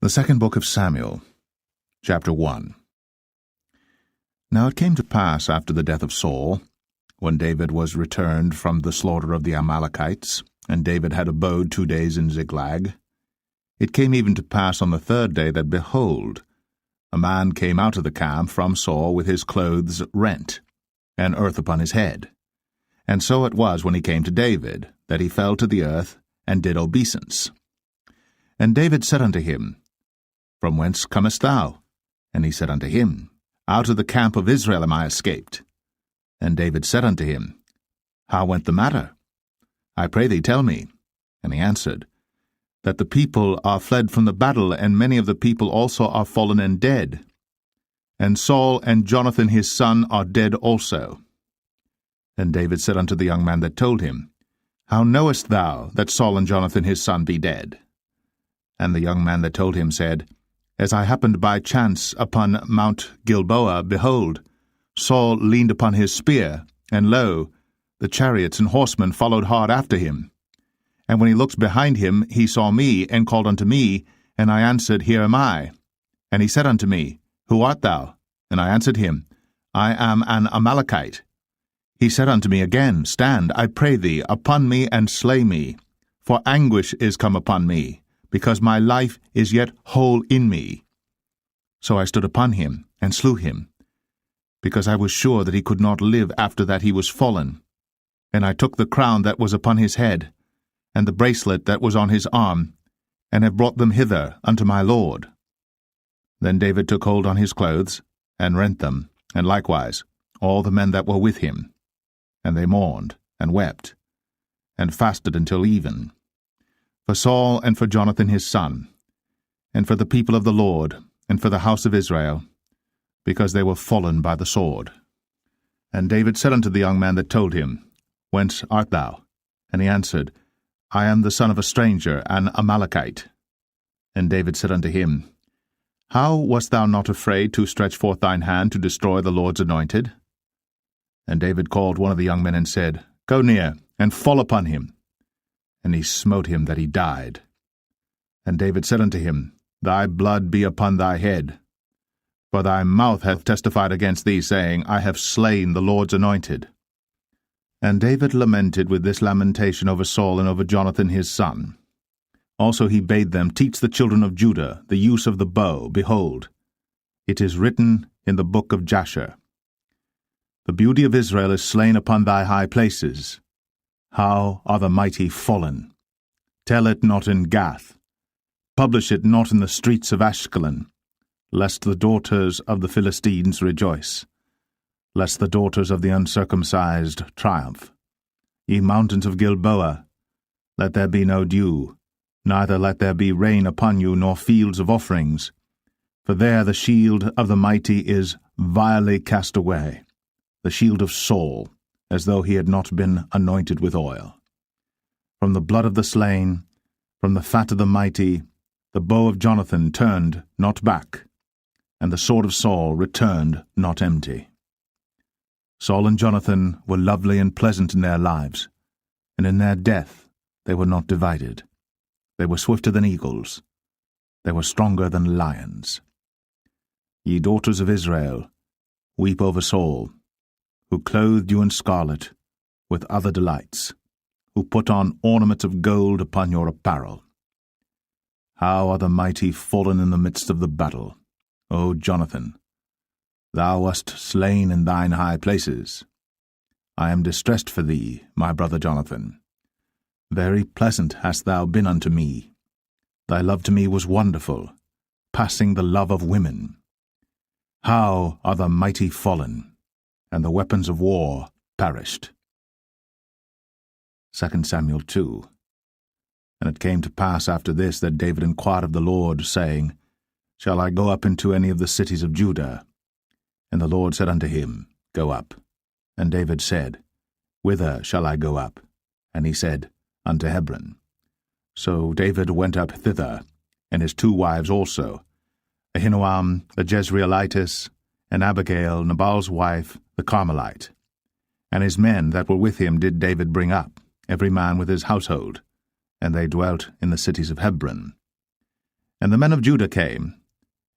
The second book of Samuel, chapter 1. Now it came to pass after the death of Saul, when David was returned from the slaughter of the Amalekites, and David had abode 2 days in Ziklag, it came even to pass on the third day that, behold, a man came out of the camp from Saul with his clothes rent, and earth upon his head. And so it was when he came to David, that he fell to the earth, and did obeisance. And David said unto him, From whence comest thou? And he said unto him, Out of the camp of Israel am I escaped. And David said unto him, How went the matter? I pray thee, tell me. And he answered, That the people are fled from the battle, and many of the people also are fallen and dead. And Saul and Jonathan his son are dead also. And David said unto the young man that told him, How knowest thou that Saul and Jonathan his son be dead? And the young man that told him said, As I happened by chance upon Mount Gilboa, behold, Saul leaned upon his spear, and lo, the chariots and horsemen followed hard after him. And when he looked behind him, he saw me, and called unto me, and I answered, Here am I. And he said unto me, Who art thou? And I answered him, I am an Amalekite. He said unto me again, Stand, I pray thee, upon me, and slay me, for anguish is come upon me, because my life is yet whole in me. So I stood upon him, and slew him, because I was sure that he could not live after that he was fallen. And I took the crown that was upon his head, and the bracelet that was on his arm, and have brought them hither unto my lord. Then David took hold on his clothes, and rent them, and likewise all the men that were with him. And they mourned, and wept, and fasted until even, for Saul and for Jonathan his son, and for the people of the Lord, and for the house of Israel, because they were fallen by the sword. And David said unto the young man that told him, Whence art thou? And he answered, I am the son of a stranger, an Amalekite. And David said unto him, How wast thou not afraid to stretch forth thine hand to destroy the Lord's anointed? And David called one of the young men and said, Go near, and fall upon him. And he smote him that he died. And David said unto him, Thy blood be upon thy head. For thy mouth hath testified against thee, saying, I have slain the Lord's anointed. And David lamented with this lamentation over Saul and over Jonathan his son. Also he bade them teach the children of Judah the use of the bow. Behold, it is written in the book of Jasher, The beauty of Israel is slain upon thy high places. How are the mighty fallen? Tell it not in Gath. Publish it not in the streets of Ashkelon, lest the daughters of the Philistines rejoice, lest the daughters of the uncircumcised triumph. Ye mountains of Gilboa, let there be no dew, neither let there be rain upon you, nor fields of offerings. For there the shield of the mighty is vilely cast away, the shield of Saul, as though he had not been anointed with oil. From the blood of the slain, from the fat of the mighty, the bow of Jonathan turned not back, and the sword of Saul returned not empty. Saul and Jonathan were lovely and pleasant in their lives, and in their death they were not divided. They were swifter than eagles. They were stronger than lions. Ye daughters of Israel, weep over Saul, who clothed you in scarlet with other delights, who put on ornaments of gold upon your apparel. How are the mighty fallen in the midst of the battle, O Jonathan! Thou wast slain in thine high places. I am distressed for thee, my brother Jonathan. Very pleasant hast thou been unto me. Thy love to me was wonderful, passing the love of women. How are the mighty fallen, and the weapons of war perished. 2 Samuel 2. And it came to pass after this that David inquired of the Lord, saying, Shall I go up into any of the cities of Judah? And the Lord said unto him, Go up. And David said, Whither shall I go up? And he said, Unto Hebron. So David went up thither, and his 2 wives also, Ahinoam the Jezreelitess, and Abigail Nabal's wife, the Carmelite. And his men that were with him did David bring up, every man with his household, and they dwelt in the cities of Hebron. And the men of Judah came,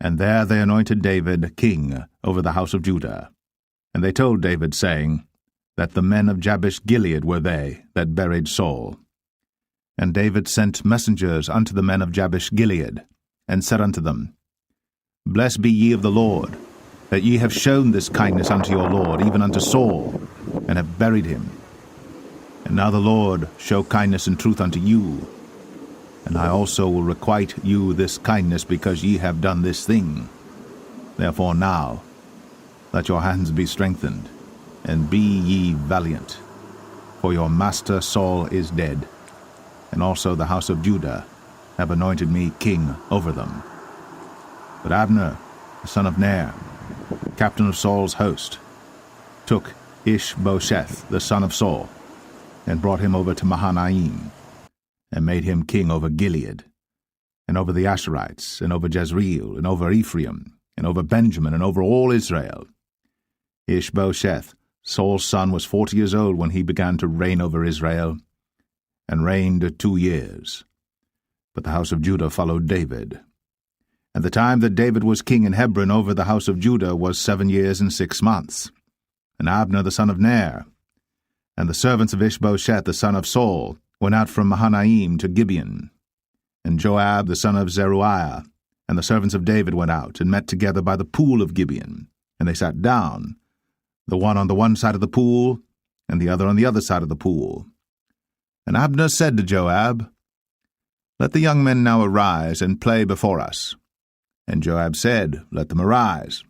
and there they anointed David king over the house of Judah. And they told David, saying, that the men of Jabesh Gilead were they that buried Saul. And David sent messengers unto the men of Jabesh Gilead, and said unto them, Blessed be ye of the Lord, that ye have shown this kindness unto your Lord, even unto Saul, and have buried him. And now the Lord show kindness and truth unto you, and I also will requite you this kindness, because ye have done this thing. Therefore now let your hands be strengthened, and be ye valiant. For your master Saul is dead, and also the house of Judah have anointed me king over them. But Abner, the son of Ner, captain of Saul's host, took Ishbosheth, the son of Saul, and brought him over to Mahanaim, and made him king over Gilead, and over the Asherites, and over Jezreel, and over Ephraim, and over Benjamin, and over all Israel. Ishbosheth, Saul's son, was 40 years old when he began to reign over Israel, and reigned 2 years. But the house of Judah followed David. And the time that David was king in Hebron over the house of Judah was 7 years and 6 months. And Abner the son of Ner, and the servants of Ishbosheth the son of Saul, went out from Mahanaim to Gibeon. And Joab the son of Zeruiah, and the servants of David went out, and met together by the pool of Gibeon. And they sat down, the one on the one side of the pool, and the other on the other side of the pool. And Abner said to Joab, Let the young men now arise, and play before us. And Joab said, Let them arise.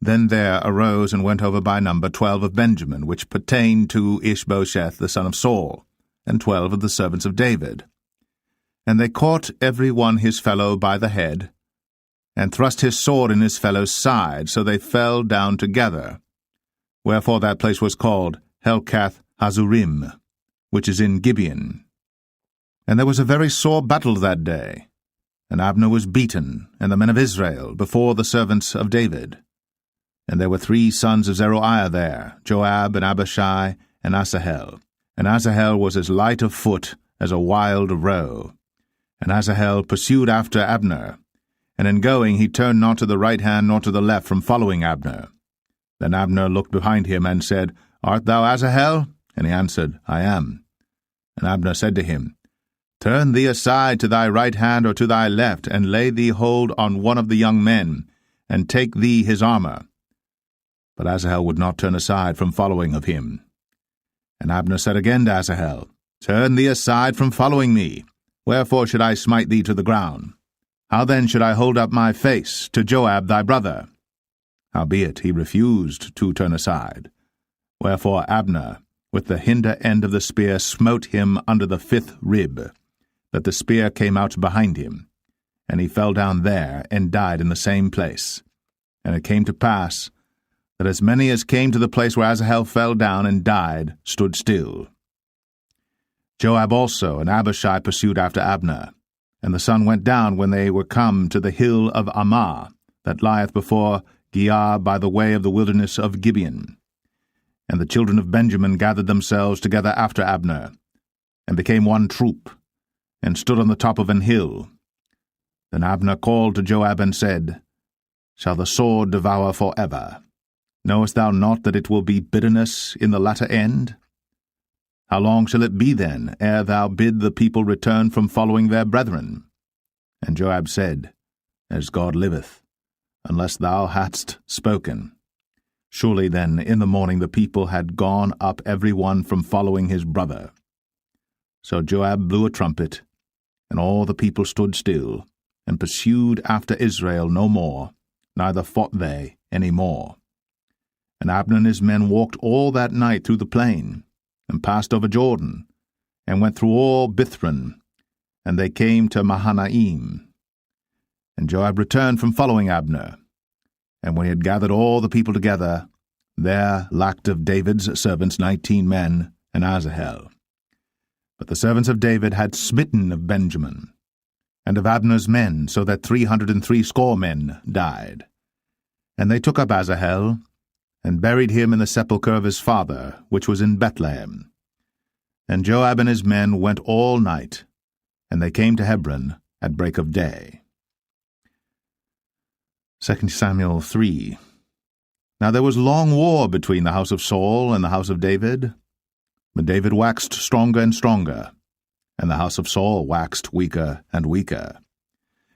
Then there arose and went over by number 12 of Benjamin, which pertained to Ishbosheth the son of Saul, and 12 of the servants of David. And they caught every one his fellow by the head, and thrust his sword in his fellow's side, so they fell down together. Wherefore that place was called Helkath Hazurim, which is in Gibeon. And there was a very sore battle that day, and Abner was beaten, and the men of Israel, before the servants of David. And there were 3 sons of Zeruiah there, Joab, and Abishai, and Asahel. And Asahel was as light of foot as a wild roe. And Asahel pursued after Abner, and in going he turned not to the right hand nor to the left from following Abner. Then Abner looked behind him, and said, Art thou Asahel? And he answered, I am. And Abner said to him, Turn thee aside to thy right hand or to thy left, and lay thee hold on one of the young men, and take thee his armor. But Asahel would not turn aside from following of him. And Abner said again to Asahel, Turn thee aside from following me. Wherefore should I smite thee to the ground? How then should I hold up my face to Joab thy brother? Howbeit he refused to turn aside. Wherefore Abner, with the hinder end of the spear, smote him under the 5th rib, that the spear came out behind him. And he fell down there, and died in the same place. And it came to pass, that as many as came to the place where Asahel fell down and died stood still. Joab also and Abishai pursued after Abner. And the sun went down when they were come to the hill of Ammah, that lieth before Giah by the way of the wilderness of Gibeon. And the children of Benjamin gathered themselves together after Abner, and became one troop, and stood on the top of an hill. Then Abner called to Joab and said, Shall the sword devour for ever? Knowest thou not that it will be bitterness in the latter end? How long shall it be then, ere thou bid the people return from following their brethren? And Joab said, As God liveth, unless thou hadst spoken. Surely then in the morning the people had gone up every one from following his brother. So Joab blew a trumpet, and all the people stood still, and pursued after Israel no more, neither fought they any more. And Abner and his men walked all that night through the plain, and passed over Jordan, and went through all Bithron, and they came to Mahanaim. And Joab returned from following Abner. And when he had gathered all the people together, there lacked of David's servants 19 men, and Asahel. But the servants of David had smitten of Benjamin, and of Abner's men, so that 360 men died. And they took up Asahel, and buried him in the sepulchre of his father, which was in Bethlehem. And Joab and his men went all night, And they came to Hebron at break of day. 2 Samuel 3. Now there was long war between the house of Saul and the house of David. But David waxed stronger and stronger, and the house of Saul waxed weaker and weaker.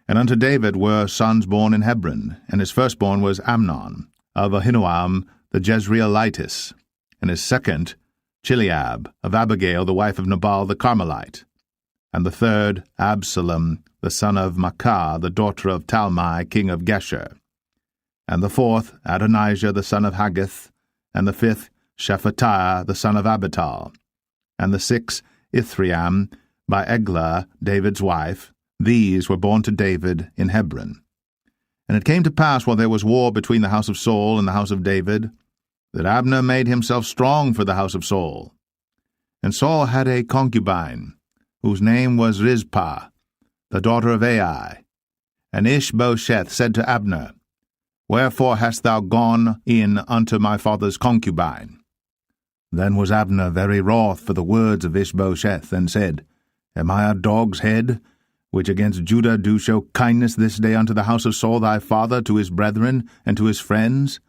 And unto David were sons born in Hebron, and his firstborn was Amnon, of Ahinoam the Jezreelitess, and his second Chileab, of Abigail the wife of Nabal the Carmelite, and the third Absalom the son of Maacah the daughter of Talmai king of Geshur, and the fourth Adonijah the son of Haggith, and the fifth Shephatiah the son of Abital, and the sixth Ithream by Eglah David's wife. These were born to David in Hebron. And it came to pass, while there was war between the house of Saul and the house of David, that Abner made himself strong for the house of Saul. And Saul had a concubine, whose name was Rizpah, the daughter of Ai. And Ishbosheth said to Abner, Wherefore hast thou gone in unto my father's concubine? Then was Abner very wroth for the words of Ishbosheth, and said, Am I a dog's head, which against Judah do show kindness this day unto the house of Saul thy father, to his brethren, and to his friends,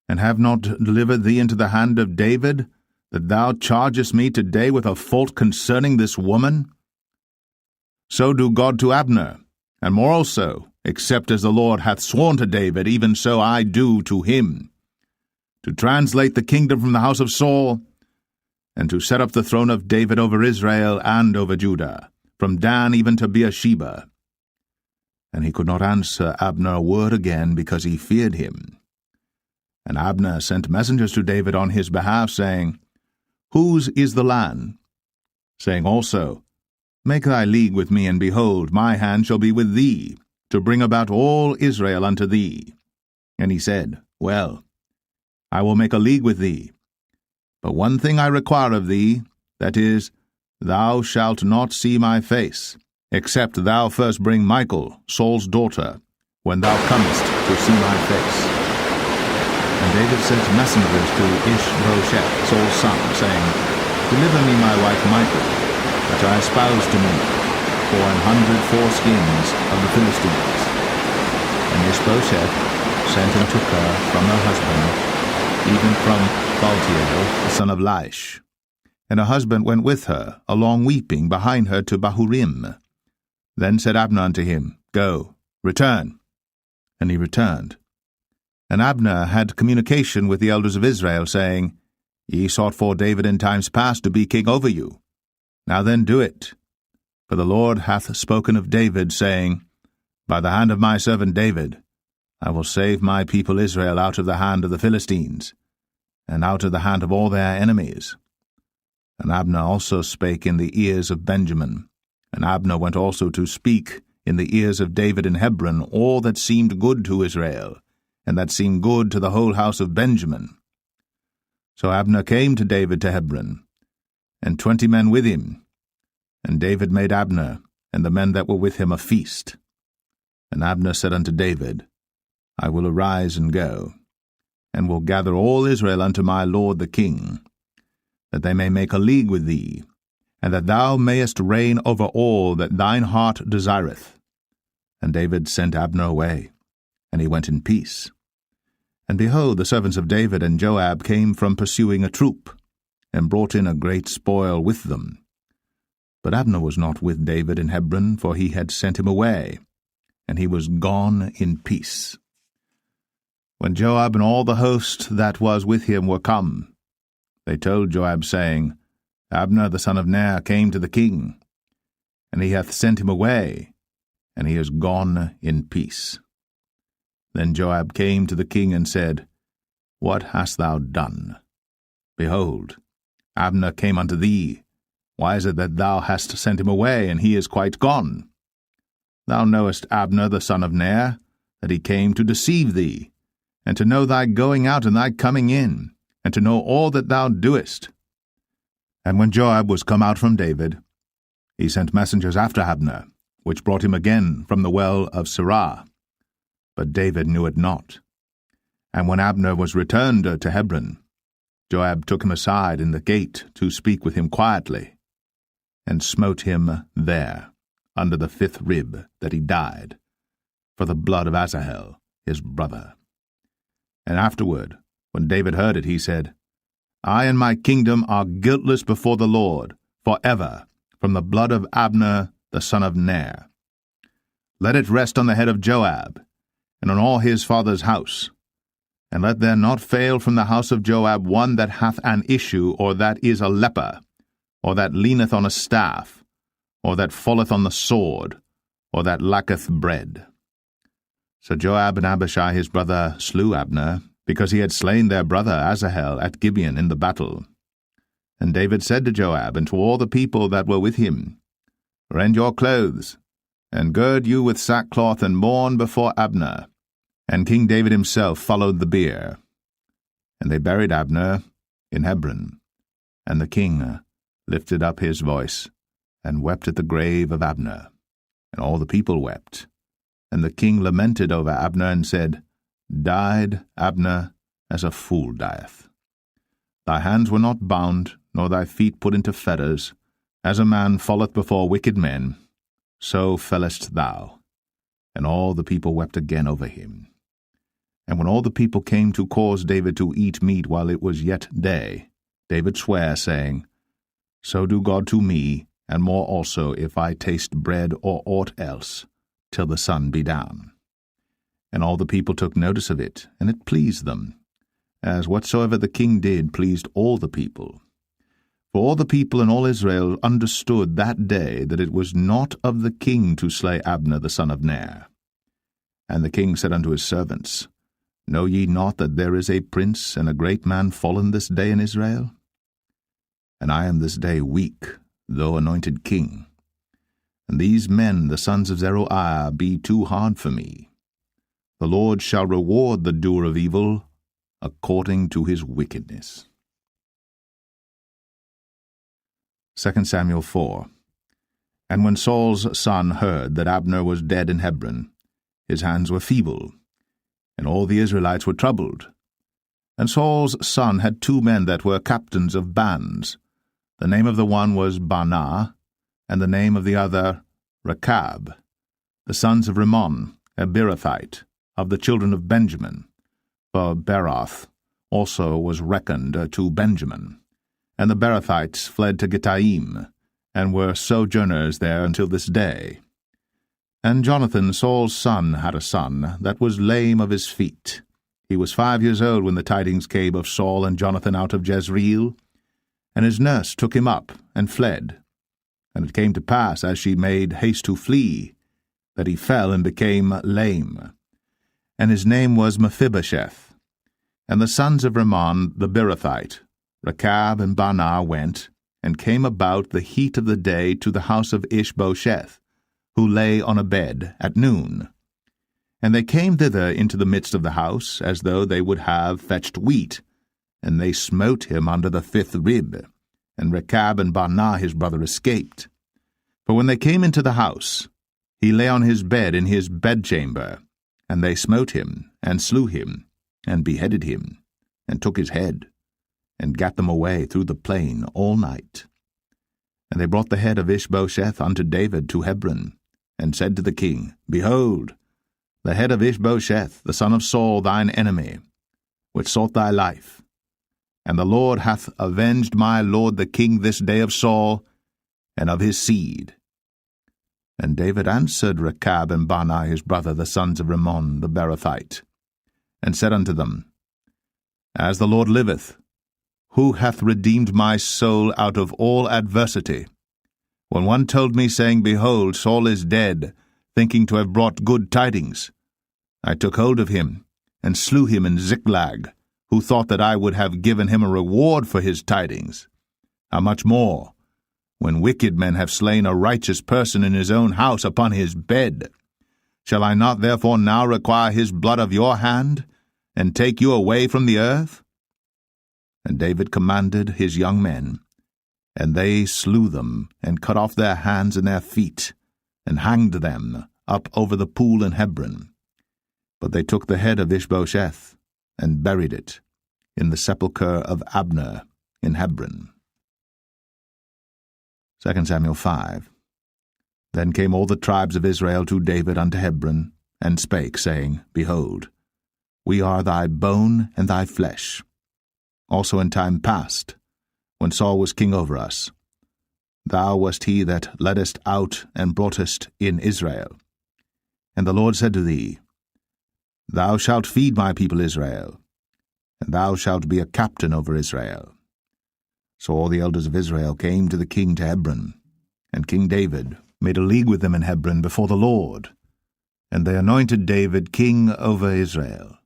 and have not delivered thee into the hand of David, that thou chargest me today with a fault concerning this woman? So do God to Abner, and more also, except as the Lord hath sworn to David, even so I do to him, to translate the kingdom from the house of Saul, and to set up the throne of David over Israel and over Judah, from Dan even to Beersheba. And he could not answer Abner a word again, because he feared him. And Abner sent messengers to David on his behalf, saying, Whose is the land? Saying also, Make thy league with me, and behold, my hand shall be with thee, to bring about all Israel unto thee. And he said, Well, I will make a league with thee. But one thing I require of thee, that is, thou shalt not see my face, except thou first bring Michal, Saul's daughter, when thou comest to see my face. And David sent messengers to Ishbosheth, Saul's son, saying, Deliver me my wife Michal, which I espoused to me, 400 foreskins of the Philistines. And Ishbosheth sent and took her from her husband, even from Baltiel, the son of Laish. And her husband went with her, along weeping, behind her to Bahurim. Then said Abner unto him, Go, return. And he returned. And Abner had communication with the elders of Israel, saying, Ye sought for David in times past to be king over you. Now then do it. For the Lord hath spoken of David, saying, By the hand of my servant David, I will save my people Israel out of the hand of the Philistines, and out of the hand of all their enemies. And Abner also spake in the ears of Benjamin. And Abner went also to speak in the ears of David in Hebron all that seemed good to Israel, and that seemed good to the whole house of Benjamin. So Abner came to David to Hebron, and 20 men with him. And David made Abner and the men that were with him a feast. And Abner said unto David, I will arise and go, and will gather all Israel unto my lord the king, that they may make a league with thee, and that thou mayest reign over all that thine heart desireth. And David sent Abner away, and he went in peace. And behold, the servants of David and Joab came from pursuing a troop, and brought in a great spoil with them. But Abner was not with David in Hebron, for he had sent him away, and he was gone in peace. When Joab and all the host that was with him were come, they told Joab, saying, Abner the son of Ner came to the king, and he hath sent him away, and he is gone in peace. Then Joab came to the king and said, What hast thou done? Behold, Abner came unto thee. Why is it that thou hast sent him away, and he is quite gone? Thou knowest Abner the son of Ner, that he came to deceive thee, and to know thy going out and thy coming in, and to know all that thou doest. And when Joab was come out from David, he sent messengers after Abner, which brought him again from the well of Sirah. But David knew it not. And when Abner was returned to Hebron, Joab took him aside in the gate to speak with him quietly, and smote him there under the 5th rib that he died, for the blood of Asahel, his brother. And afterward, when David heard it, he said, I and my kingdom are guiltless before the Lord, forever, from the blood of Abner the son of Ner. Let it rest on the head of Joab, and on all his father's house. And let there not fail from the house of Joab one that hath an issue, or that is a leper, or that leaneth on a staff, or that falleth on the sword, or that lacketh bread. So Joab and Abishai his brother slew Abner, because he had slain their brother Asahel at Gibeon in the battle. And David said to Joab and to all the people that were with him, Rend your clothes, and gird you with sackcloth, and mourn before Abner. And King David himself followed the bier. And they buried Abner in Hebron. And the king lifted up his voice, and wept at the grave of Abner. And all the people wept. And the king lamented over Abner, and said, Died Abner as a fool dieth. Thy hands were not bound, nor thy feet put into fetters. As a man falleth before wicked men, so fellest thou. And all the people wept again over him. And when all the people came to cause David to eat meat while it was yet day, David sware, saying, So do God to me, and more also, if I taste bread or aught else, till the sun be down. And all the people took notice of it, and it pleased them, as whatsoever the king did pleased all the people. For all the people and all Israel understood that day that it was not of the king to slay Abner the son of Ner. And the king said unto his servants, Know ye not that there is a prince and a great man fallen this day in Israel? And I am this day weak, though anointed king. And these men, the sons of Zeruiah, be too hard for me. The Lord shall reward the doer of evil according to his wickedness. 2 Samuel 4. And when Saul's son heard that Abner was dead in Hebron, his hands were feeble, and all the Israelites were troubled. And Saul's son had 2 men that were captains of bands. The name of the one was Baanah, and the name of the other Rechab, the sons of Rimmon, a Beerothite, of the children of Benjamin. For Beeroth also was reckoned to Benjamin. And the Beerothites fled to Gittaim, and were sojourners there until this day. And Jonathan, Saul's son, had a son that was lame of his feet. He was 5 years old when the tidings came of Saul and Jonathan out of Jezreel. And his nurse took him up, and fled. And it came to pass, as she made haste to flee, that he fell and became lame. And his name was Mephibosheth. And the sons of Rimmon the Beerothite, Rechab and Baanah, went, and came about the heat of the day to the house of Ishbosheth, who lay on a bed at noon. And they came thither into the midst of the house, as though they would have fetched wheat, and they smote him under the 5th rib, and Rechab and Baanah his brother escaped. For when they came into the house, he lay on his bed in his bedchamber, and they smote him, and slew him, and beheaded him, and took his head, and gat them away through the plain all night. And they brought the head of Ishbosheth unto David to Hebron, and said to the king, Behold, the head of Ishbosheth, the son of Saul, thine enemy, which sought thy life. And the Lord hath avenged my lord the king this day of Saul, and of his seed. And David answered Rechab and Baanah his brother, the sons of Rimmon the Beerothite, and said unto them, As the Lord liveth, who hath redeemed my soul out of all adversity? When one told me, saying, Behold, Saul is dead, thinking to have brought good tidings, I took hold of him, and slew him in Ziklag, who thought that I would have given him a reward for his tidings. How much more, when wicked men have slain a righteous person in his own house upon his bed? Shall I not therefore now require his blood of your hand, and take you away from the earth? And David commanded his young men, and they slew them, and cut off their hands and their feet, and hanged them up over the pool in Hebron. But they took the head of Ishbosheth, and buried it in the sepulchre of Abner in Hebron. 2 Samuel 5. Then came all the tribes of Israel to David unto Hebron, and spake, saying, Behold, we are thy bone and thy flesh. Also in time past, when Saul was king over us, thou wast he that leddest out and broughtest in Israel. And the Lord said to thee, Thou shalt feed my people Israel, and thou shalt be a captain over Israel. So all the elders of Israel came to the king to Hebron, and King David made a league with them in Hebron before the Lord, and they anointed David king over Israel.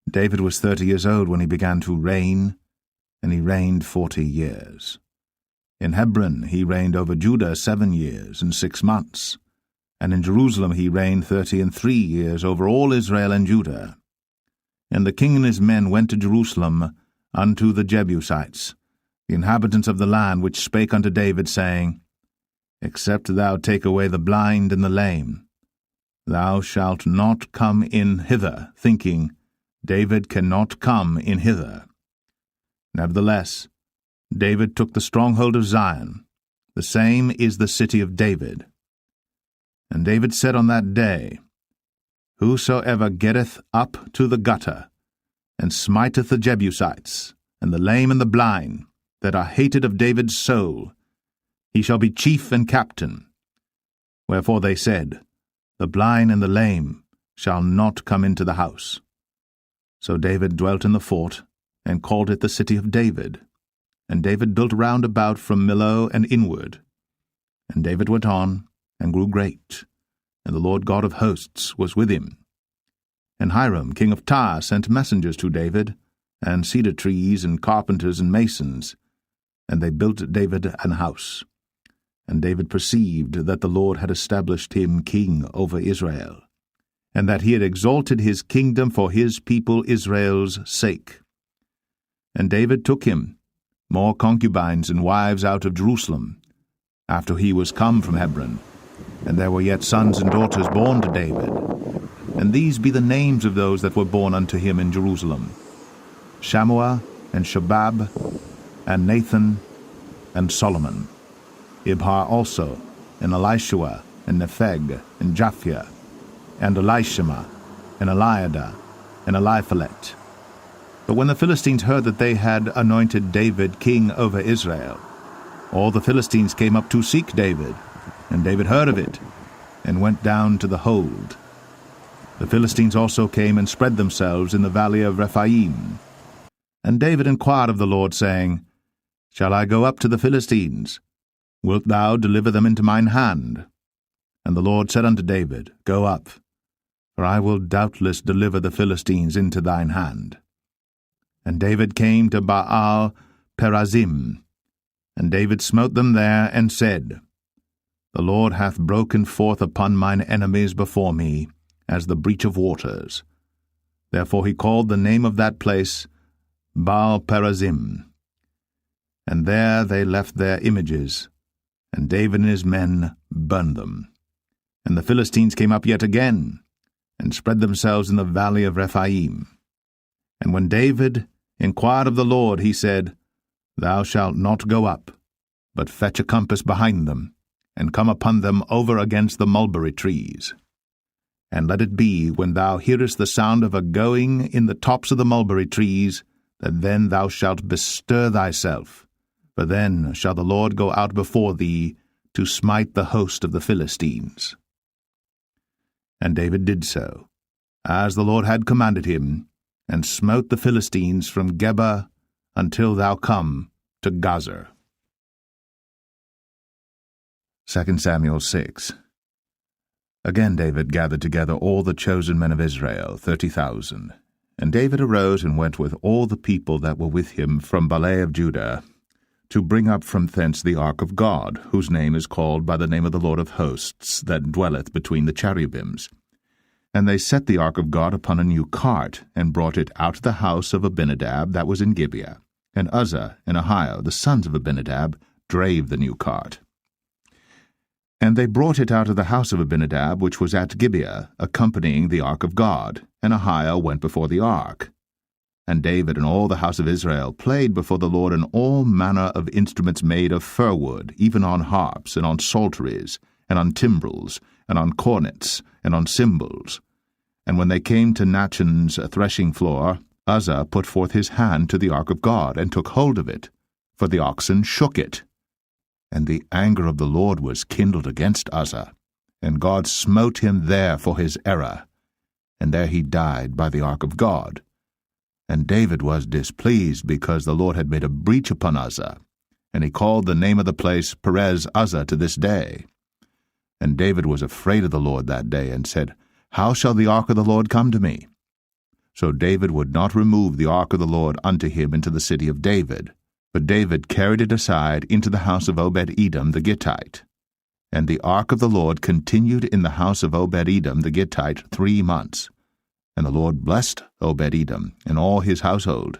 David was 30 years old when he began to reign, and he reigned 40 years. In Hebron he reigned over Judah 7 years and 6 months, and in Jerusalem he reigned 33 years over all Israel and Judah. And the king and his men went to Jerusalem unto the Jebusites, the inhabitants of the land, which spake unto David, saying, Except thou take away the blind and the lame, thou shalt not come in hither, thinking, David cannot come in hither. Nevertheless, David took the stronghold of Zion, the same is the city of David. And David said on that day, Whosoever getteth up to the gutter, and smiteth the Jebusites, and the lame and the blind, that are hated of David's soul, he shall be chief and captain. Wherefore they said, The blind and the lame shall not come into the house. So David dwelt in the fort, and called it the city of David. And David built round about from Millo and inward. And David went on, and grew great, and the Lord God of hosts was with him. And Hiram king of Tyre sent messengers to David, and cedar trees, and carpenters, and masons, and they built David an house. And David perceived that the Lord had established him king over Israel, and that he had exalted his kingdom for his people Israel's sake. And David took him more concubines and wives out of Jerusalem, after he was come from Hebron, and there were yet sons and daughters born to David. And these be the names of those that were born unto him in Jerusalem: Shammua, and Shobab, and Nathan, and Solomon, Ibhar also, and Elishua, and Nepheg, and Japhia, and Elishama, and Eliada, and Eliphalet. But when the Philistines heard that they had anointed David king over Israel, all the Philistines came up to seek David, and David heard of it, and went down to the hold. The Philistines also came and spread themselves in the valley of Rephaim. And David inquired of the Lord, saying, Shall I go up to the Philistines? Wilt thou deliver them into mine hand? And the Lord said unto David, Go up, for I will doubtless deliver the Philistines into thine hand. And David came to Baal Perazim, and David smote them there, and said, The Lord hath broken forth upon mine enemies before me, as the breach of waters. Therefore he called the name of that place Baal Perazim. And there they left their images, and David and his men burned them. And the Philistines came up yet again, and spread themselves in the valley of Rephaim. And when David inquired of the Lord, he said, Thou shalt not go up, but fetch a compass behind them, and come upon them over against the mulberry trees. And let it be, when thou hearest the sound of a going in the tops of the mulberry trees, that then thou shalt bestir thyself, for then shall the Lord go out before thee to smite the host of the Philistines. And David did so, as the Lord had commanded him, and smote the Philistines from Geba until thou come to Gazer. 2 Samuel 6. Again David gathered together all the chosen men of Israel, 30,000. And David arose and went with all the people that were with him from Baalah of Judah, to bring up from thence the ark of God, whose name is called by the name of the Lord of hosts, that dwelleth between the cherubims. And they set the ark of God upon a new cart, and brought it out of the house of Abinadab that was in Gibeah. And Uzzah and Ahio, the sons of Abinadab, drave the new cart. And they brought it out of the house of Abinadab, which was at Gibeah, accompanying the ark of God, and Ahio went before the ark. And David and all the house of Israel played before the Lord in all manner of instruments made of fir wood, even on harps, and on psalteries, and on timbrels, and on cornets, and on cymbals. And when they came to Nachon's threshing floor, Uzzah put forth his hand to the ark of God, and took hold of it, for the oxen shook it. And the anger of the Lord was kindled against Uzzah, and God smote him there for his error, and there he died by the ark of God. And David was displeased, because the Lord had made a breach upon Uzzah, and he called the name of the place Perez Uzzah to this day. And David was afraid of the Lord that day, and said, How shall the ark of the Lord come to me? So David would not remove the ark of the Lord unto him into the city of David, but David carried it aside into the house of Obed-Edom the Gittite. And the ark of the Lord continued in the house of Obed-Edom the Gittite 3 months. And the Lord blessed Obed-Edom and all his household.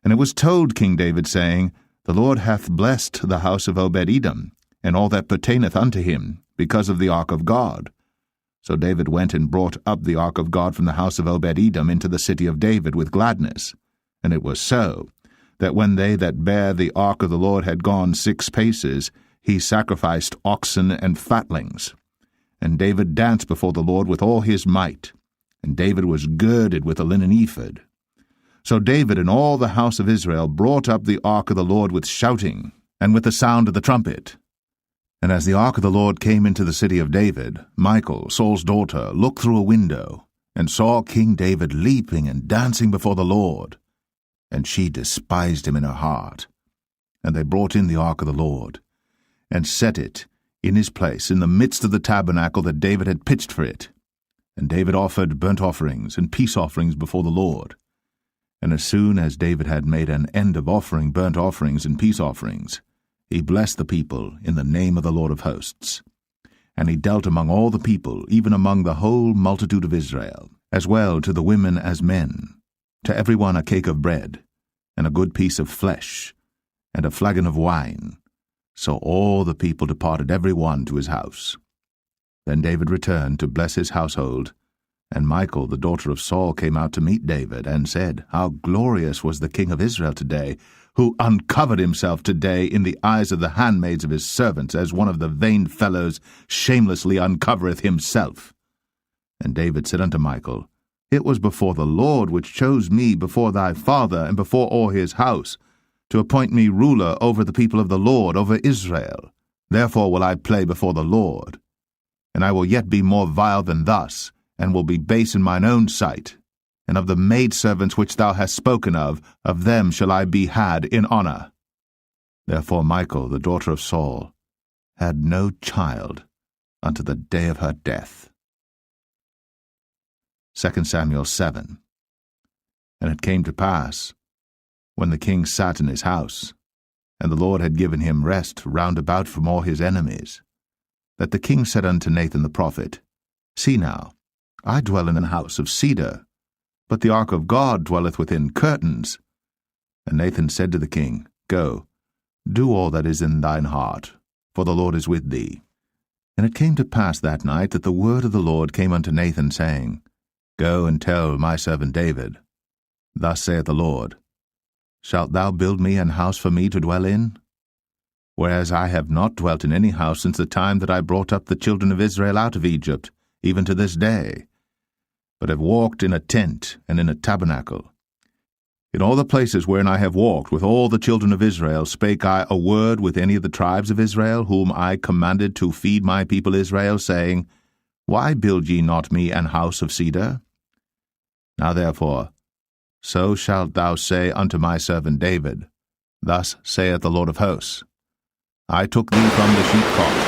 And it was told King David, saying, The Lord hath blessed the house of Obed-Edom, and all that pertaineth unto him, because of the ark of God. So David went and brought up the ark of God from the house of Obed-Edom into the city of David with gladness. And it was so, that when they that bare the ark of the Lord had gone 6 paces, he sacrificed oxen and fatlings. And David danced before the Lord with all his might, and David was girded with a linen ephod. So David and all the house of Israel brought up the ark of the Lord with shouting, and with the sound of the trumpet. And as the ark of the Lord came into the city of David, Michal, Saul's daughter, looked through a window, and saw King David leaping and dancing before the Lord. And she despised him in her heart. And they brought in the ark of the Lord, and set it in his place in the midst of the tabernacle that David had pitched for it. And David offered burnt offerings and peace offerings before the Lord. And as soon as David had made an end of offering burnt offerings and peace offerings, he blessed the people in the name of the Lord of hosts. And he dealt among all the people, even among the whole multitude of Israel, as well to the women as men, to every one a cake of bread, and a good piece of flesh, and a flagon of wine. So all the people departed every one to his house. Then David returned to bless his household, and Michal, the daughter of Saul, came out to meet David, and said, How glorious was the king of Israel today, who uncovered himself today in the eyes of the handmaids of his servants, as one of the vain fellows shamelessly uncovereth himself. And David said unto Michal, It was before the Lord which chose me before thy father and before all his house, to appoint me ruler over the people of the Lord, over Israel. Therefore will I play before the Lord. And I will yet be more vile than thus, and will be base in mine own sight. And of the maidservants which thou hast spoken of them shall I be had in honor. Therefore Michal, the daughter of Saul, had no child unto the day of her death. 2 Samuel 7. And it came to pass, when the king sat in his house, and the Lord had given him rest round about from all his enemies, that the king said unto Nathan the prophet, See now, I dwell in an house of cedar, but the ark of God dwelleth within curtains. And Nathan said to the king, Go, do all that is in thine heart, for the Lord is with thee. And it came to pass that night that the word of the Lord came unto Nathan, saying, Go and tell my servant David, Thus saith the Lord, Shalt thou build me an house for me to dwell in? Whereas I have not dwelt in any house since the time that I brought up the children of Israel out of Egypt, even to this day, but have walked in a tent and in a tabernacle. In all the places wherein I have walked with all the children of Israel spake I a word with any of the tribes of Israel, whom I commanded to feed my people Israel, saying, Why build ye not me an house of cedar? Now therefore, so shalt thou say unto my servant David, Thus saith the Lord of hosts, I took thee from the sheepcote,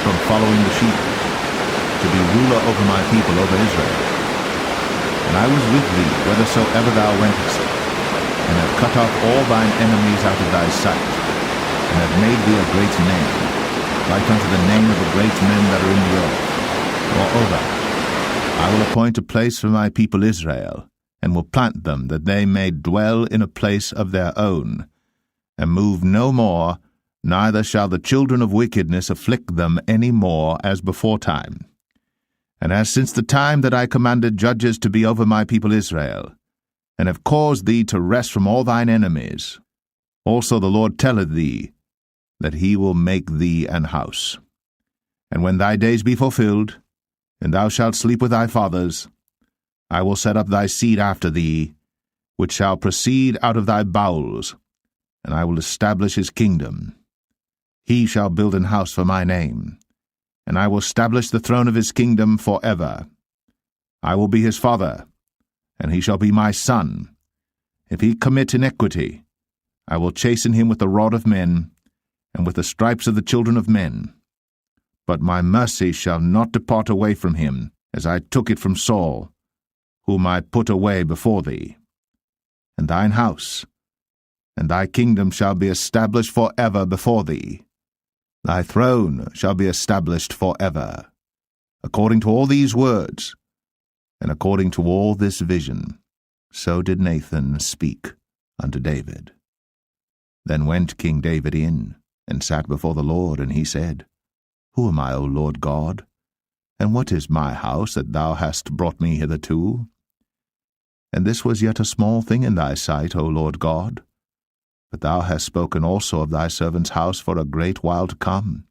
from following the sheep, to be ruler over my people, over Israel. And I was with thee whithersoever thou wentest, and have cut off all thine enemies out of thy sight, and have made thee a great name, like unto the name of the great men that are in the earth. Moreover, I will appoint a place for my people Israel, and will plant them, that they may dwell in a place of their own, and move no more, neither shall the children of wickedness afflict them any more as beforetime. And as since the time that I commanded judges to be over my people Israel, and have caused thee to rest from all thine enemies, also the Lord telleth thee that he will make thee an house. And when thy days be fulfilled, and thou shalt sleep with thy fathers, I will set up thy seed after thee, which shall proceed out of thy bowels, and I will establish his kingdom. He shall build an house for my name, and I will establish the throne of his kingdom for ever. I will be his father, and he shall be my son. If he commit iniquity, I will chasten him with the rod of men, and with the stripes of the children of men. But my mercy shall not depart away from him, as I took it from Saul, whom I put away before thee. And thine house, and thy kingdom shall be established for ever before thee. Thy throne shall be established for ever. According to all these words, and according to all this vision, so did Nathan speak unto David. Then went King David in, and sat before the Lord, and he said, Who am I, O Lord God? And what is my house that thou hast brought me hitherto? And this was yet a small thing in thy sight, O Lord God. But thou hast spoken also of thy servant's house for a great while to come.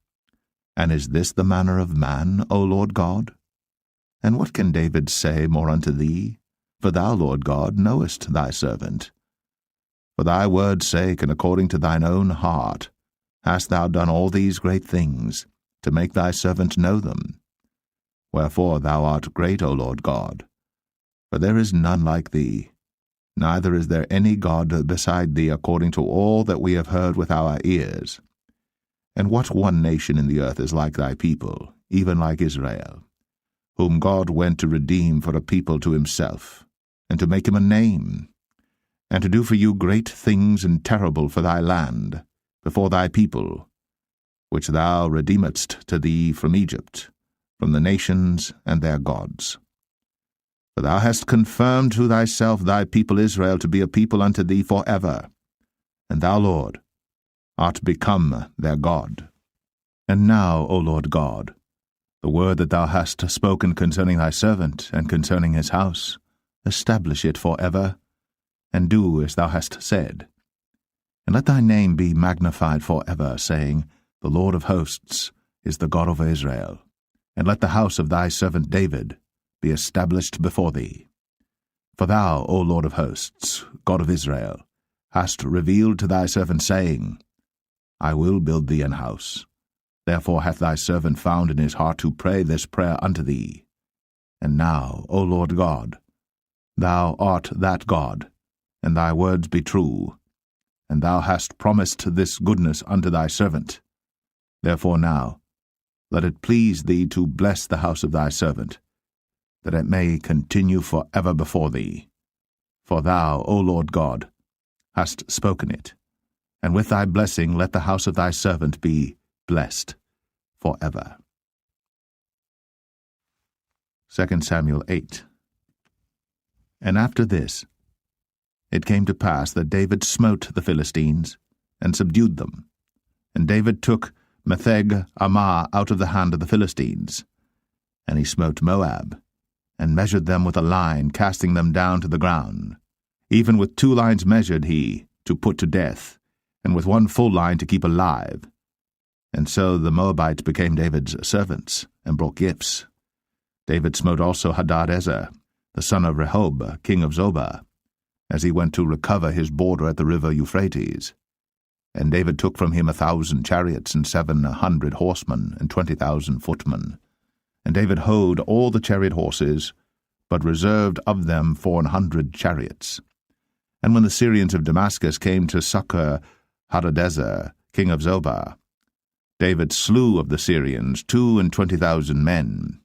And is this the manner of man, O Lord God? And what can David say more unto thee? For thou, Lord God, knowest thy servant. For thy word's sake, and according to thine own heart, hast thou done all these great things, to make thy servant know them. Wherefore thou art great, O Lord God. For there is none like thee, neither is there any God beside thee, according to all that we have heard with our ears. And what one nation in the earth is like thy people, even like Israel, whom God went to redeem for a people to himself, and to make him a name, and to do for you great things and terrible for thy land, before thy people, which thou redeemedst to thee from Egypt, from the nations and their gods. For thou hast confirmed to thyself thy people Israel to be a people unto thee for ever, and thou, Lord, art become their God. And now, O Lord God, the word that thou hast spoken concerning thy servant and concerning his house, establish it for ever, and do as thou hast said. And let thy name be magnified for ever, saying, The Lord of hosts is the God of Israel. And let the house of thy servant David be established before thee. For thou, O Lord of hosts, God of Israel, hast revealed to thy servant, saying, I will build thee an house. Therefore hath thy servant found in his heart to pray this prayer unto thee. And now, O Lord God, thou art that God, and thy words be true, and thou hast promised this goodness unto thy servant. Therefore now, let it please thee to bless the house of thy servant, that it may continue for ever before thee. For thou, O Lord God, hast spoken it, and with thy blessing let the house of thy servant be blessed for ever. 2 Samuel 8. And after this, it came to pass that David smote the Philistines, and subdued them. And David took Metheg Ammah out of the hand of the Philistines. And he smote Moab, and measured them with a line, casting them down to the ground. Even with 2 lines measured he, to put to death, and with 1 full line to keep alive. And so the Moabites became David's servants, and brought gifts. David smote also Hadadezer, the son of Rehob, king of Zobah, as he went to recover his border at the river Euphrates. And David took from him 1,000 chariots, and 700 horsemen, and 20,000 footmen. And David houghed all the chariot horses, but reserved of them 400 chariots. And when the Syrians of Damascus came to succor Hadadezer, king of Zobah, David slew of the Syrians 22,000 men.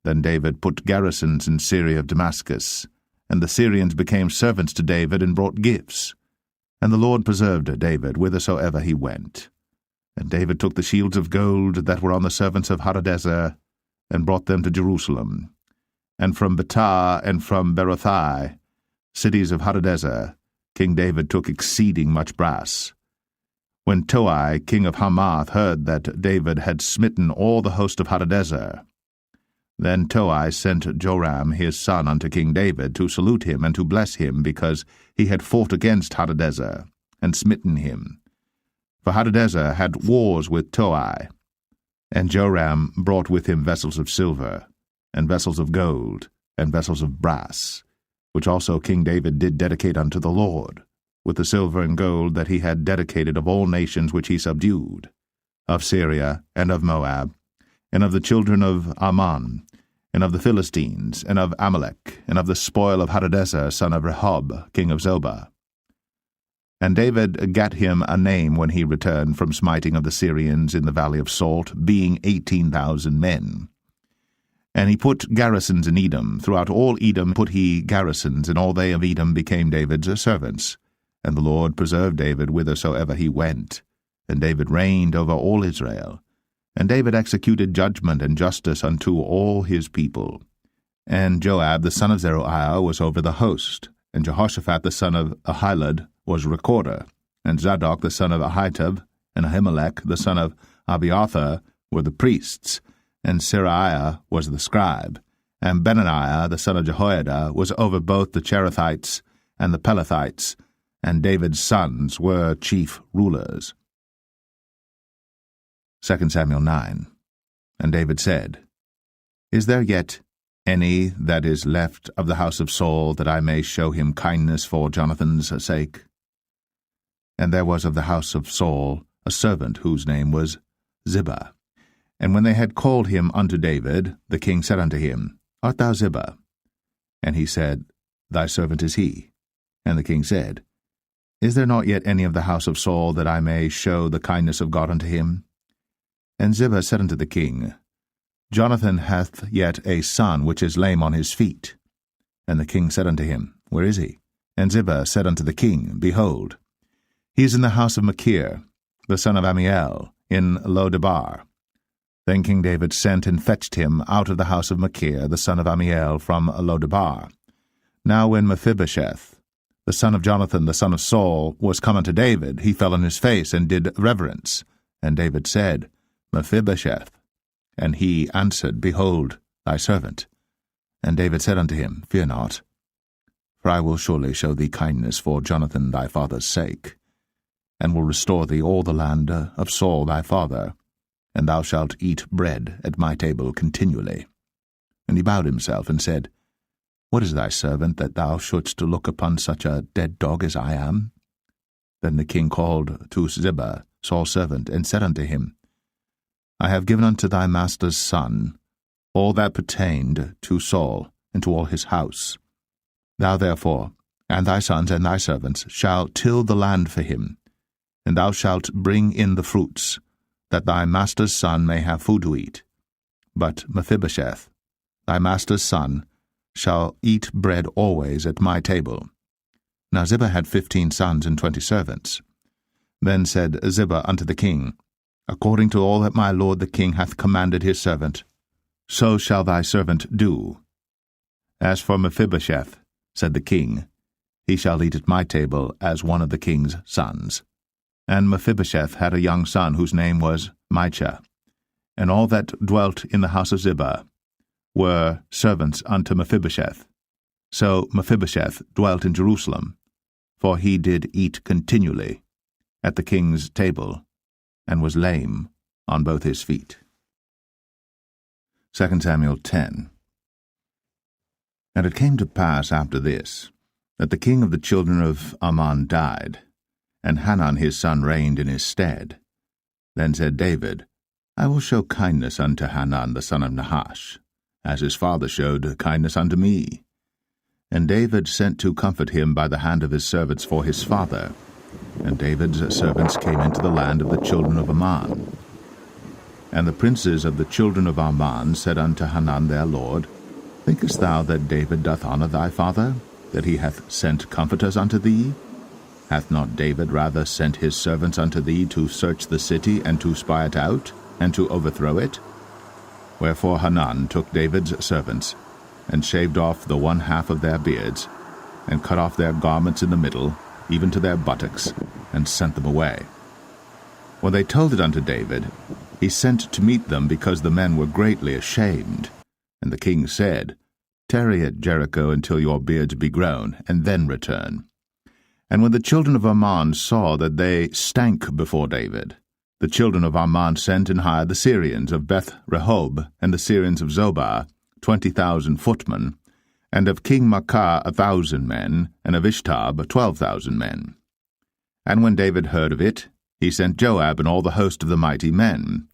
Then David put garrisons in Syria of Damascus, and the Syrians became servants to David and brought gifts. And the Lord preserved David whithersoever he went. And David took the shields of gold that were on the servants of Hadadezer, and brought them to Jerusalem. And from Betah and from Berothai, cities of Hadadezer, King David took exceeding much brass. When Toi, king of Hamath, heard that David had smitten all the host of Hadadezer, then Toi sent Joram his son unto King David to salute him and to bless him, because he had fought against Hadadezer, and smitten him. For Hadadezer had wars with Toi. And Joram brought with him vessels of silver, and vessels of gold, and vessels of brass, which also King David did dedicate unto the Lord, with the silver and gold that he had dedicated of all nations which he subdued, of Syria, and of Moab, and of the children of Ammon, and of the Philistines, and of Amalek, and of the spoil of Hadadezer son of Rehob, king of Zobah. And David gat him a name when he returned from smiting of the Syrians in the valley of Salt, being 18,000 men. And he put garrisons in Edom. Throughout all Edom put he garrisons, and all they of Edom became David's servants. And the Lord preserved David whithersoever he went. And David reigned over all Israel. And David executed judgment and justice unto all his people. And Joab the son of Zeruiah was over the host, and Jehoshaphat the son of Ahilud was recorder, and Zadok the son of Ahitub, and Ahimelech the son of Abiathar were the priests, and Seraiah was the scribe, and Benaniah the son of Jehoiada was over both the Cherethites and the Pelethites, and David's sons were chief rulers. 2 Samuel 9. And David said, Is there yet any that is left of the house of Saul, that I may show him kindness for Jonathan's sake? And there was of the house of Saul a servant whose name was Ziba. And when they had called him unto David, the king said unto him, Art thou Ziba? And he said, Thy servant is he. And the king said, Is there not yet any of the house of Saul, that I may show the kindness of God unto him? And Ziba said unto the king, Jonathan hath yet a son which is lame on his feet. And the king said unto him, Where is he? And Ziba said unto the king, Behold, he is in the house of Machir, the son of Ammiel, in Lo-debar. Then King David sent and fetched him out of the house of Machir, the son of Ammiel, from Lo-debar. Now when Mephibosheth, the son of Jonathan, the son of Saul, was come unto David, he fell on his face and did reverence. And David said, Mephibosheth. And he answered, Behold, thy servant. And David said unto him, Fear not, for I will surely show thee kindness for Jonathan thy father's sake, and will restore thee all the land of Saul thy father, and thou shalt eat bread at my table continually. And he bowed himself and said, What is thy servant, that thou shouldst look upon such a dead dog as I am? Then the king called to Ziba, Saul's servant, and said unto him, I have given unto thy master's son all that pertained to Saul, and to all his house. Thou therefore, and thy sons and thy servants, shall till the land for him, and thou shalt bring in the fruits, that thy master's son may have food to eat. But Mephibosheth, thy master's son, shall eat bread always at my table. Now Ziba had 15 sons and 20 servants. Then said Ziba unto the king, According to all that my lord the king hath commanded his servant, so shall thy servant do. As for Mephibosheth, said the king, he shall eat at my table as one of the king's sons. And Mephibosheth had a young son whose name was Micah. And all that dwelt in the house of Ziba were servants unto Mephibosheth. So Mephibosheth dwelt in Jerusalem, for he did eat continually at the king's table, and was lame on both his feet. 2 Samuel 10. And it came to pass after this, that the king of the children of Ammon died, and Hanun his son reigned in his stead. Then said David, I will show kindness unto Hanun the son of Nahash, as his father showed kindness unto me. And David sent to comfort him by the hand of his servants for his father. And David's servants came into the land of the children of Ammon. And the princes of the children of Ammon said unto Hanun their lord, Thinkest thou that David doth honour thy father, that he hath sent comforters unto thee? Hath not David rather sent his servants unto thee to search the city, and to spy it out, and to overthrow it? Wherefore Hanun took David's servants, and shaved off the one half of their beards, and cut off their garments in the middle, even to their buttocks, and sent them away. When they told it unto David, he sent to meet them, because the men were greatly ashamed. And the king said, Tarry at Jericho until your beards be grown, and then return. And when the children of Ammon saw that they stank before David, the children of Ammon sent and hired the Syrians of Beth-rehob and the Syrians of Zobah, 20,000 footmen, and of King Maacah 1,000 men, and of Ishtab 12,000 men. And when David heard of it, he sent Joab and all the host of the mighty men.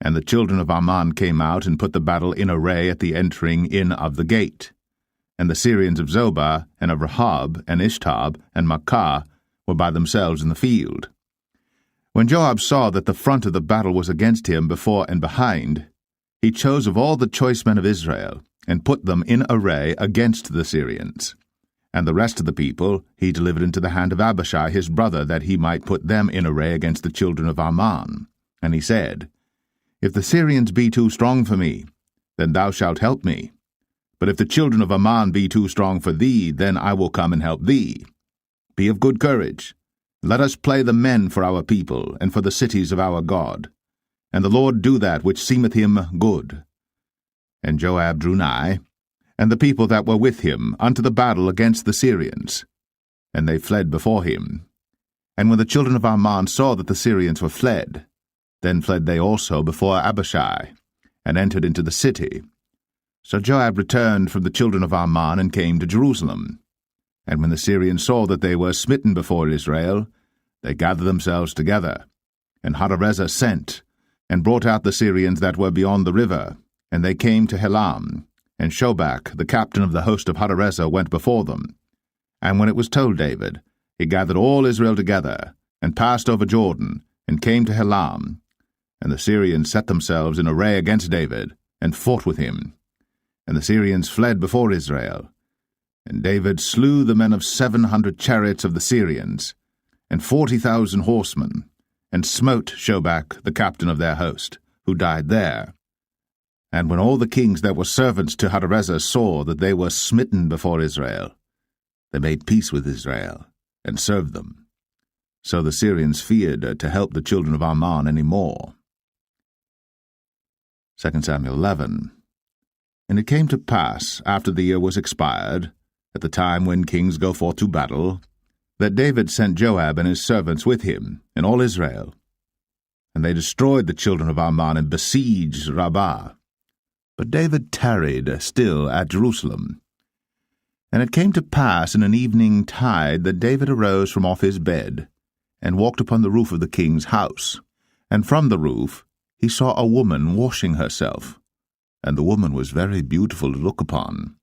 And the children of Ammon came out and put the battle in array at the entering in of the gate. And the Syrians of Zobah, and of Rehob, and Ishtab, and Maacah were by themselves in the field. When Joab saw that the front of the battle was against him before and behind, he chose of all the choice men of Israel, and put them in array against the Syrians. And the rest of the people he delivered into the hand of Abishai his brother, that he might put them in array against the children of Ammon. And he said, If the Syrians be too strong for me, then thou shalt help me. But if the children of Ammon be too strong for thee, then I will come and help thee. Be of good courage. Let us play the men for our people, and for the cities of our God. And the Lord do that which seemeth him good. And Joab drew nigh, and the people that were with him, unto the battle against the Syrians. And they fled before him. And when the children of Ammon saw that the Syrians were fled, then fled they also before Abishai, and entered into the city. So Joab returned from the children of Ammon, and came to Jerusalem. And when the Syrians saw that they were smitten before Israel, they gathered themselves together. And Hadarezer sent, and brought out the Syrians that were beyond the river, and they came to Helam. And Shobach, the captain of the host of Hadarezer, went before them. And when it was told David, he gathered all Israel together, and passed over Jordan, and came to Helam. And the Syrians set themselves in array against David, and fought with him. And the Syrians fled before Israel. And David slew the men of 700 chariots of the Syrians, and 40,000 horsemen, and smote Shobach, the captain of their host, who died there. And when all the kings that were servants to Hadarezer saw that they were smitten before Israel, they made peace with Israel, and served them. So the Syrians feared to help the children of Ammon any more. 2 Samuel 11. And it came to pass, after the year was expired, at the time when kings go forth to battle, that David sent Joab and his servants with him, and all Israel. And they destroyed the children of Ammon, and besieged Rabbah. But David tarried still at Jerusalem. And it came to pass in an evening tide that David arose from off his bed, and walked upon the roof of the king's house. And from the roof he saw a woman washing herself, and the woman was very beautiful to look upon.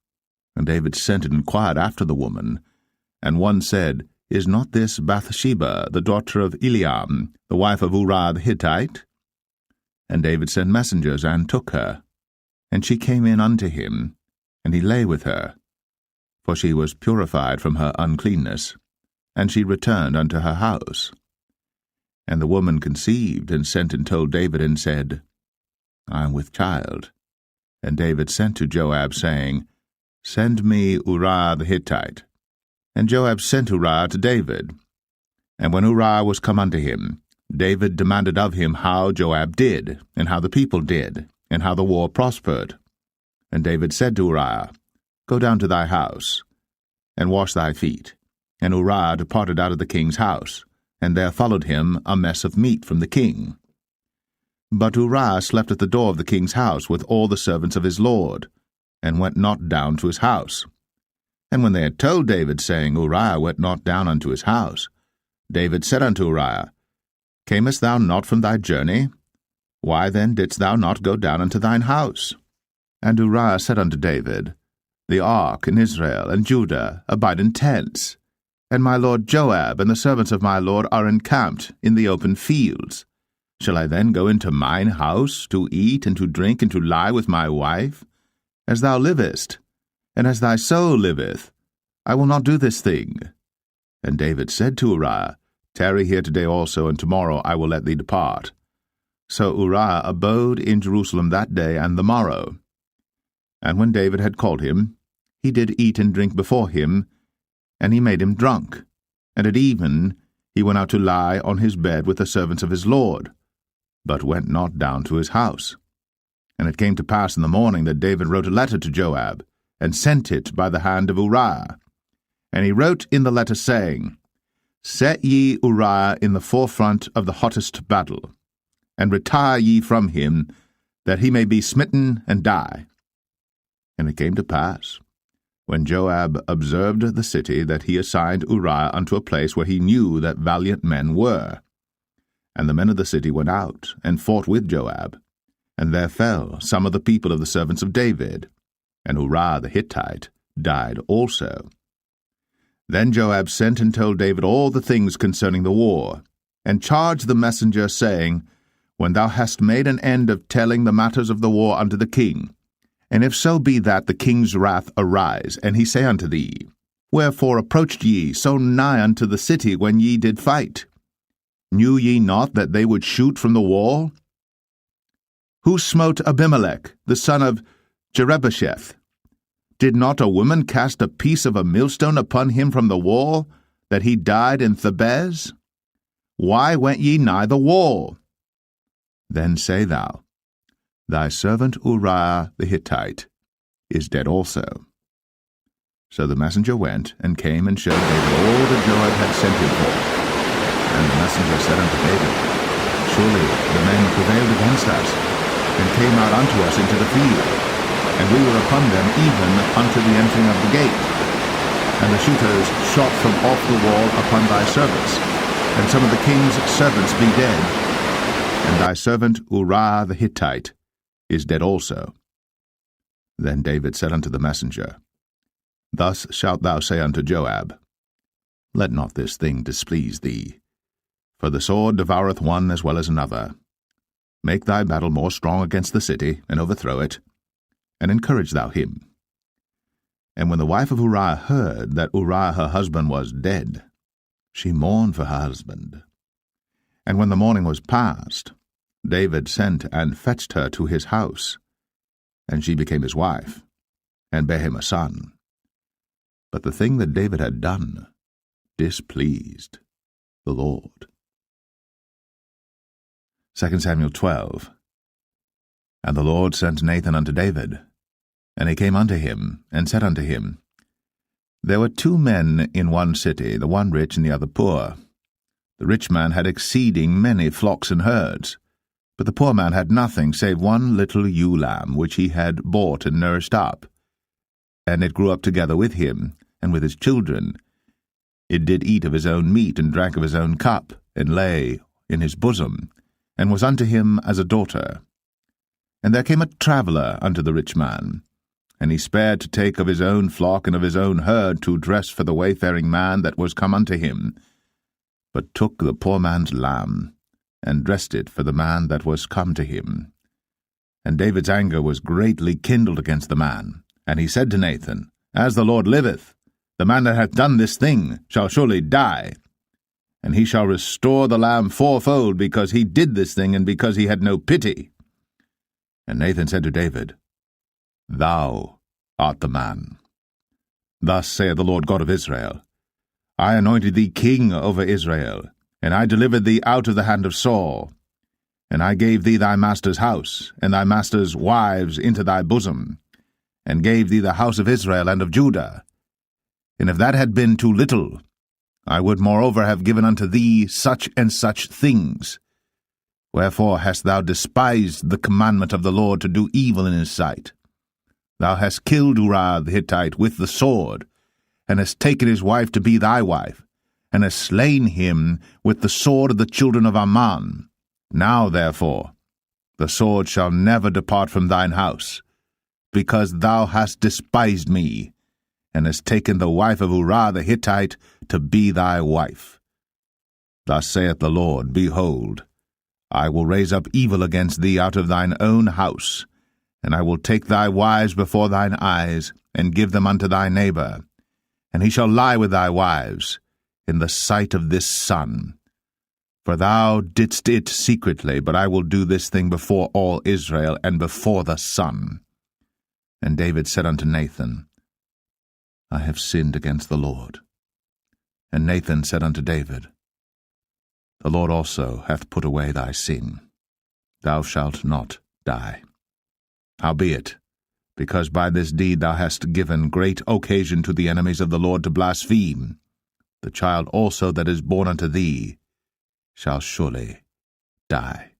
And David sent and inquired after the woman. And one said, Is not this Bathsheba, the daughter of Eliam, the wife of Uriah the Hittite? And David sent messengers, and took her. And she came in unto him, and he lay with her. For she was purified from her uncleanness, and she returned unto her house. And the woman conceived, and sent and told David, and said, I am with child. And David sent to Joab, saying, Send me Uriah the Hittite. And Joab sent Uriah to David. And when Uriah was come unto him, David demanded of him how Joab did, and how the people did, and how the war prospered. And David said to Uriah, Go down to thy house, and wash thy feet. And Uriah departed out of the king's house, and there followed him a mess of meat from the king. But Uriah slept at the door of the king's house with all the servants of his lord, and went not down to his house. And when they had told David, saying, Uriah went not down unto his house, David said unto Uriah, Camest thou not from thy journey? Why then didst thou not go down unto thine house? And Uriah said unto David, The ark and Israel and Judah abide in tents, and my lord Joab and the servants of my lord are encamped in the open fields. Shall I then go into mine house to eat and to drink and to lie with my wife? As thou livest, and as thy soul liveth, I will not do this thing. And David said to Uriah, Tarry here today also, and tomorrow I will let thee depart. So Uriah abode in Jerusalem that day and the morrow. And when David had called him, he did eat and drink before him, and he made him drunk. And at even he went out to lie on his bed with the servants of his lord, but went not down to his house. And it came to pass in the morning that David wrote a letter to Joab, and sent it by the hand of Uriah. And he wrote in the letter, saying, Set ye Uriah in the forefront of the hottest battle, and retire ye from him, that he may be smitten and die. And it came to pass, when Joab observed the city, that he assigned Uriah unto a place where he knew that valiant men were. And the men of the city went out, and fought with Joab. And there fell some of the people of the servants of David, and Uriah the Hittite died also. Then Joab sent and told David all the things concerning the war, and charged the messenger, saying, When thou hast made an end of telling the matters of the war unto the king, and if so be that the king's wrath arise, and he say unto thee, Wherefore approached ye so nigh unto the city when ye did fight? Knew ye not that they would shoot from the wall? Who smote Abimelech, the son of Jerubbesheth? Did not a woman cast a piece of a millstone upon him from the wall, that he died in Thebez? Why went ye nigh the wall? Then say thou, Thy servant Uriah the Hittite is dead also. So the messenger went, and came and showed David all that Joab had sent him for. And the messenger said unto David, Surely the men prevailed against us, and came out unto us into the field, and we were upon them even unto the entering of the gate. And the shooters shot from off the wall upon thy servants, and some of the king's servants be dead. And thy servant Uriah the Hittite is dead also. Then David said unto the messenger, Thus shalt thou say unto Joab, Let not this thing displease thee, for the sword devoureth one as well as another. Make thy battle more strong against the city, and overthrow it, and encourage thou him. And when the wife of Uriah heard that Uriah her husband was dead, she mourned for her husband. And when the morning was past, David sent and fetched her to his house, and she became his wife, and bare him a son. But the thing that David had done displeased the Lord. 2 Samuel 12. And the Lord sent Nathan unto David, and he came unto him, and said unto him, There were 2 men in one city, the one rich and the other poor. The rich man had exceeding many flocks and herds, but the poor man had nothing save one little ewe lamb, which he had bought and nourished up. And it grew up together with him, and with his children. It did eat of his own meat, and drank of his own cup, and lay in his bosom, and was unto him as a daughter. And there came a traveller unto the rich man, and he spared to take of his own flock and of his own herd to dress for the wayfaring man that was come unto him, but took the poor man's lamb, and dressed it for the man that was come to him. And David's anger was greatly kindled against the man, and he said to Nathan, As the Lord liveth, the man that hath done this thing shall surely die, and he shall restore the lamb 4-fold, because he did this thing, and because he had no pity. And Nathan said to David, Thou art the man. Thus saith the Lord God of Israel, I anointed thee king over Israel, and I delivered thee out of the hand of Saul. And I gave thee thy master's house, and thy master's wives into thy bosom, and gave thee the house of Israel and of Judah. And if that had been too little, I would moreover have given unto thee such and such things. Wherefore hast thou despised the commandment of the Lord to do evil in his sight? Thou hast killed Uriah the Hittite with the sword, and hast taken his wife to be thy wife, and hast slain him with the sword of the children of Ammon. Now, therefore, the sword shall never depart from thine house, because thou hast despised me, and hast taken the wife of Uriah the Hittite to be thy wife. Thus saith the Lord, Behold, I will raise up evil against thee out of thine own house, and I will take thy wives before thine eyes, and give them unto thy neighbor, and he shall lie with thy wives in the sight of this sun. For thou didst it secretly, but I will do this thing before all Israel, and before the sun. And David said unto Nathan, I have sinned against the Lord. And Nathan said unto David, The Lord also hath put away thy sin. Thou shalt not die. Howbeit, because by this deed thou hast given great occasion to the enemies of the Lord to blaspheme, the child also that is born unto thee shall surely die.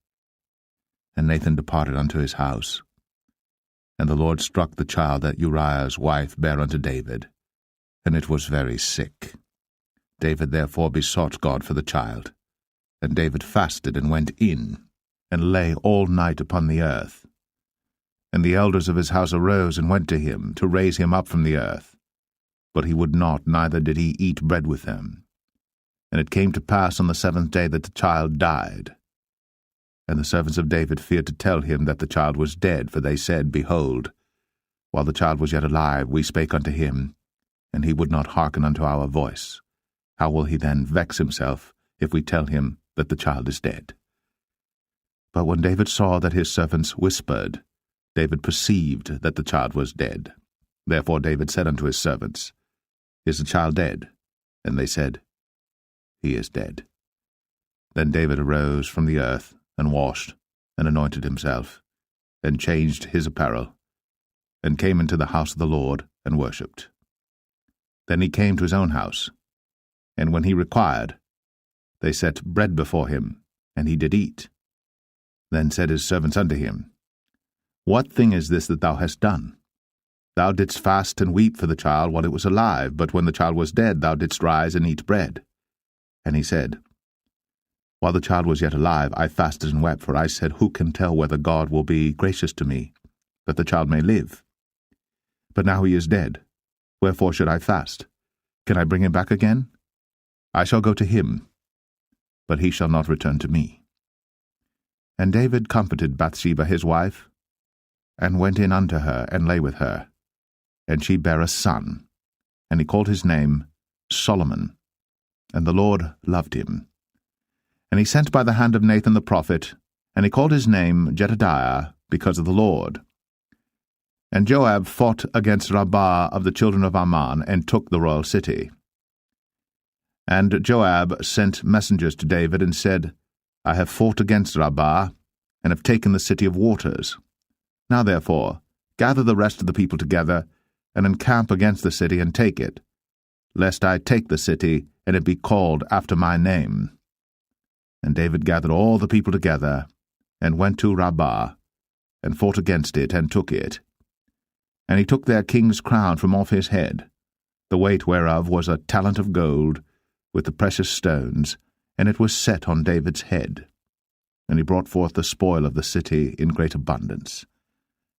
And Nathan departed unto his house. And the Lord struck the child that Uriah's wife bare unto David, and it was very sick. David therefore besought God for the child. And David fasted, and went in, and lay all night upon the earth. And the elders of his house arose, and went to him, to raise him up from the earth. But he would not, neither did he eat bread with them. And it came to pass on the 7th day that the child died. And the servants of David feared to tell him that the child was dead, for they said, Behold, while the child was yet alive, we spake unto him, and he would not hearken unto our voice. How will he then vex himself, if we tell him that the child is dead? But when David saw that his servants whispered, David perceived that the child was dead. Therefore David said unto his servants, Is the child dead? And they said, He is dead. Then David arose from the earth, and washed, and anointed himself, and changed his apparel, and came into the house of the Lord, and worshipped. Then he came to his own house, and when he required, they set bread before him, and he did eat. Then said his servants unto him, What thing is this that thou hast done? Thou didst fast and weep for the child while it was alive, but when the child was dead thou didst rise and eat bread. And he said, While the child was yet alive, I fasted and wept, for I said, Who can tell whether God will be gracious to me, that the child may live? But now he is dead. Wherefore should I fast? Can I bring him back again? I shall go to him, but he shall not return to me. And David comforted Bathsheba his wife, and went in unto her, and lay with her. And she bare a son, and he called his name Solomon. And the Lord loved him. And he sent by the hand of Nathan the prophet, and he called his name Jedediah, because of the Lord. And Joab fought against Rabbah of the children of Ammon, and took the royal city. And Joab sent messengers to David, and said, I have fought against Rabbah, and have taken the city of waters. Now therefore, gather the rest of the people together, and encamp against the city, and take it, lest I take the city, and it be called after my name. And David gathered all the people together, and went to Rabbah, and fought against it, and took it. And he took their king's crown from off his head, the weight whereof was a talent of gold, with the precious stones, and it was set on David's head. And he brought forth the spoil of the city in great abundance.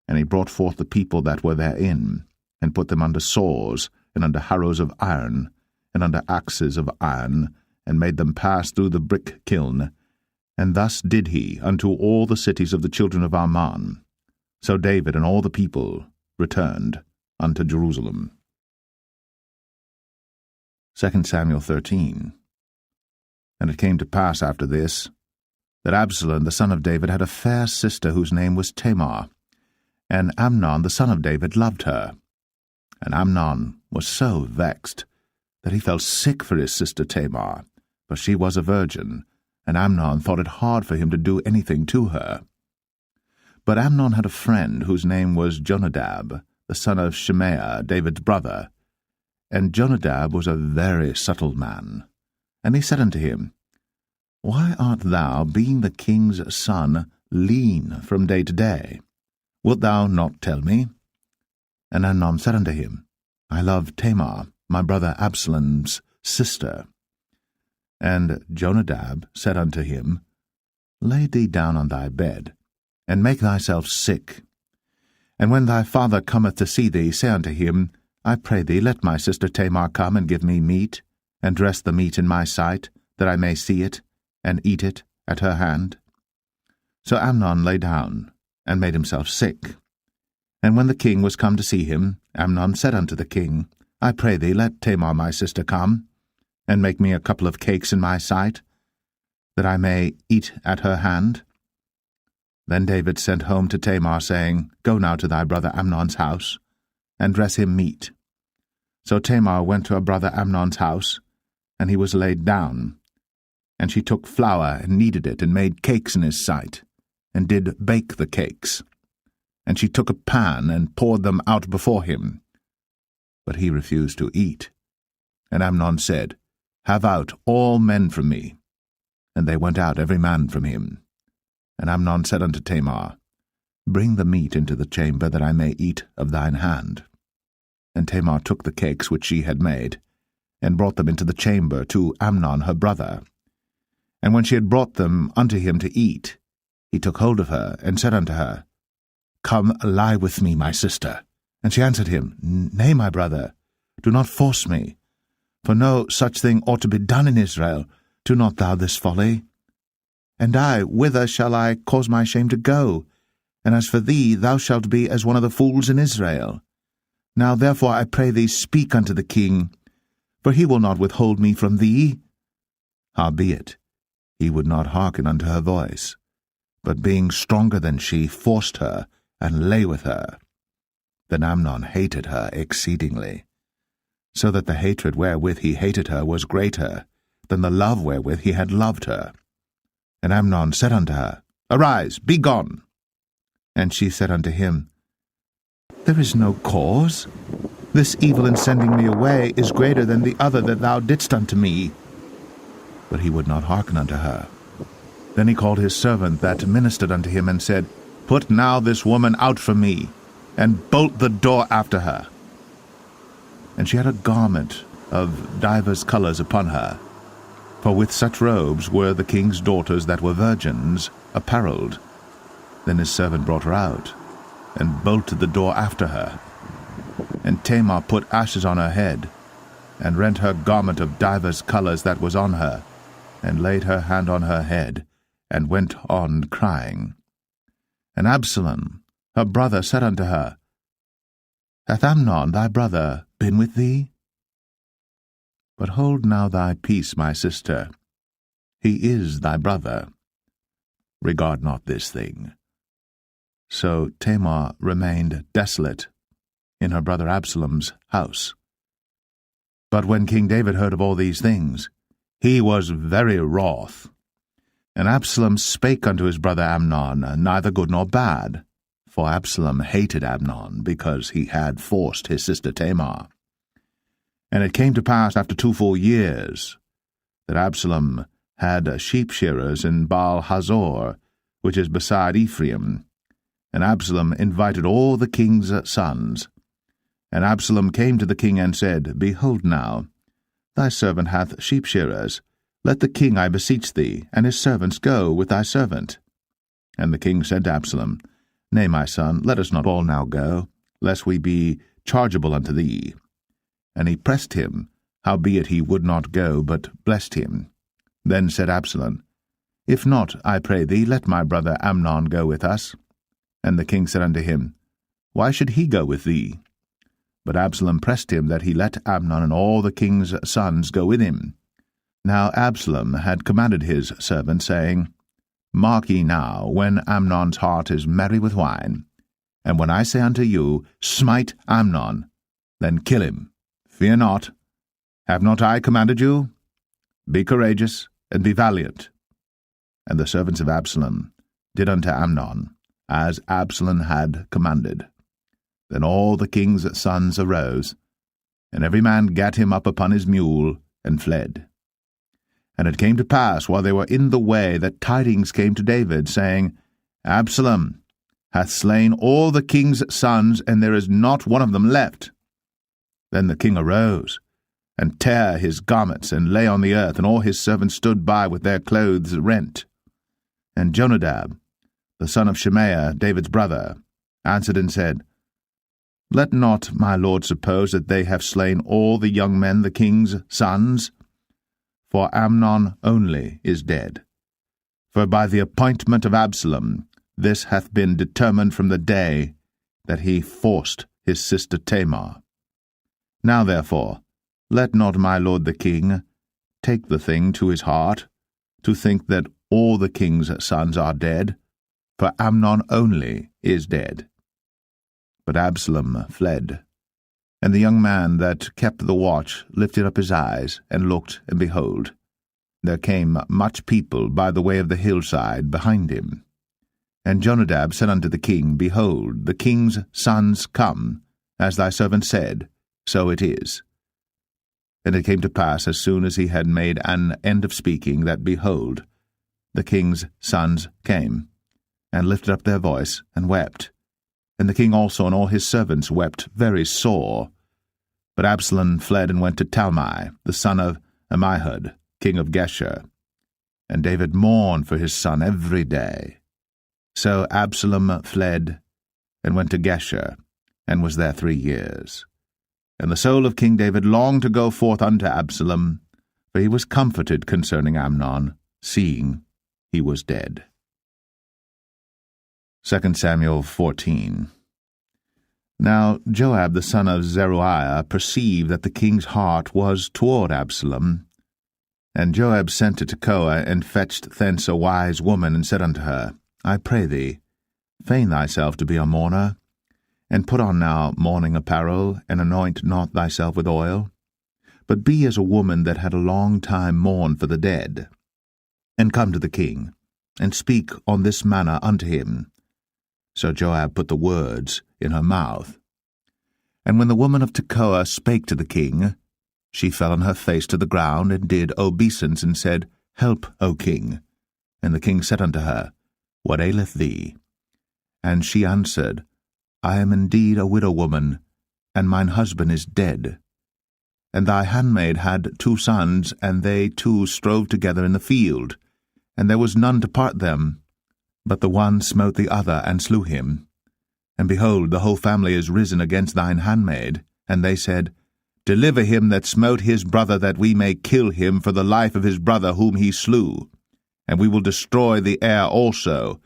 And he brought forth the people that were therein, and put them under saws, and under harrows of iron, and under axes of iron, and made them pass through the brick kiln. And thus did he unto all the cities of the children of Ammon. So David and all the people returned unto Jerusalem. 2 Samuel 13. And it came to pass after this, that Absalom the son of David had a fair sister whose name was Tamar, and Amnon the son of David loved her. And Amnon was so vexed that he felt sick for his sister Tamar, for she was a virgin, and Amnon thought it hard for him to do anything to her. But Amnon had a friend whose name was Jonadab, the son of Shimea, David's brother. And Jonadab was a very subtle man. And he said unto him, Why art thou, being the king's son, lean from day to day? Wilt thou not tell me? And Amnon said unto him, I love Tamar, my brother Absalom's sister. And Jonadab said unto him, Lay thee down on thy bed, and make thyself sick. And when thy father cometh to see thee, say unto him, I pray thee, let my sister Tamar come and give me meat, and dress the meat in my sight, that I may see it, and eat it at her hand. So Amnon lay down, and made himself sick. And when the king was come to see him, Amnon said unto the king, I pray thee, let Tamar my sister come, and make me a couple of cakes in my sight, that I may eat at her hand. Then David sent home to Tamar, saying, Go now to thy brother Amnon's house, and dress him meat. So Tamar went to her brother Amnon's house, and he was laid down. And she took flour, and kneaded it, and made cakes in his sight, and did bake the cakes. And she took a pan, and poured them out before him. But he refused to eat. And Amnon said, Have out all men from me. And they went out every man from him. And Amnon said unto Tamar, Bring the meat into the chamber, that I may eat of thine hand. And Tamar took the cakes which she had made, and brought them into the chamber to Amnon her brother. And when she had brought them unto him to eat, he took hold of her, and said unto her, Come, lie with me, my sister. And she answered him, Nay, my brother, do not force me. For no such thing ought to be done in Israel. Do not thou this folly. And I, whither shall I cause my shame to go? And as for thee, thou shalt be as one of the fools in Israel. Now therefore I pray thee, speak unto the king, for he will not withhold me from thee. Howbeit, he would not hearken unto her voice, but being stronger than she, forced her, and lay with her. Then Amnon hated her exceedingly, so that the hatred wherewith he hated her was greater than the love wherewith he had loved her. And Amnon said unto her, Arise, be gone. And she said unto him, There is no cause. This evil in sending me away is greater than the other that thou didst unto me. But he would not hearken unto her. Then he called his servant that ministered unto him, and said, Put now this woman out from me, and bolt the door after her. And she had a garment of divers colours upon her, for with such robes were the king's daughters that were virgins apparelled. Then his servant brought her out, and bolted the door after her. And Tamar put ashes on her head, and rent her garment of divers colours that was on her, and laid her hand on her head, and went on crying. And Absalom, her brother, said unto her, Hath Amnon thy brother been with thee? But hold now thy peace, my sister. He is thy brother. Regard not this thing. So Tamar remained desolate in her brother Absalom's house. But when King David heard of all these things, he was very wroth. And Absalom spake unto his brother Amnon, neither good nor bad, for Absalom hated Amnon, because he had forced his sister Tamar. And it came to pass after 2 full years, that Absalom had sheep shearers in Baal-Hazor, which is beside Ephraim. And Absalom invited all the king's sons. And Absalom came to the king and said, Behold now, thy servant hath sheep shearers. Let the king, I beseech thee, and his servants go with thy servant. And the king said to Absalom, Nay, my son, let us not all now go, lest we be chargeable unto thee. And he pressed him, howbeit he would not go, but blessed him. Then said Absalom, If not, I pray thee, let my brother Amnon go with us. And the king said unto him, Why should he go with thee? But Absalom pressed him that he let Amnon and all the king's sons go with him. Now Absalom had commanded his servant, saying, Mark ye now, when Amnon's heart is merry with wine, and when I say unto you, Smite Amnon, then kill him. Fear not. Have not I commanded you? Be courageous, and be valiant. And the servants of Absalom did unto Amnon, as Absalom had commanded. Then all the king's sons arose, and every man gat him up upon his mule, and fled. And it came to pass, while they were in the way, that tidings came to David, saying, Absalom hath slain all the king's sons, and there is not one of them left. Then the king arose, and tare his garments, and lay on the earth, and all his servants stood by with their clothes rent. And Jonadab, the son of Shemaiah, David's brother, answered and said, Let not my lord suppose that they have slain all the young men, the king's sons, for Amnon only is dead. For by the appointment of Absalom this hath been determined from the day that he forced his sister Tamar. Now therefore, let not my lord the king take the thing to his heart, to think that all the king's sons are dead, for Amnon only is dead. But Absalom fled. And the young man that kept the watch lifted up his eyes, and looked, and behold, there came much people by the way of the hillside behind him. And Jonadab said unto the king, Behold, the king's sons come, as thy servant said, so it is. And it came to pass, as soon as he had made an end of speaking, that, behold, the king's sons came. and lifted up their voice, and wept. And the king also and all his servants wept very sore. But Absalom fled and went to Talmai, the son of Ammihud, king of Geshur. And David mourned for his son every day. So Absalom fled and went to Geshur, and was there 3 years. And the soul of King David longed to go forth unto Absalom, for he was comforted concerning Amnon, seeing he was dead. 2 Samuel 14. Now Joab the son of Zeruiah perceived that the king's heart was toward Absalom. And Joab sent to Tekoa, and fetched thence a wise woman, and said unto her, I pray thee, feign thyself to be a mourner, and put on now mourning apparel, and anoint not thyself with oil, but be as a woman that had a long time mourned for the dead, and come to the king, and speak on this manner unto him. So Joab put the words in her mouth. And when the woman of Tekoa spake to the king, she fell on her face to the ground, and did obeisance, and said, Help, O king. And the king said unto her, What aileth thee? And she answered, I am indeed a widow woman, and mine husband is dead. And thy handmaid had 2 sons, and they 2 strove together in the field, and there was none to part them. But the one smote the other, and slew him. And behold, the whole family is risen against thine handmaid. And they said, Deliver him that smote his brother, that we may kill him for the life of his brother whom he slew. And we will destroy the heir also.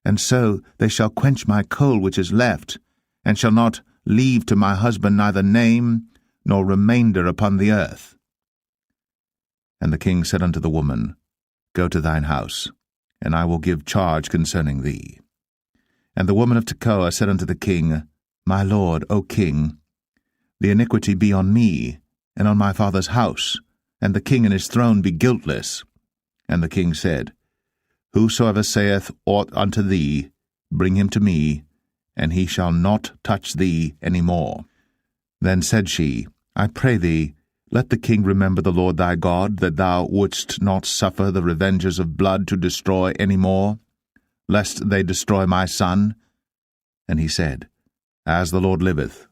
And so they shall quench my coal which is left, and shall not leave to my husband neither name nor remainder upon the earth. And the king said unto the woman, Go to thine house, and I will give charge concerning thee. And the woman of Tekoa said unto the king, My lord, O king, the iniquity be on me, and on my father's house, and the king and his throne be guiltless. And the king said, Whosoever saith aught unto thee, bring him to me, and he shall not touch thee any more. Then said she, I pray thee, let the king remember the Lord thy God, that thou wouldst not suffer the revengers of blood to destroy any more, lest they destroy my son. And he said, As the Lord liveth,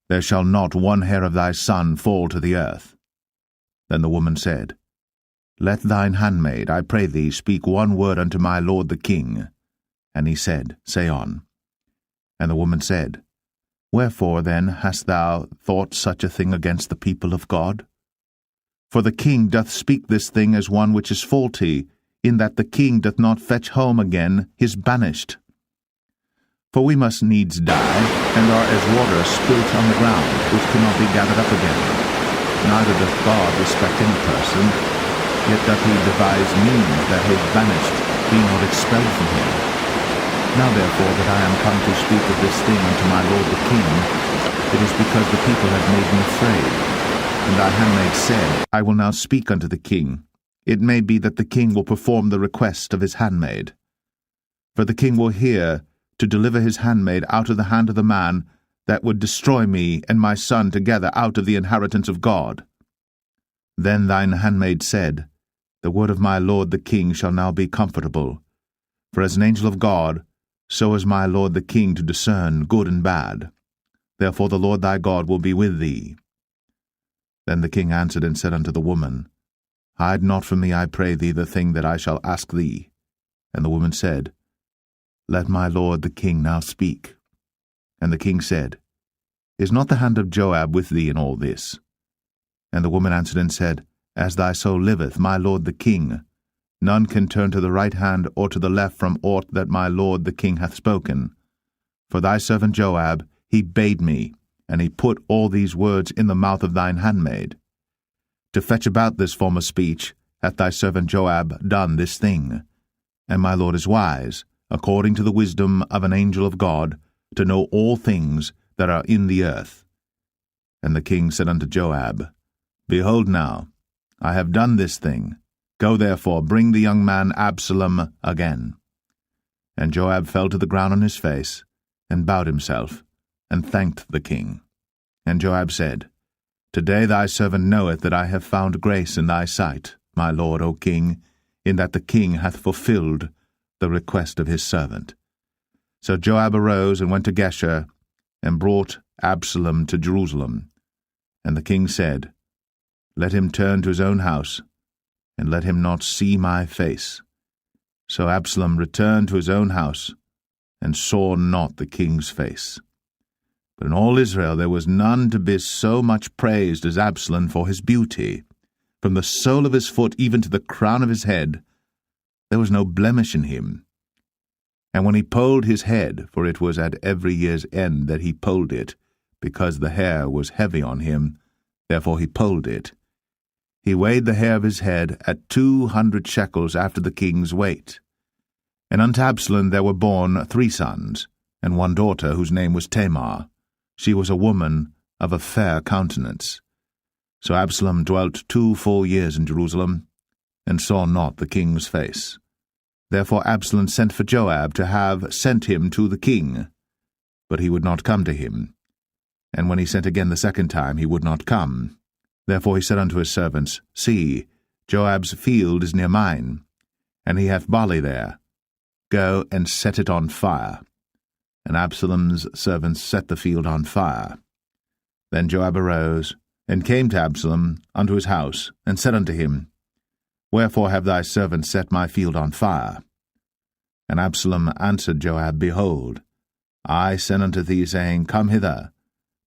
there shall not one hair of thy son fall to the earth. Then the woman said, Let thine handmaid, I pray thee, speak one word unto my lord the king. And he said, Say on. And the woman said, Wherefore then hast thou thought such a thing against the people of God? For the king doth speak this thing as one which is faulty, in that the king doth not fetch home again his banished. For we must needs die, and are as water spilt on the ground, which cannot be gathered up again. Neither doth God respect any person, yet doth he devise means that his banished be not expelled from him. Now therefore that I am come to speak of this thing unto my lord the king, it is because the people have made me afraid. And thy handmaid said, I will now speak unto the king. It may be that the king will perform the request of his handmaid. For the king will hear to deliver his handmaid out of the hand of the man that would destroy me and my son together out of the inheritance of God. Then thine handmaid said, The word of my lord the king shall now be comfortable. For as an angel of God, so is my lord the king to discern good and bad. Therefore the Lord thy God will be with thee. Then the king answered and said unto the woman, Hide not from me, I pray thee, the thing that I shall ask thee. And the woman said, Let my lord the king now speak. And the king said, Is not the hand of Joab with thee in all this? And the woman answered and said, As thy soul liveth, my lord the king, none can turn to the right hand or to the left from aught that my lord the king hath spoken. For thy servant Joab, he bade me, and he put all these words in the mouth of thine handmaid. To fetch about this former speech hath thy servant Joab done this thing. And my lord is wise, according to the wisdom of an angel of God, to know all things that are in the earth. And the king said unto Joab, Behold now, I have done this thing. Go therefore, bring the young man Absalom again. And Joab fell to the ground on his face, and bowed himself, and thanked the king. And Joab said, Today thy servant knoweth that I have found grace in thy sight, my lord, O king, in that the king hath fulfilled the request of his servant. So Joab arose and went to Geshur, and brought Absalom to Jerusalem. And the king said, Let him turn to his own house, and let him not see my face. So Absalom returned to his own house, and saw not the king's face. But in all Israel there was none to be so much praised as Absalom for his beauty. From the sole of his foot even to the crown of his head, there was no blemish in him. And when he polled his head, for it was at every year's end that he polled it, because the hair was heavy on him, therefore he polled it, he weighed the hair of his head at 200 shekels after the king's weight. And unto Absalom there were born 3 sons, and 1 daughter, whose name was Tamar. She was a woman of a fair countenance. So Absalom dwelt 2 full years in Jerusalem, and saw not the king's face. Therefore Absalom sent for Joab to have sent him to the king, but he would not come to him. And when he sent again the second time, he would not come. Therefore he said unto his servants, See, Joab's field is near mine, and he hath barley there. Go and set it on fire. And Absalom's servants set the field on fire. Then Joab arose, and came to Absalom unto his house, and said unto him, Wherefore have thy servants set my field on fire? And Absalom answered Joab, Behold, I sent unto thee, saying, Come hither,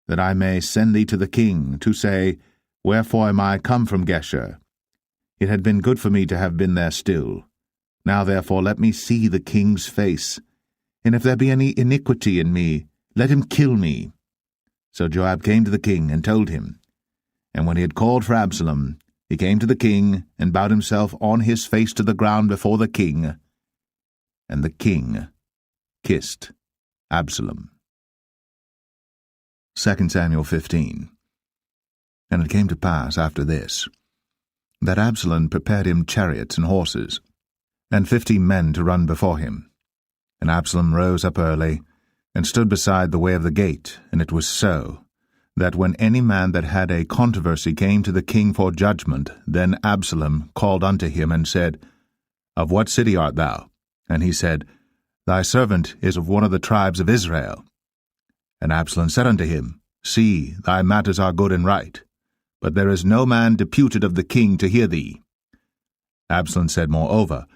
that I may send thee to the king, to say, Wherefore am I come from Geshur? It had been good for me to have been there still. Now therefore let me see the king's face, and if there be any iniquity in me, let him kill me. So Joab came to the king, and told him. And when he had called for Absalom, he came to the king, and bowed himself on his face to the ground before the king. And the king kissed Absalom. 2 Samuel 15. And it came to pass after this, that Absalom prepared him chariots and horses, and 50 men to run before him. And Absalom rose up early, and stood beside the way of the gate, and it was so, that when any man that had a controversy came to the king for judgment, then Absalom called unto him, and said, Of what city art thou? And he said, Thy servant is of one of the tribes of Israel. And Absalom said unto him, See, thy matters are good and right, but there is no man deputed of the king to hear thee. Absalom said moreover,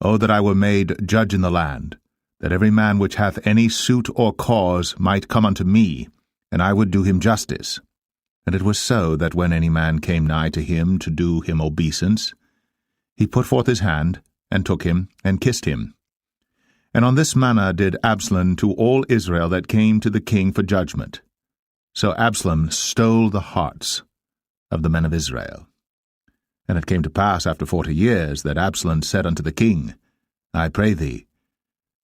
O that I were made judge in the land, that every man which hath any suit or cause might come unto me, and I would do him justice. And it was so that when any man came nigh to him to do him obeisance, he put forth his hand, and took him, and kissed him. And on this manner did Absalom to all Israel that came to the king for judgment. So Absalom stole the hearts of the men of Israel. And it came to pass after 40 years that Absalom said unto the king, I pray thee,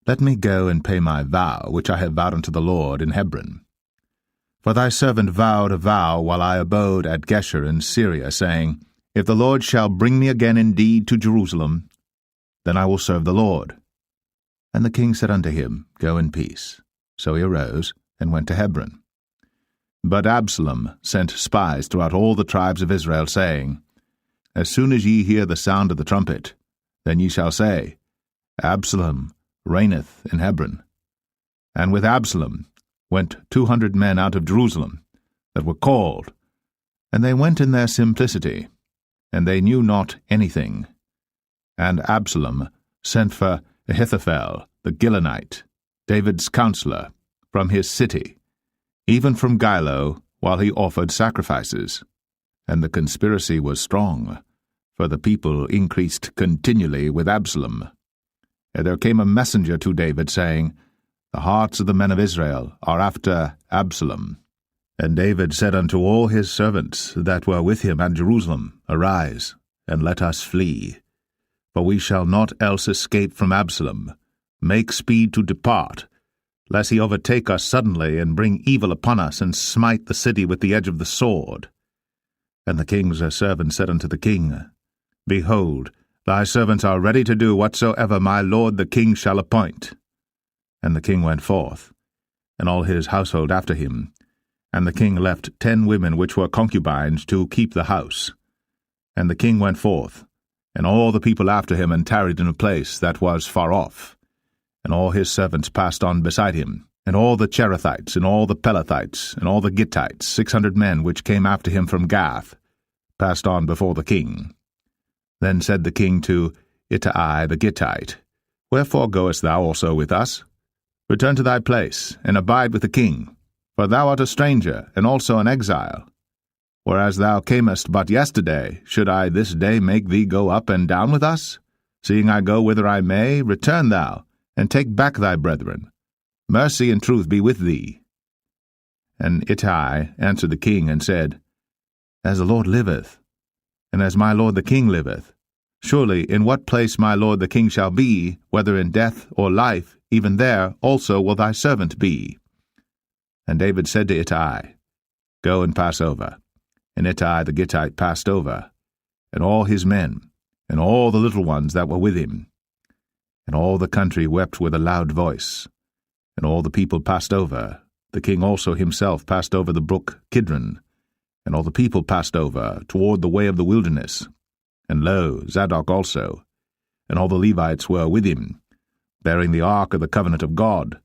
let me go and pay my vow, which I have vowed unto the Lord in Hebron. For thy servant vowed a vow while I abode at Geshur in Syria, saying, If the Lord shall bring me again indeed to Jerusalem, then I will serve the Lord. And the king said unto him, Go in peace. So he arose, and went to Hebron. But Absalom sent spies throughout all the tribes of Israel, saying, As soon as ye hear the sound of the trumpet, then ye shall say, Absalom reigneth in Hebron. And with Absalom went 200 men out of Jerusalem, that were called, and they went in their simplicity, and they knew not anything. And Absalom sent for Ahithophel the Gilonite, David's counselor, from his city, even from Gilo, while he offered sacrifices. And the conspiracy was strong, for the people increased continually with Absalom. And there came a messenger to David, saying, The hearts of the men of Israel are after Absalom. And David said unto all his servants that were with him at Jerusalem, Arise, and let us flee. For we shall not else escape from Absalom. Make speed to depart, lest he overtake us suddenly, and bring evil upon us, and smite the city with the edge of the sword. And the king's servant said unto the king, Behold, thy servants are ready to do whatsoever my lord the king shall appoint. And the king went forth, and all his household after him. And the king left 10 women which were concubines to keep the house. And the king went forth, and all the people after him, and tarried in a place that was far off. And all his servants passed on beside him, and all the Cherethites, and all the Pelethites, and all the Gittites, 600 men which came after him from Gath, passed on before the king. Then said the king to Ittai the Gittite, Wherefore goest thou also with us? Return to thy place, and abide with the king, for thou art a stranger, and also an exile. Whereas thou camest but yesterday, should I this day make thee go up and down with us? Seeing I go whither I may, return thou, and take back thy brethren. Mercy and truth be with thee. And Ittai answered the king, and said, As the Lord liveth, and as my lord the king liveth, surely in what place my lord the king shall be, whether in death or life, even there also will thy servant be. And David said to Ittai, Go and pass over. And Ittai the Gittite passed over, and all his men, and all the little ones that were with him. And all the country wept with a loud voice. And all the people passed over. The king also himself passed over the brook Kidron. And all the people passed over toward the way of the wilderness. And lo, Zadok also. And all the Levites were with him, bearing the ark of the covenant of God.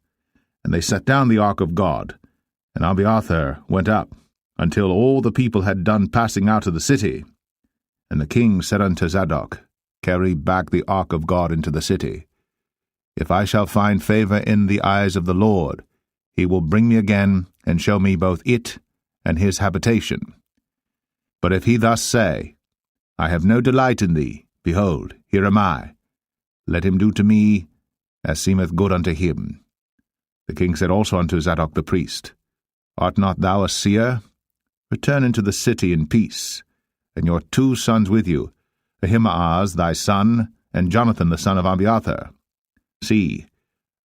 And they set down the ark of God. And Abiathar went up, until all the people had done passing out of the city. And the king said unto Zadok, Carry back the ark of God into the city. If I shall find favor in the eyes of the Lord, he will bring me again, and show me both it and his habitation. But if he thus say, I have no delight in thee, behold, here am I. Let him do to me as seemeth good unto him. The king said also unto Zadok the priest, Art not thou a seer? Return into the city in peace, and your 2 sons with you, Ahimaaz thy son, and Jonathan the son of Abiathar. See,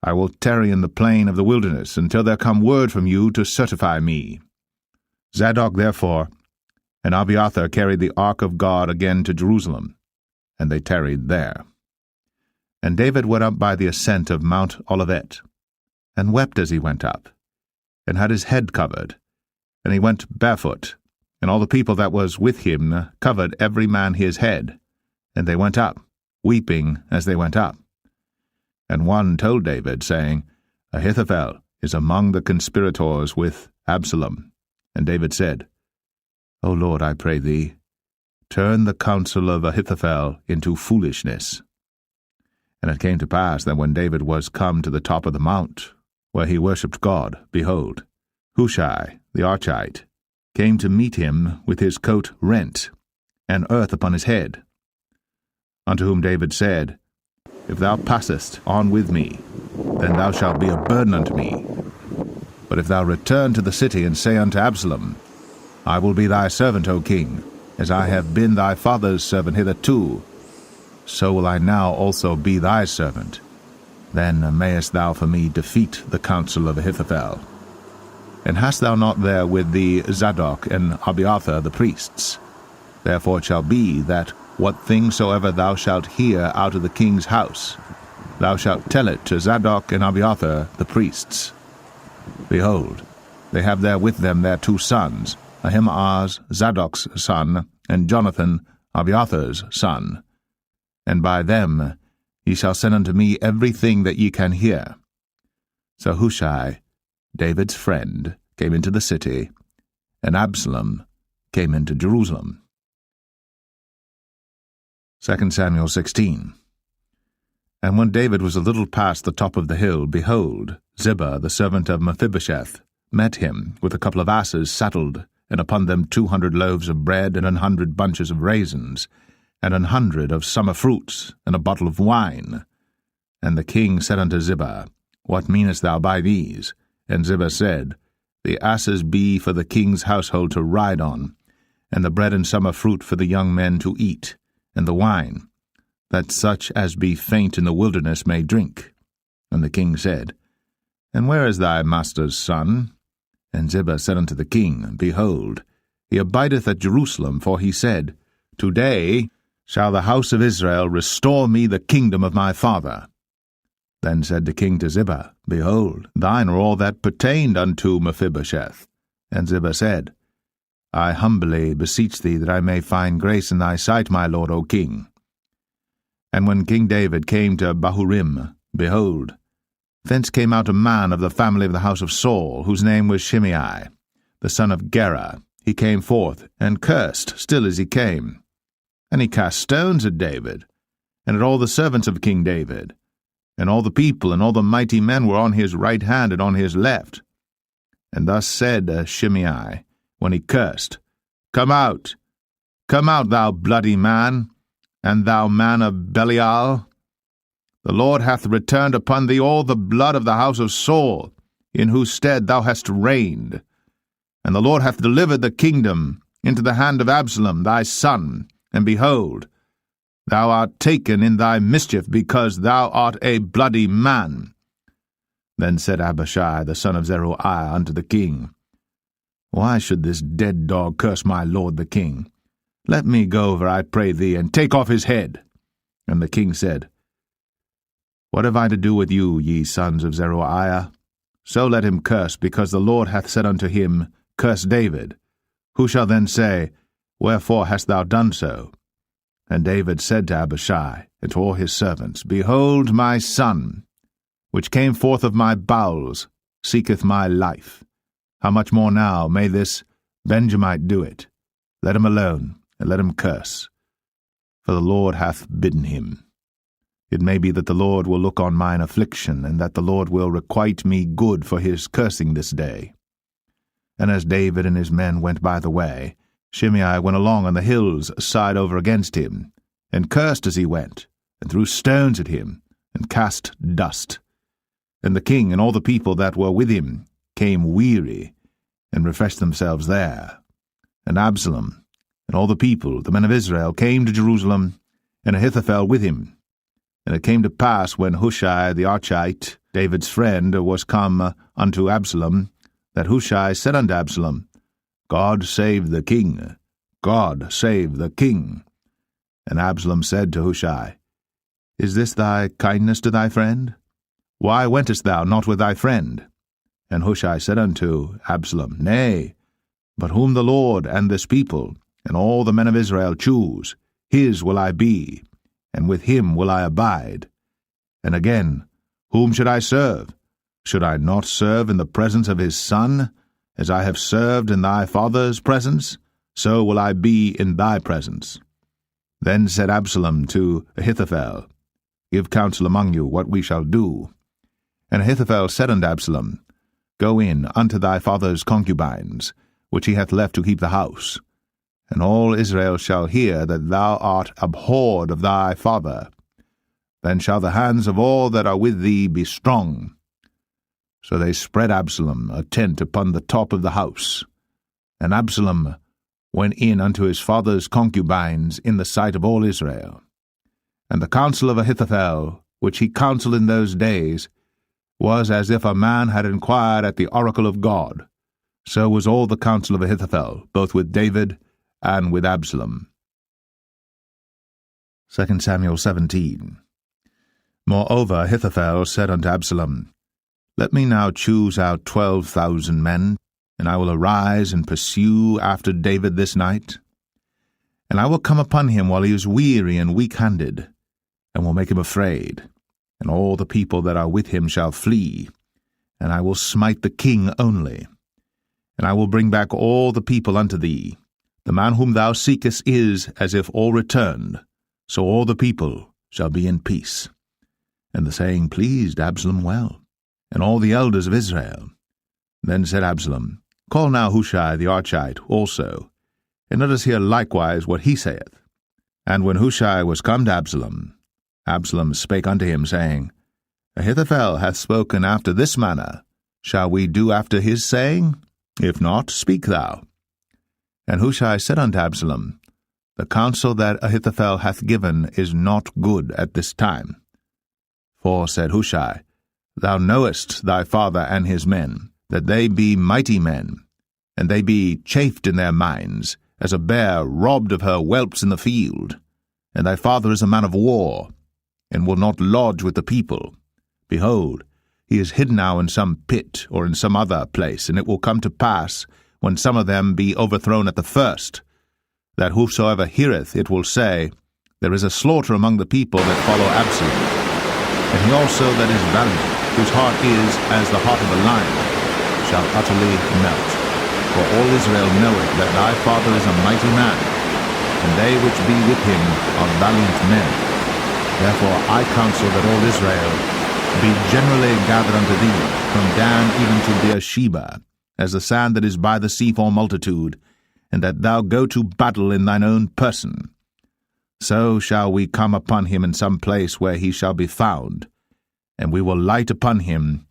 I will tarry in the plain of the wilderness until there come word from you to certify me. Zadok therefore and Abiathar carried the ark of God again to Jerusalem, and they tarried there. And David went up by the ascent of Mount Olivet, and wept as he went up, and had his head covered, and he went barefoot, and all the people that was with him covered every man his head, and they went up, weeping as they went up. And one told David, saying, Ahithophel is among the conspirators with Absalom. And David said, O Lord, I pray thee, turn the counsel of Ahithophel into foolishness. And it came to pass that when David was come to the top of the mount, where he worshipped God, behold, Hushai the Archite came to meet him with his coat rent, and earth upon his head. Unto whom David said, If thou passest on with me, then thou shalt be a burden unto me. But if thou return to the city and say unto Absalom, I will be thy servant, O king, as I have been thy father's servant hitherto, so will I now also be thy servant. Then mayest thou for me defeat the counsel of Ahithophel. And hast thou not there with thee Zadok and Abiathar the priests? Therefore it shall be that what thing soever thou shalt hear out of the king's house, thou shalt tell it to Zadok and Abiathar the priests. Behold, they have there with them their 2 sons, Ahimaaz Zadok's son, and Jonathan Abiathar's son. And by them ye shall send unto me everything that ye can hear. So Hushai, David's friend, came into the city, and Absalom came into Jerusalem. 2 Samuel 16. And when David was a little past the top of the hill, behold, Ziba, the servant of Mephibosheth, met him with a couple of asses saddled, and upon them 200 loaves of bread, and 100 bunches of raisins, and 100 of summer fruits, and a bottle of wine. And the king said unto Ziba, What meanest thou by these? And Ziba said, The asses be for the king's household to ride on, and the bread and summer fruit for the young men to eat, and the wine, that such as be faint in the wilderness may drink. And the king said, And where is thy master's son? And Ziba said unto the king, Behold, he abideth at Jerusalem, for he said, Today shall the house of Israel restore me the kingdom of my father. Then said the king to Ziba, Behold, thine are all that pertained unto Mephibosheth. And Ziba said, I humbly beseech thee that I may find grace in thy sight, my lord, O king. And when King David came to Bahurim, behold, Thence came out a man of the family of the house of Saul, whose name was Shimei, the son of Gera. He came forth, and cursed still as he came. And he cast stones at David, and at all the servants of King David. And all the people and all the mighty men were on his right hand and on his left. And thus said Shimei, when he cursed, come out, thou bloody man, and thou man of Belial. The Lord hath returned upon thee all the blood of the house of Saul, in whose stead thou hast reigned. And the Lord hath delivered the kingdom into the hand of Absalom thy son, and behold, thou art taken in thy mischief, because thou art a bloody man. Then said Abishai the son of Zeruiah unto the king, Why should this dead dog curse my lord the king? Let me go over, I pray thee, and take off his head. And the king said, What have I to do with you, ye sons of Zeruiah? So let him curse, because the Lord hath said unto him, Curse David. Who shall then say, Wherefore hast thou done so? And David said to Abishai and to all his servants, Behold, my son, which came forth of my bowels, seeketh my life. How much more now may this Benjamite do it? Let him alone, and let him curse. For the Lord hath bidden him. It may be that the Lord will look on mine affliction, and that the Lord will requite me good for his cursing this day. And as David and his men went by the way, Shimei went along on the hills side over against him, and cursed as he went, and threw stones at him, and cast dust. And the king and all the people that were with him came weary, and refreshed themselves there. And Absalom and all the people, the men of Israel, came to Jerusalem, and Ahithophel with him. And it came to pass, when Hushai the Archite, David's friend, was come unto Absalom, that Hushai said unto Absalom, God save the king, God save the king. And Absalom said to Hushai, Is this thy kindness to thy friend? Why wentest thou not with thy friend? And Hushai said unto Absalom, Nay, but whom the Lord and this people and all the men of Israel choose, his will I be, and with him will I abide. And again, whom should I serve? Should I not serve in the presence of his son? As I have served in thy father's presence, so will I be in thy presence. Then said Absalom to Ahithophel, Give counsel among you what we shall do. And Ahithophel said unto Absalom, Go in unto thy father's concubines, which he hath left to keep the house. And all Israel shall hear that thou art abhorred of thy father. Then shall the hands of all that are with thee be strong. So they spread Absalom a tent upon the top of the house. And Absalom went in unto his father's concubines in the sight of all Israel. And the counsel of Ahithophel, which he counselled in those days, was as if a man had inquired at the oracle of God. So was all the counsel of Ahithophel, both with David and with Absalom. 2 Samuel 17. Moreover Ahithophel said unto Absalom, Let me now choose out 12,000 men, and I will arise and pursue after David this night. And I will come upon him while he is weary and weak-handed, and will make him afraid. And all the people that are with him shall flee, and I will smite the king only. And I will bring back all the people unto thee. The man whom thou seekest is as if all returned, so all the people shall be in peace. And the saying pleased Absalom well, and all the elders of Israel. Then said Absalom, Call now Hushai the Archite also, and let us hear likewise what he saith. And when Hushai was come to Absalom, Absalom spake unto him, saying, Ahithophel hath spoken after this manner. Shall we do after his saying? If not, speak thou. And Hushai said unto Absalom, The counsel that Ahithophel hath given is not good at this time. For, said Hushai, Thou knowest thy father and his men, that they be mighty men, and they be chafed in their minds, as a bear robbed of her whelps in the field. And thy father is a man of war, and will not lodge with the people. Behold, he is hid now in some pit, or in some other place, and it will come to pass, when some of them be overthrown at the first, that whosoever heareth it will say, There is a slaughter among the people that follow Absalom, and he also that is valiant. whose heart is as the heart of a lion, shall utterly melt. For all Israel knoweth that thy father is a mighty man, and they which be with him are valiant men. Therefore I counsel that all Israel be generally gathered unto thee, from Dan even to Beersheba, as the sand that is by the sea for multitude, and that thou go to battle in thine own person. So shall we come upon him in some place where he shall be found, and we will light upon him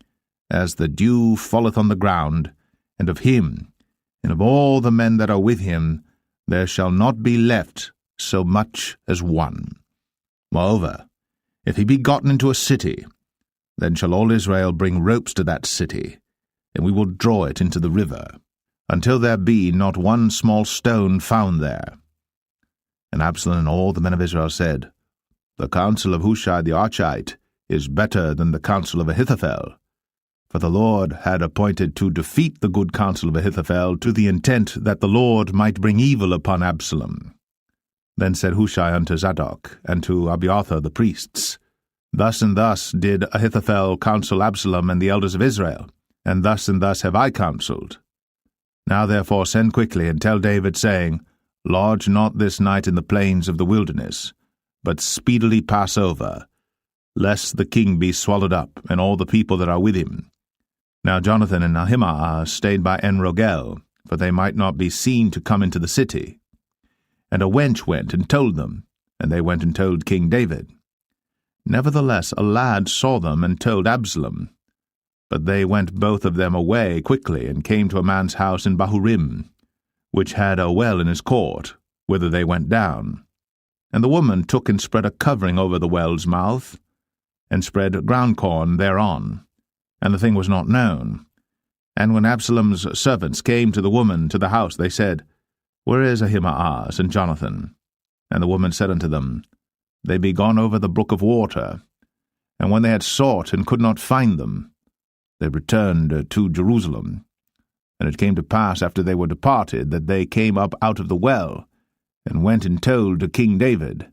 as the dew falleth on the ground, and of him, and of all the men that are with him, there shall not be left so much as one. Moreover, if he be gotten into a city, then shall all Israel bring ropes to that city, and we will draw it into the river, until there be not one small stone found there. And Absalom and all the men of Israel said, The counsel of Hushai the Archite is better than the counsel of Ahithophel. For the Lord had appointed to defeat the good counsel of Ahithophel, to the intent that the Lord might bring evil upon Absalom. Then said Hushai unto Zadok and to Abiathar the priests, Thus and thus did Ahithophel counsel Absalom and the elders of Israel, and thus have I counselled. Now therefore send quickly, and tell David, saying, Lodge not this night in the plains of the wilderness, but speedily pass over, lest the king be swallowed up, and all the people that are with him. Now Jonathan and Ahimaaz stayed by En-rogel, for they might not be seen to come into the city. And a wench went and told them, and they went and told King David. Nevertheless a lad saw them and told Absalom. But they went both of them away quickly, and came to a man's house in Bahurim, which had a well in his court, whither they went down. And the woman took and spread a covering over the well's mouth, and spread ground corn thereon, and the thing was not known. And when Absalom's servants came to the woman to the house, they said, Where is Ahimaaz and Jonathan? And the woman said unto them, They be gone over the brook of water. And when they had sought and could not find them, they returned to Jerusalem. And it came to pass after they were departed, that they came up out of the well, and went and told to King David,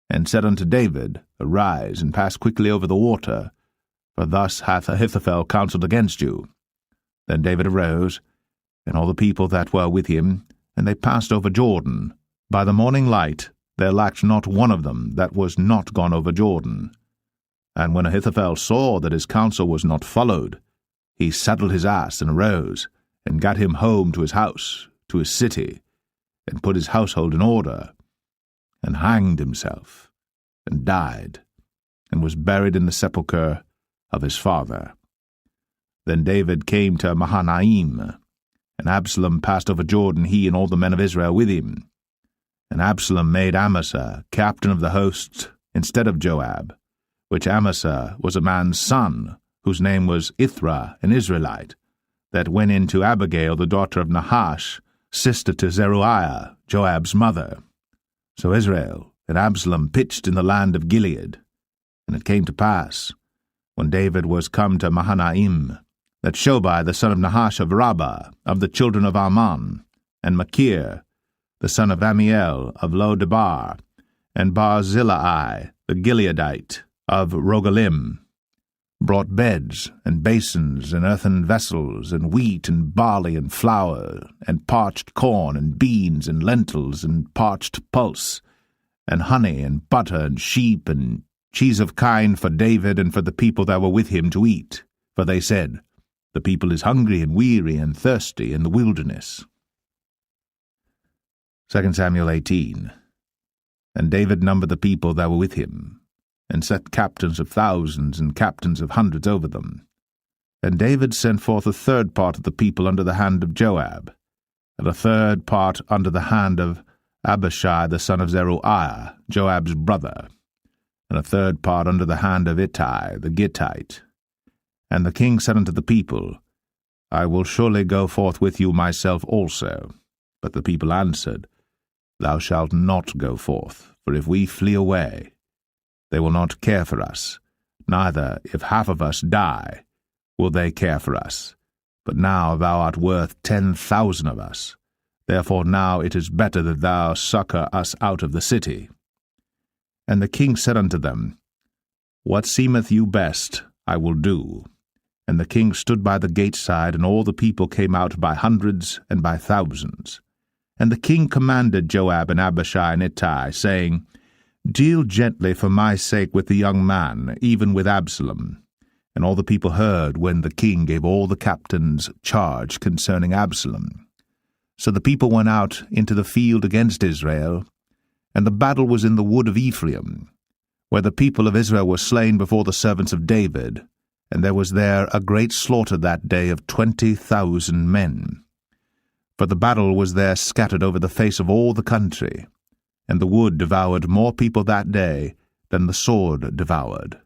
and said unto David, Arise, and pass quickly over the water, for thus hath Ahithophel counselled against you. Then David arose, and all the people that were with him, and they passed over Jordan. By the morning light there lacked not one of them that was not gone over Jordan. And when Ahithophel saw that his counsel was not followed, he saddled his ass and arose, and gat him home to his house, to his city, and put his household in order, and hanged himself, and died, and was buried in the sepulchre of his father. Then David came to Mahanaim, and Absalom passed over Jordan, he and all the men of Israel with him. And Absalom made Amasa captain of the host instead of Joab, which Amasa was a man's son, whose name was Ithra, an Israelite, that went in to Abigail, the daughter of Nahash, sister to Zeruiah, Joab's mother. So Israel and Absalom pitched in the land of Gilead. And it came to pass, when David was come to Mahanaim, that Shobai the son of Nahash of Rabbah, of the children of Ammon, and Machir the son of Amiel of Lo-debar, and Barzillai the Gileadite of Rogelim, brought beds and basins and earthen vessels, and wheat and barley and flour, and parched corn and beans and lentils and parched pulse, and honey and butter and sheep and cheese of kine for David and for the people that were with him to eat. For they said, The people is hungry and weary and thirsty in the wilderness. 2 Samuel 18. And David numbered the people that were with him, and set captains of thousands and captains of hundreds over them. And David sent forth a third part of the people under the hand of Joab, and a third part under the hand of Abishai the son of Zeruiah, Joab's brother, and a third part under the hand of Ittai the Gittite. And the king said unto the people, I will surely go forth with you myself also. But the people answered, Thou shalt not go forth, for if we flee away, they will not care for us, neither, if half of us die, will they care for us. But now thou art worth 10,000 of us. Therefore now it is better that thou succour us out of the city. And the king said unto them, What seemeth you best, I will do. And the king stood by the gate side, and all the people came out by hundreds and by thousands. And the king commanded Joab and Abishai and Ittai, saying, Deal gently for my sake with the young man, even with Absalom. And all the people heard when the king gave all the captains charge concerning Absalom. So the people went out into the field against Israel, and the battle was in the wood of Ephraim, where the people of Israel were slain before the servants of David, and there was there a great slaughter that day of 20,000 men. For the battle was there scattered over the face of all the country, and the wood devoured more people that day than the sword devoured.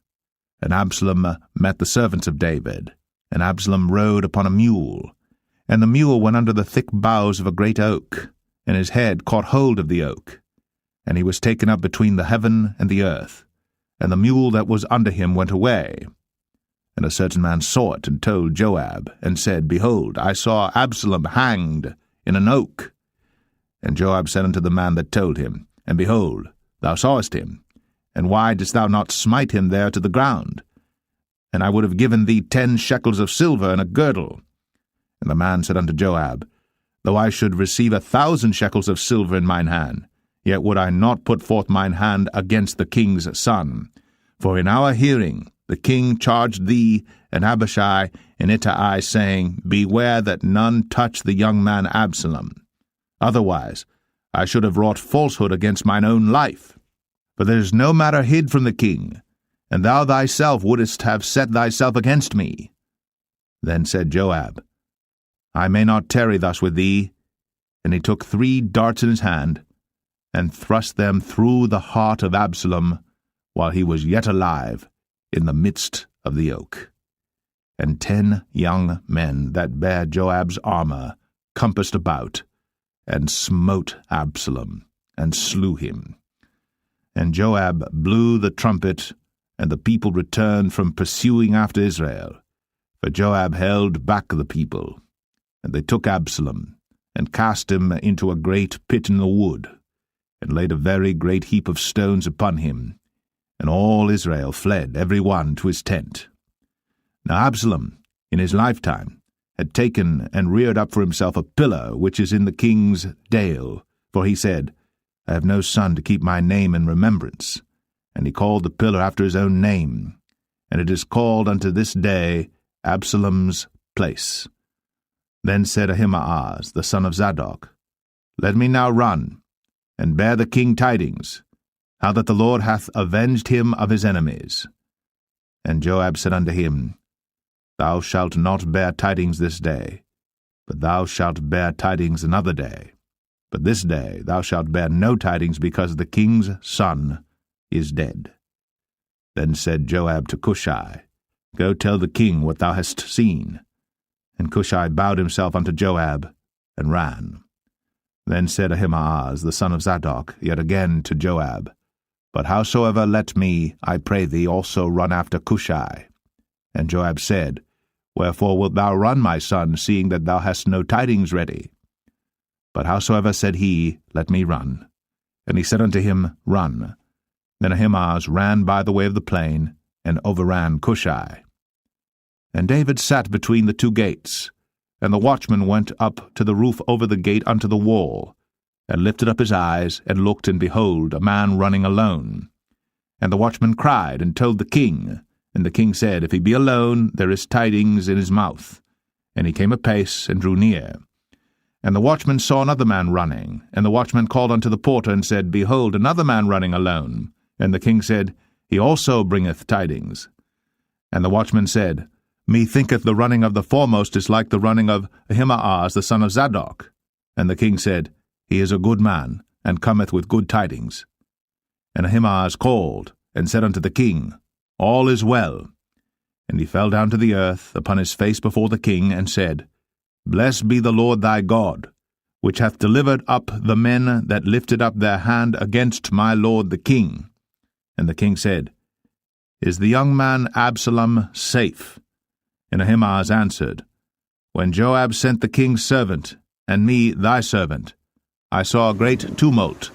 And Absalom met the servants of David, and Absalom rode upon a mule, and the mule went under the thick boughs of a great oak, and his head caught hold of the oak, and he was taken up between the heaven and the earth, and the mule that was under him went away. And a certain man saw it, and told Joab, and said, Behold, I saw Absalom hanged in an oak. And Joab said unto the man that told him, And behold, thou sawest him, and why didst thou not smite him there to the ground? And I would have given thee 10 shekels of silver and a girdle. And the man said unto Joab, Though I should receive 1,000 shekels of silver in mine hand, yet would I not put forth mine hand against the king's son. For in our hearing the king charged thee and Abishai and Ittai, saying, Beware that none touch the young man Absalom. Otherwise I should have wrought falsehood against mine own life. For there is no matter hid from the king, and thou thyself wouldest have set thyself against me. Then said Joab, I may not tarry thus with thee. And he took 3 darts in his hand, and thrust them through the heart of Absalom, while he was yet alive, in the midst of the oak. And 10 young men that bare Joab's armor compassed about, and smote Absalom, and slew him. And Joab blew the trumpet, and the people returned from pursuing after Israel. For Joab held back the people. And they took Absalom, and cast him into a great pit in the wood, and laid a very great heap of stones upon him. And all Israel fled, every one to his tent. Now Absalom, in his lifetime, had taken and reared up for himself a pillar which is in the king's dale, for he said, I have no son to keep my name in remembrance. And he called the pillar after his own name, and it is called unto this day Absalom's place. Then said Ahimaaz, the son of Zadok, Let me now run, and bear the king tidings, how that the Lord hath avenged him of his enemies. And Joab said unto him, Thou shalt not bear tidings this day, but thou shalt bear tidings another day. But this day thou shalt bear no tidings, because the king's son is dead. Then said Joab to Cushai, Go tell the king what thou hast seen. And Cushai bowed himself unto Joab, and ran. Then said Ahimaaz, the son of Zadok, yet again to Joab, But howsoever let me, I pray thee, also run after Cushai. And Joab said, Wherefore wilt thou run, my son, seeing that thou hast no tidings ready? But howsoever said he, Let me run. And he said unto him, Run. Then Ahimaaz ran by the way of the plain, and overran Cushai. And David sat between the 2 gates, and the watchman went up to the roof over the gate unto the wall, and lifted up his eyes, and looked, and behold, a man running alone. And the watchman cried, and told the king. And the king said, If he be alone, there is tidings in his mouth. And he came apace, and drew near. And the watchman saw another man running. And the watchman called unto the porter, and said, Behold, another man running alone. And the king said, He also bringeth tidings. And the watchman said, Methinketh the running of the foremost is like the running of Ahimaaz the son of Zadok. And the king said, He is a good man, and cometh with good tidings. And Ahimaaz called, and said unto the king, All is well. And he fell down to the earth upon his face before the king, and said, Blessed be the Lord thy God, which hath delivered up the men that lifted up their hand against my lord the king. And the king said, Is the young man Absalom safe? And Ahimaaz answered, When Joab sent the king's servant, and me thy servant, I saw a great tumult,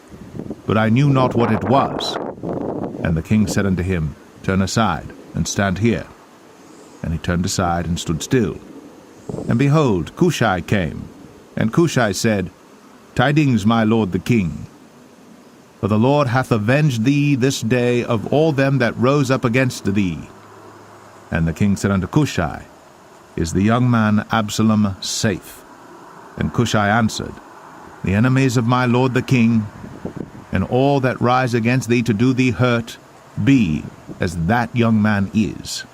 but I knew not what it was. And the king said unto him, Turn aside, and stand here. And he turned aside and stood still. And behold, Cushai came. And Cushai said, Tidings, my lord the king. For the Lord hath avenged thee this day of all them that rose up against thee. And the king said unto Cushai, Is the young man Absalom safe? And Cushai answered, The enemies of my lord the king, and all that rise against thee to do thee hurt, be as that young man is.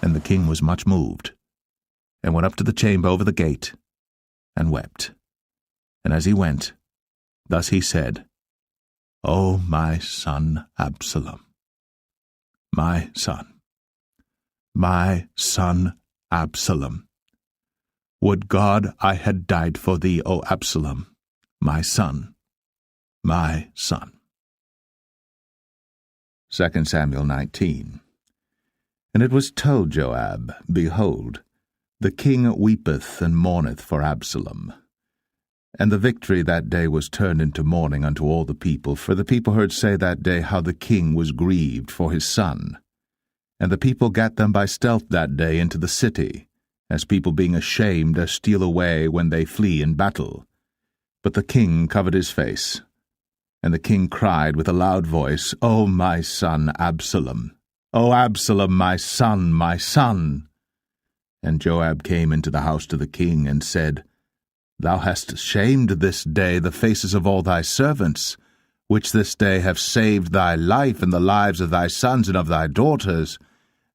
And the king was much moved, and went up to the chamber over the gate, and wept. And as he went, thus he said, O my son Absalom, my son Absalom, would God I had died for thee, O Absalom, my son, my son. 2 Samuel 19. And it was told Joab, Behold, the king weepeth and mourneth for Absalom. And the victory that day was turned into mourning unto all the people, for the people heard say that day how the king was grieved for his son. And the people gat them by stealth that day into the city, as people being ashamed steal away when they flee in battle. But the king covered his face. And the king cried with a loud voice, O my son Absalom! O Absalom, my son, my son! And Joab came into the house to the king, and said, Thou hast shamed this day the faces of all thy servants, which this day have saved thy life and the lives of thy sons and of thy daughters,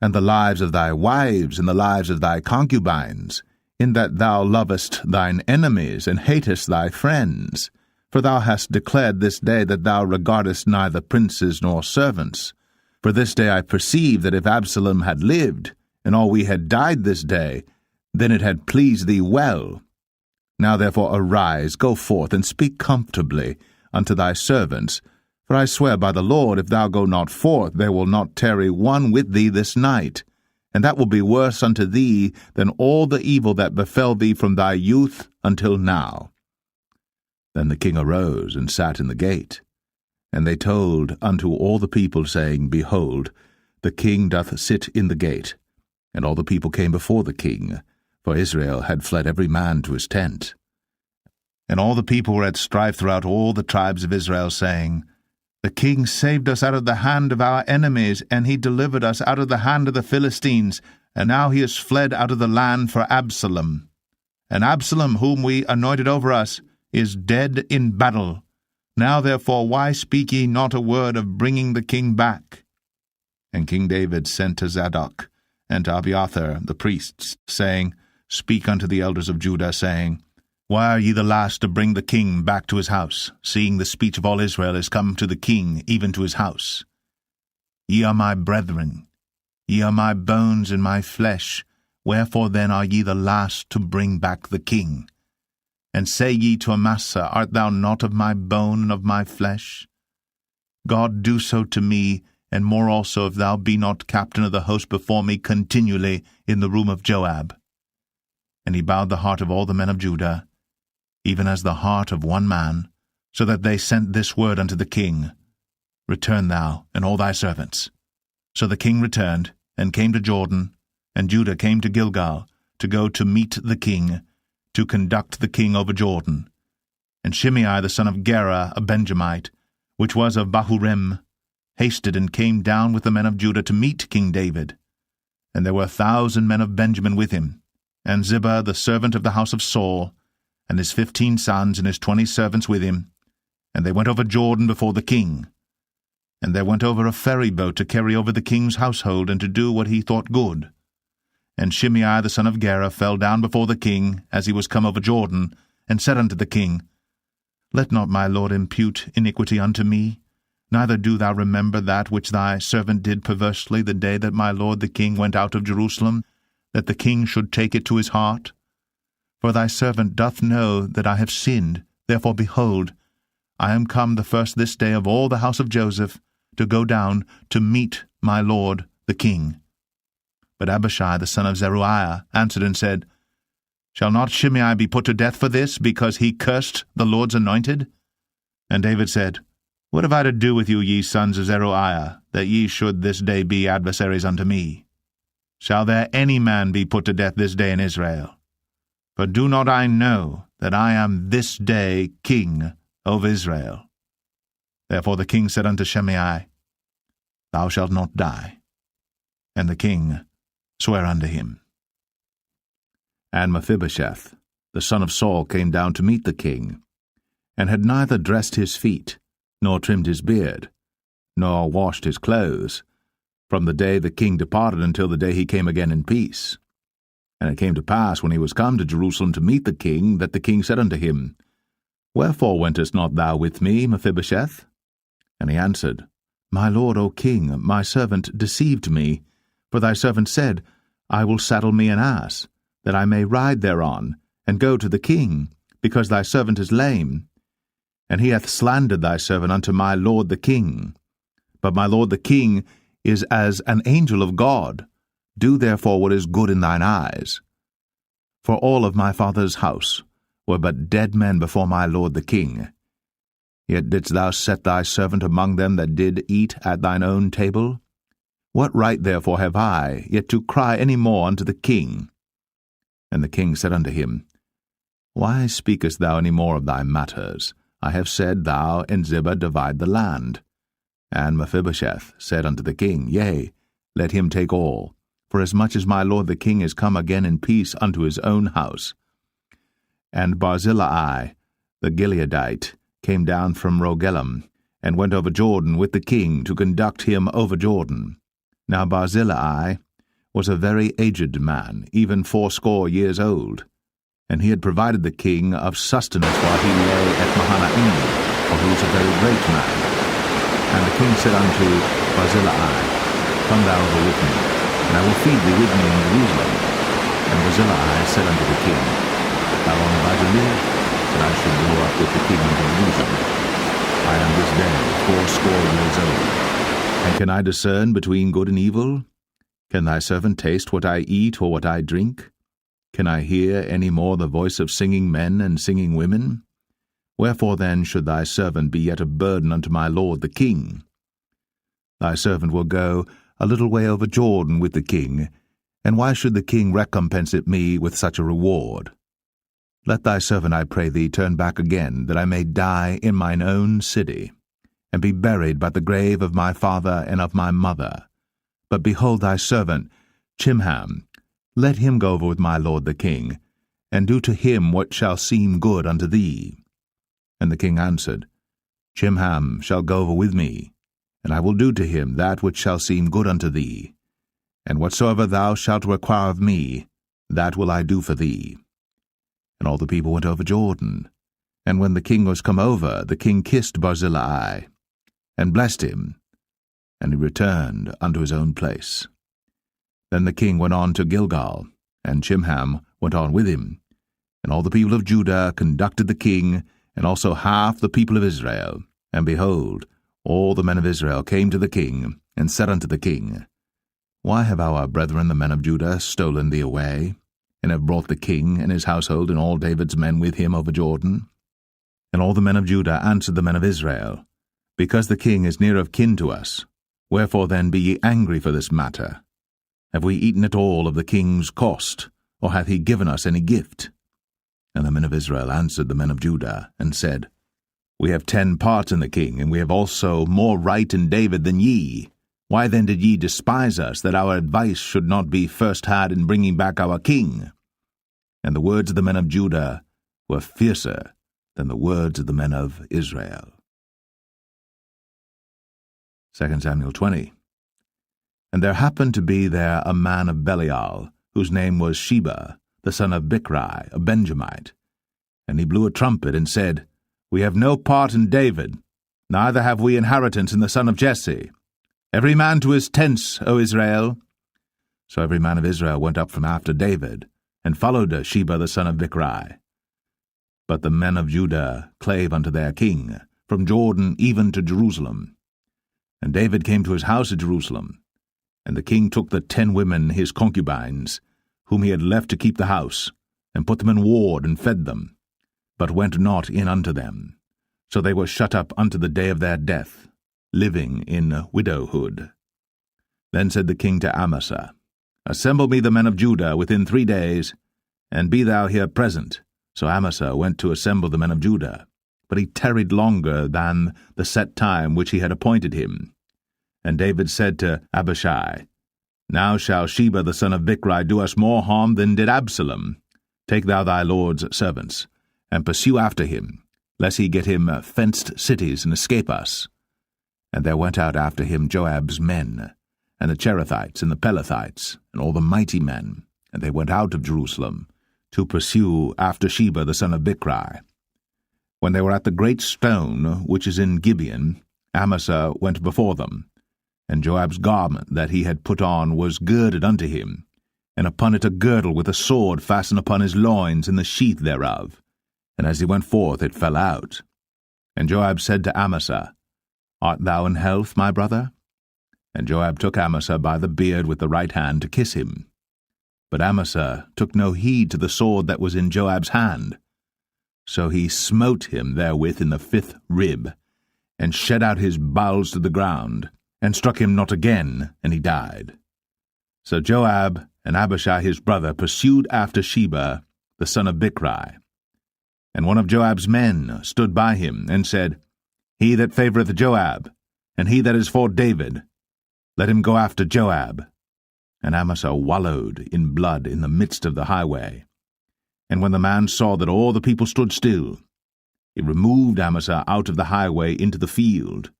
and the lives of thy wives and the lives of thy concubines, in that thou lovest thine enemies and hatest thy friends. For thou hast declared this day that thou regardest neither princes nor servants. For this day I perceive that if Absalom had lived, and all we had died this day, then it had pleased thee well. Now therefore arise, go forth, and speak comfortably unto thy servants. For I swear by the Lord, if thou go not forth, there will not tarry one with thee this night, and that will be worse unto thee than all the evil that befell thee from thy youth until now. Then the king arose and sat in the gate. And they told unto all the people, saying, Behold, the king doth sit in the gate. And all the people came before the king, for Israel had fled every man to his tent. And all the people were at strife throughout all the tribes of Israel, saying, The king saved us out of the hand of our enemies, and he delivered us out of the hand of the Philistines, and now he is fled out of the land for Absalom. And Absalom, whom we anointed over us, is dead in battle. Now therefore why speak ye not a word of bringing the king back? And King David sent to Zadok and to Abiathar the priests, saying, Speak unto the elders of Judah, saying, Why are ye the last to bring the king back to his house, seeing the speech of all Israel is come to the king, even to his house? Ye are my brethren, ye are my bones and my flesh, wherefore then are ye the last to bring back the king? And say ye to Amasa, Art thou not of my bone and of my flesh? God do so to me, and more also, if thou be not captain of the host before me continually in the room of Joab. And he bowed the heart of all the men of Judah, even as the heart of one man, so that they sent this word unto the king, Return thou, and all thy servants. So the king returned, and came to Jordan, and Judah came to Gilgal, to go to meet the king, to conduct the king over Jordan. And Shimei the son of Gera, a Benjamite, which was of Bahurim, hasted and came down with the men of Judah to meet King David. And there were 1,000 men of Benjamin with him, and Ziba the servant of the house of Saul, and his 15 sons and his 20 servants with him. And they went over Jordan before the king. And there went over a ferry boat to carry over the king's household, and to do what he thought good. And Shimei the son of Gera fell down before the king, as he was come over Jordan, and said unto the king, Let not my lord impute iniquity unto me, neither do thou remember that which thy servant did perversely the day that my lord the king went out of Jerusalem, that the king should take it to his heart. For thy servant doth know that I have sinned, therefore behold, I am come the first this day of all the house of Joseph, to go down to meet my lord the king. But Abishai the son of Zeruiah answered and said, Shall not Shimei be put to death for this, because he cursed the Lord's anointed? And David said, What have I to do with you, ye sons of Zeruiah, that ye should this day be adversaries unto me? Shall there any man be put to death this day in Israel? For do not I know that I am this day king over Israel? Therefore the king said unto Shimei, Thou shalt not die. And the king sware unto him. And Mephibosheth, the son of Saul, came down to meet the king, and had neither dressed his feet, nor trimmed his beard, nor washed his clothes, from the day the king departed until the day he came again in peace. And it came to pass, when he was come to Jerusalem to meet the king, that the king said unto him, Wherefore wentest not thou with me, Mephibosheth? And he answered, My lord, O king, my servant deceived me, for thy servant said, I will saddle me an ass, that I may ride thereon, and go to the king, because thy servant is lame. And he hath slandered thy servant unto my lord the king. But my lord the king is as an angel of God. Do therefore what is good in thine eyes. For all of my father's house were but dead men before my lord the king. Yet didst thou set thy servant among them that did eat at thine own table? What right therefore have I yet to cry any more unto the king? And the king said unto him, Why speakest thou any more of thy matters? I have said, Thou and Ziba divide the land. And Mephibosheth said unto the king, Yea, let him take all, for as much as my lord the king is come again in peace unto his own house. And Barzillai the Gileadite came down from Rogelim, and went over Jordan with the king to conduct him over Jordan. Now Barzillai was a very aged man, even 80 years old, and he had provided the king of sustenance while he lay at Mahanaim, for he was a very great man. And the king said unto Barzillai, Come thou over with me, and I will feed thee with me in Jerusalem. And Barzillai said unto the king, How long have I to live, that I should go up with the king into Jerusalem? I am this day 80 years old. And can I discern between good and evil? Can thy servant taste what I eat or what I drink? Can I hear any more the voice of singing men and singing women? Wherefore then should thy servant be yet a burden unto my lord the king? Thy servant will go a little way over Jordan with the king, and why should the king recompense it me with such a reward? Let thy servant, I pray thee, turn back again, that I may die in mine own city, and be buried by the grave of my father and of my mother. But behold thy servant, Chimham, let him go over with my lord the king, and do to him what shall seem good unto thee. And the king answered, Chimham shall go over with me, and I will do to him that which shall seem good unto thee. And whatsoever thou shalt require of me, that will I do for thee. And all the people went over Jordan. And when the king was come over, the king kissed Barzillai, and blessed him, and he returned unto his own place. Then the king went on to Gilgal, and Chimham went on with him. And all the people of Judah conducted the king, and also half the people of Israel. And behold, all the men of Israel came to the king, and said unto the king, Why have our brethren the men of Judah stolen thee away, and have brought the king and his household and all David's men with him over Jordan? And all the men of Judah answered the men of Israel, Because the king is near of kin to us. Wherefore then be ye angry for this matter? Have we eaten at all of the king's cost, or hath he given us any gift? And the men of Israel answered the men of Judah, and said, We have 10 parts in the king, and we have also more right in David than ye. Why then did ye despise us, that our advice should not be first had in bringing back our king? And the words of the men of Judah were fiercer than the words of the men of Israel. 2 Samuel 20. And there happened to be there a man of Belial, whose name was Sheba, the son of Bichri, a Benjamite. And he blew a trumpet, and said, We have no part in David, neither have we inheritance in the son of Jesse. Every man to his tents, O Israel. So every man of Israel went up from after David, and followed Sheba the son of Bichri. But the men of Judah clave unto their king, from Jordan even to Jerusalem. And David came to his house at Jerusalem. And the king took the 10 women his concubines, whom he had left to keep the house, and put them in ward, and fed them, but went not in unto them. So they were shut up unto the day of their death, living in widowhood. Then said the king to Amasa, Assemble me the men of Judah within 3 days, and be thou here present. So Amasa went to assemble the men of Judah, but he tarried longer than the set time which he had appointed him. And David said to Abishai, Now shall Sheba the son of Bichri do us more harm than did Absalom. Take thou thy lord's servants, and pursue after him, lest he get him fenced cities and escape us. And there went out after him Joab's men, and the Cherethites and the Pelethites, and all the mighty men, and they went out of Jerusalem, to pursue after Sheba the son of Bichri. When they were at the great stone which is in Gibeon, Amasa went before them, and Joab's garment that he had put on was girded unto him, and upon it a girdle with a sword fastened upon his loins in the sheath thereof. And as he went forth it fell out. And Joab said to Amasa, Art thou in health, my brother? And Joab took Amasa by the beard with the right hand to kiss him. But Amasa took no heed to the sword that was in Joab's hand. So he smote him therewith in the 5th rib, and shed out his bowels to the ground, and struck him not again, and he died. So Joab and Abishai his brother pursued after Sheba the son of Bichri. And one of Joab's men stood by him, and said, He that favoureth Joab, and he that is for David, let him go after Joab. And Amasa wallowed in blood in the midst of the highway. And when the man saw that all the people stood still, he removed Amasa out of the highway into the field,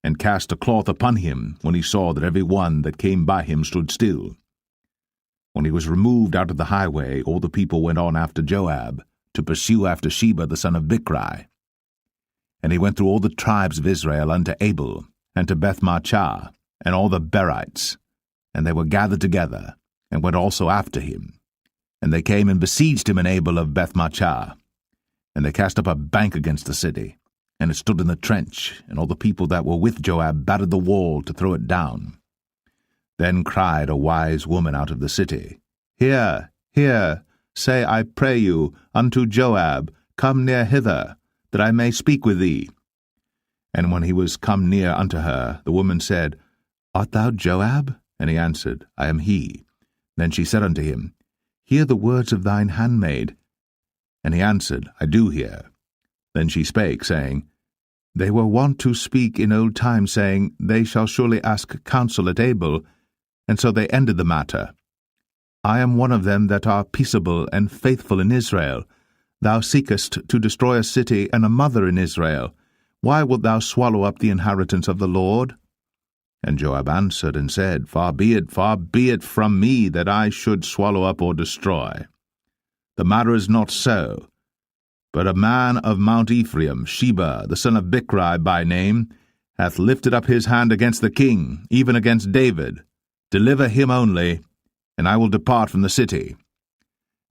and cast a cloth upon him when he saw that every one that came by him stood still. When he was removed out of the highway, all the people went on after Joab, to pursue after Sheba the son of Bichri. And he went through all the tribes of Israel unto Abel, and to Bethmachah, and all the Berites, and they were gathered together, and went also after him. And they came and besieged him in Abel of Bethmachah. And they cast up a bank against the city, and it stood in the trench, and all the people that were with Joab battered the wall to throw it down. Then cried a wise woman out of the city, Hear, hear, say, I pray you, unto Joab, Come near hither, that I may speak with thee. And when he was come near unto her, the woman said, Art thou Joab? And he answered, I am he. Then she said unto him, Hear the words of thine handmaid. And he answered, I do hear. Then she spake, saying, They were wont to speak in old times, saying, They shall surely ask counsel at Abel. And so they ended the matter. I am one of them that are peaceable and faithful in Israel. Thou seekest to destroy a city and a mother in Israel. Why wilt thou swallow up the inheritance of the Lord? And Joab answered and said, far be it from me that I should swallow up or destroy. The matter is not so. But a man of Mount Ephraim, Sheba, the son of Bichri by name, hath lifted up his hand against the king, even against David. Deliver him only, and I will depart from the city.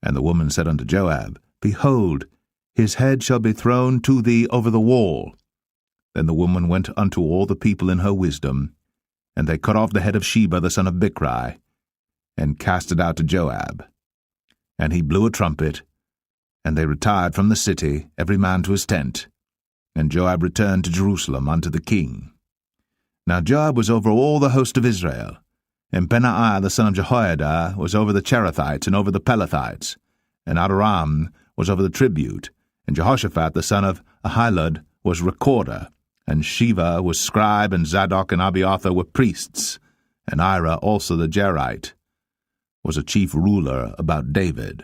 And the woman said unto Joab, Behold, his head shall be thrown to thee over the wall. Then the woman went unto all the people in her wisdom, and they cut off the head of Sheba the son of Bichri, and cast it out to Joab. And he blew a trumpet, and they retired from the city, every man to his tent. And Joab returned to Jerusalem unto the king. Now Joab was over all the host of Israel, and Benaiah the son of Jehoiada was over the Cherethites and over the Pelethites, and Adoram was over the tribute, and Jehoshaphat the son of Ahilud was recorder, and Sheva was scribe, and Zadok and Abiathar were priests, and Ira also the Jerite was a chief ruler about David.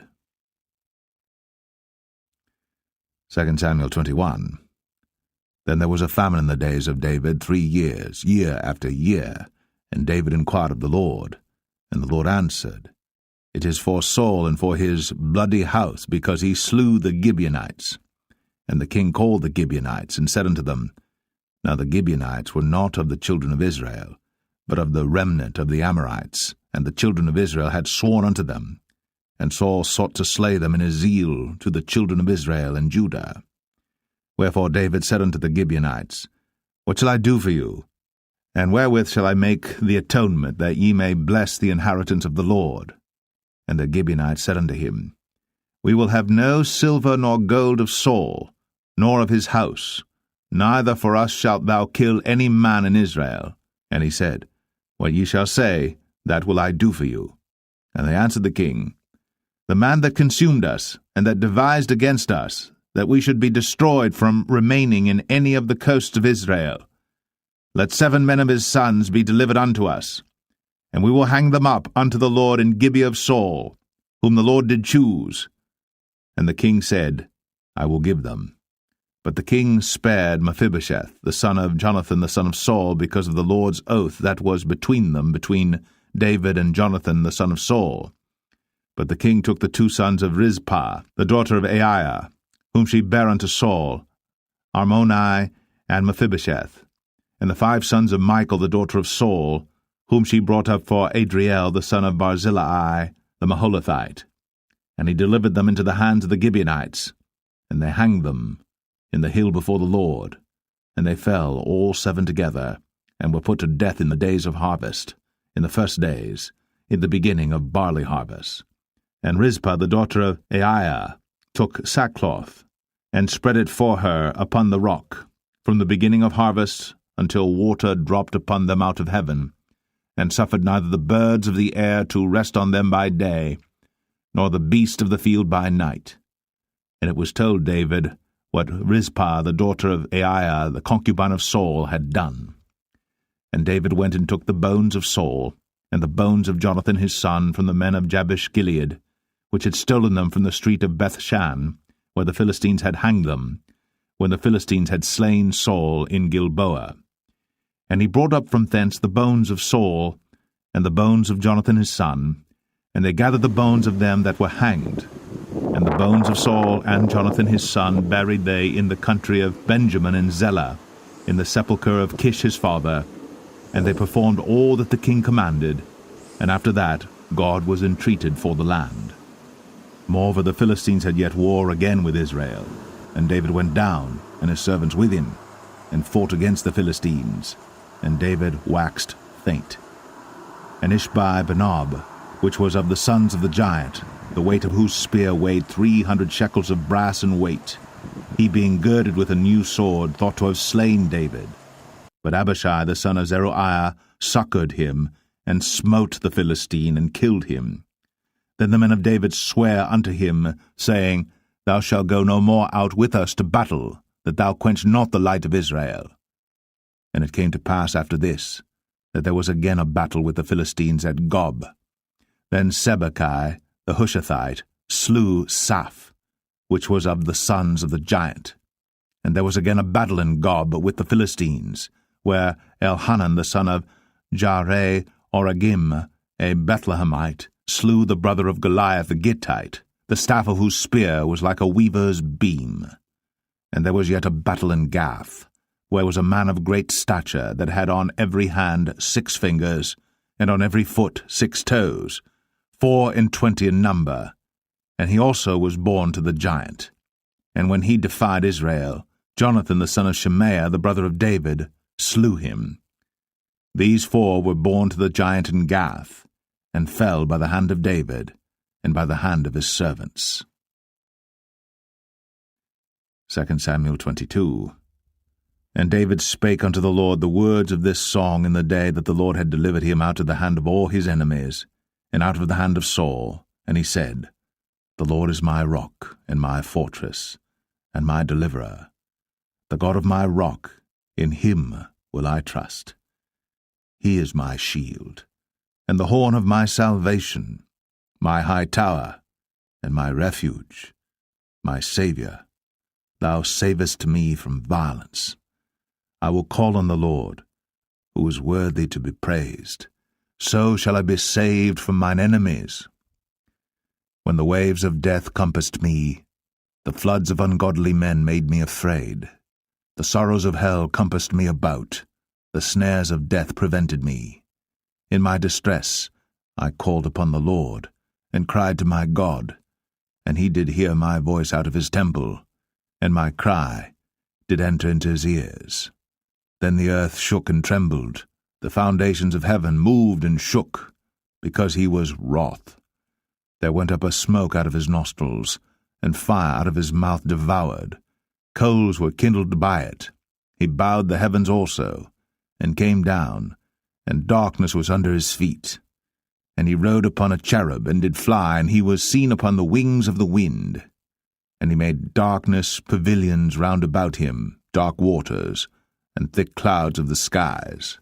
2 Samuel 21. Then there was a famine in the days of David 3 years, year after year, and David inquired of the Lord. And the Lord answered, It is for Saul and for his bloody house, because he slew the Gibeonites. And the king called the Gibeonites, and said unto them, Now the Gibeonites were not of the children of Israel, but of the remnant of the Amorites, and the children of Israel had sworn unto them. And Saul sought to slay them in his zeal to the children of Israel and Judah. Wherefore David said unto the Gibeonites, What shall I do for you? And wherewith shall I make the atonement, that ye may bless the inheritance of the Lord? And the Gibeonites said unto him, We will have no silver nor gold of Saul, nor of his house, neither for us shalt thou kill any man in Israel. And he said, What ye shall say, that will I do for you. And they answered the king, The man that consumed us, and that devised against us, that we should be destroyed from remaining in any of the coasts of Israel. Let 7 men of his sons be delivered unto us, and we will hang them up unto the Lord in Gibeah of Saul, whom the Lord did choose. And the king said, I will give them. But the king spared Mephibosheth, the son of Jonathan the son of Saul, because of the Lord's oath that was between them, between David and Jonathan the son of Saul. But the king took the 2 sons of Rizpah, the daughter of Aiah, whom she bare unto Saul, Armoni and Mephibosheth, and the 5 sons of Michal the daughter of Saul, whom she brought up for Adriel the son of Barzillai the Maholathite. And he delivered them into the hands of the Gibeonites, and they hanged them in the hill before the Lord. And they fell all 7 together, and were put to death in the days of harvest, in the first days, in the beginning of barley harvest. And Rizpah the daughter of Aiah took sackcloth, and spread it for her upon the rock, from the beginning of harvest until water dropped upon them out of heaven, and suffered neither the birds of the air to rest on them by day, nor the beast of the field by night. And it was told David what Rizpah the daughter of Aiah, the concubine of Saul, had done. And David went and took the bones of Saul, and the bones of Jonathan his son, from the men of Jabesh-Gilead, which had stolen them from the street of Bethshan, where the Philistines had hanged them, when the Philistines had slain Saul in Gilboa. And he brought up from thence the bones of Saul, and the bones of Jonathan his son, and they gathered the bones of them that were hanged. And the bones of Saul and Jonathan his son buried they in the country of Benjamin in Zelah, in the sepulchre of Kish his father, and they performed all that the king commanded, and after that God was entreated for the land. Moreover, the Philistines had yet war again with Israel, and David went down, and his servants with him, and fought against the Philistines, and David waxed faint. And Ishbi-Benob, which was of the sons of the giant, the weight of whose spear weighed 300 shekels of brass in weight, he being girded with a new sword, thought to have slain David. But Abishai the son of Zeruiah succored him, and smote the Philistine, and killed him. Then the men of David sware unto him, saying, Thou shalt go no more out with us to battle, that thou quench not the light of Israel. And it came to pass after this, that there was again a battle with the Philistines at Gob. Then Sibbechai the Hushathite slew Saph, which was of the sons of the giant. And there was again a battle in Gob with the Philistines, where Elhanan the son of Jareh-Oragim, a Bethlehemite, slew the brother of Goliath the Gittite, the staff of whose spear was like a weaver's beam. And there was yet a battle in Gath, where was a man of great stature, that had on every hand 6 fingers, and on every foot 6 toes, 24 in number. And he also was born to the giant. And when he defied Israel, Jonathan the son of Shemaiah, the brother of David, slew him. These 4 were born to the giant in Gath, and fell by the hand of David, and by the hand of his servants. 2 Samuel 22. And David spake unto the Lord the words of this song in the day that the Lord had delivered him out of the hand of all his enemies, and out of the hand of Saul. And he said, The Lord is my rock, and my fortress, and my deliverer. The God of my rock, in him will I trust. He is my shield, and the horn of my salvation, my high tower, and my refuge, my Saviour. Thou savest me from violence. I will call on the Lord, who is worthy to be praised. So shall I be saved from mine enemies. When the waves of death compassed me, the floods of ungodly men made me afraid. The sorrows of hell compassed me about, the snares of death prevented me. In my distress I called upon the Lord, and cried to my God, and he did hear my voice out of his temple, and my cry did enter into his ears. Then the earth shook and trembled, the foundations of heaven moved and shook, because he was wroth. There went up a smoke out of his nostrils, and fire out of his mouth devoured. Coals were kindled by it. He bowed the heavens also, and came down, and darkness was under his feet. And he rode upon a cherub, and did fly, and he was seen upon the wings of the wind. And he made darkness pavilions round about him, dark waters, and thick clouds of the skies.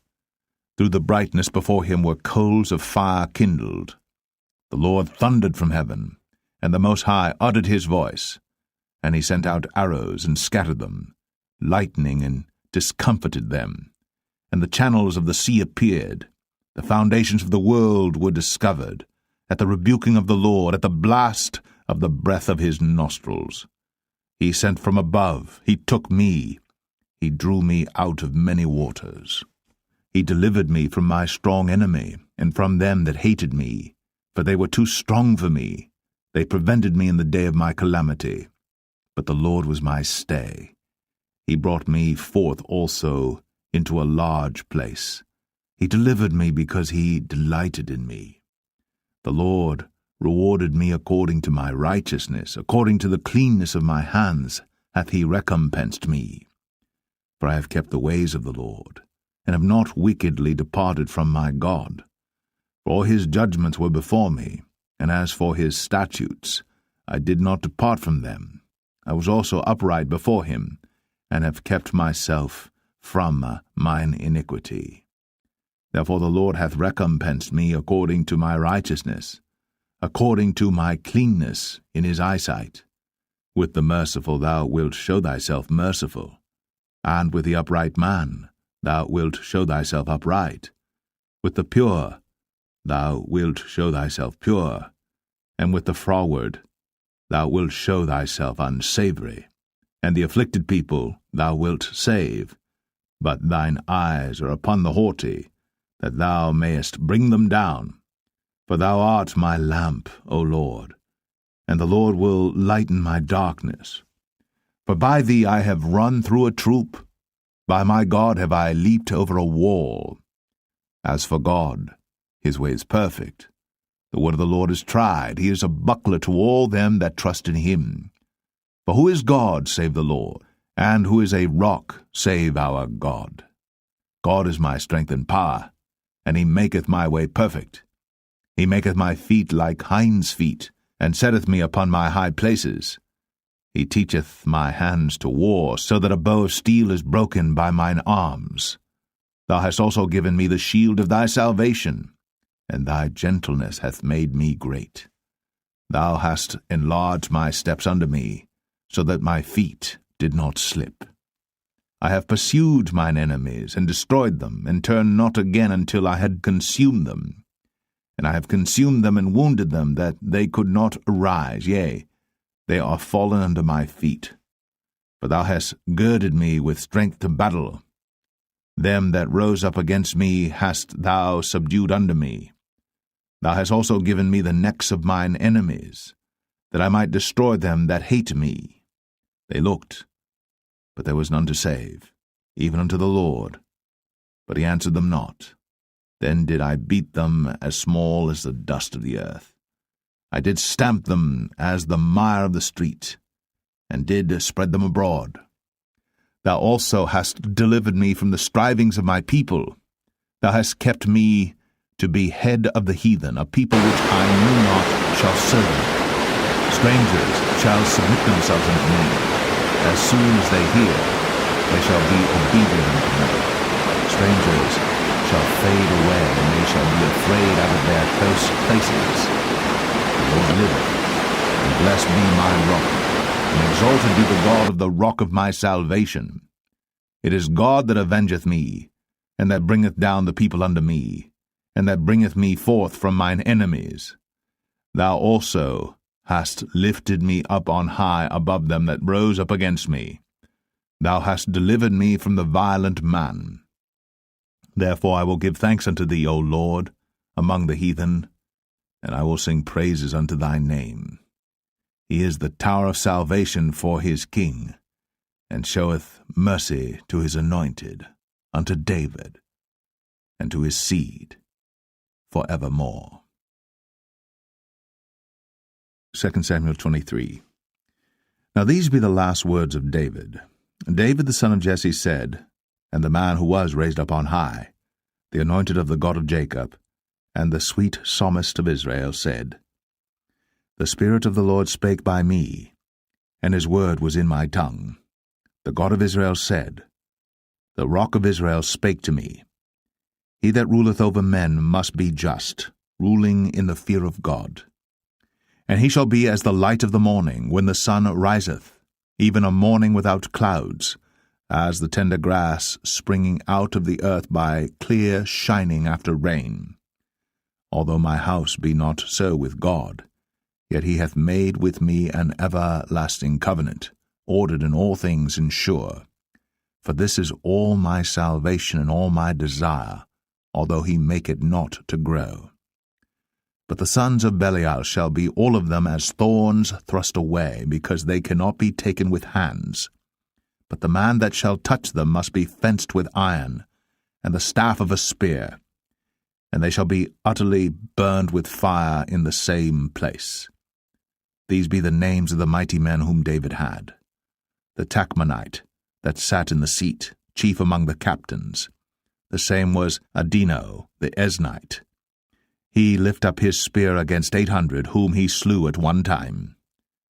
Through the brightness before him were coals of fire kindled. The Lord thundered from heaven, and the Most High uttered his voice. And he sent out arrows, and scattered them, lightning, and discomfited them. And the channels of the sea appeared. The foundations of the world were discovered, at the rebuking of the Lord, at the blast of the breath of his nostrils. He sent from above, he took me, he drew me out of many waters. He delivered me from my strong enemy, and from them that hated me, for they were too strong for me. They prevented me in the day of my calamity. But the Lord was my stay. He brought me forth also into a large place. He delivered me because he delighted in me. The Lord rewarded me according to my righteousness, according to the cleanness of my hands hath he recompensed me. For I have kept the ways of the Lord, and have not wickedly departed from my God. For all his judgments were before me, and as for his statutes, I did not depart from them. I was also upright before him, and have kept myself from mine iniquity. Therefore the Lord hath recompensed me according to my righteousness, according to my cleanness in his eyesight. With the merciful thou wilt show thyself merciful, and with the upright man thou wilt show thyself upright. With the pure thou wilt show thyself pure, and with the froward thou wilt show thyself unsavoury. And the afflicted people thou wilt save, but thine eyes are upon the haughty, that thou mayest bring them down. For thou art my lamp, O Lord, and the Lord will lighten my darkness. For by thee I have run through a troop, by my God have I leaped over a wall. As for God, his way is perfect. The word of the Lord is tried. He is a buckler to all them that trust in him. For who is God save the Lord? And who is a rock save our God? God is my strength and power, and he maketh my way perfect. He maketh my feet like hinds' feet, and setteth me upon my high places. He teacheth my hands to war, so that a bow of steel is broken by mine arms. Thou hast also given me the shield of thy salvation, and thy gentleness hath made me great. Thou hast enlarged my steps under me, so that my feet did not slip. I have pursued mine enemies, and destroyed them, and turned not again until I had consumed them. And I have consumed them and wounded them, that they could not arise, yea, they are fallen under my feet. For thou hast girded me with strength to battle. Them that rose up against me hast thou subdued under me. Thou hast also given me the necks of mine enemies, that I might destroy them that hate me. They looked, but there was none to save, even unto the Lord. But he answered them not. Then did I beat them as small as the dust of the earth. I did stamp them as the mire of the street, and did spread them abroad. Thou also hast delivered me from the strivings of my people. Thou hast kept me to be head of the heathen, a people which I knew not shall serve me. Strangers shall submit themselves unto me. As soon as they hear, they shall be obedient unto me. Strangers shall fade away, and they shall be afraid out of their close places. The Lord liveth, and blessed be my rock, and exalted be the God of the rock of my salvation. It is God that avengeth me, and that bringeth down the people unto me, and that bringeth me forth from mine enemies. Thou also hast lifted me up on high above them that rose up against me. Thou hast delivered me from the violent man. Therefore I will give thanks unto thee, O Lord, among the heathen, and I will sing praises unto thy name. He is the tower of salvation for his king, and showeth mercy to his anointed, unto David, and to his seed for evermore. 2 Samuel 23. Now these be the last words of David. David the son of Jesse said, and the man who was raised up on high, the anointed of the God of Jacob, And the sweet psalmist of Israel said, The Spirit of the Lord spake by me, and his word was in my tongue. The God of Israel said, The Rock of Israel spake to me. He that ruleth over men must be just, ruling in the fear of God. And he shall be as the light of the morning, when the sun riseth, even a morning without clouds, as the tender grass springing out of the earth by clear shining after rain. Although my house be not so with God, yet he hath made with me an everlasting covenant, ordered in all things and sure. For this is all my salvation and all my desire, although he make it not to grow. But the sons of Belial shall be all of them as thorns thrust away, because they cannot be taken with hands. But the man that shall touch them must be fenced with iron, and the staff of a spear, and they shall be utterly burned with fire in the same place. These be the names of the mighty men whom David had. The Tachmonite, that sat in the seat, chief among the captains. The same was Adino, the Eznite. He lift up his spear against 800, whom he slew at one time.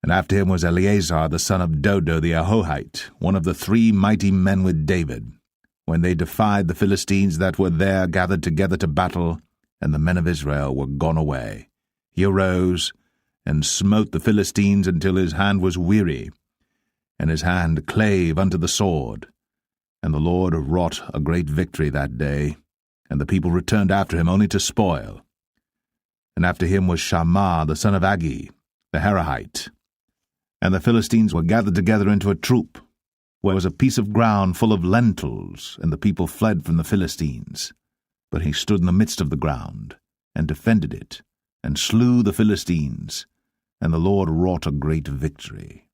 And after him was Eleazar, the son of Dodo the Ahohite, one of the 3 mighty men with David, when they defied the Philistines that were there gathered together to battle, and the men of Israel were gone away. He arose, and smote the Philistines until his hand was weary, and his hand clave unto the sword. And the Lord wrought a great victory that day, and the people returned after him only to spoil. And after him was Shammah the son of Agi, the Harahite. And the Philistines were gathered together into a troop, where was a piece of ground full of lentils, and the people fled from the Philistines. But he stood in the midst of the ground, and defended it, and slew the Philistines, and the Lord wrought a great victory.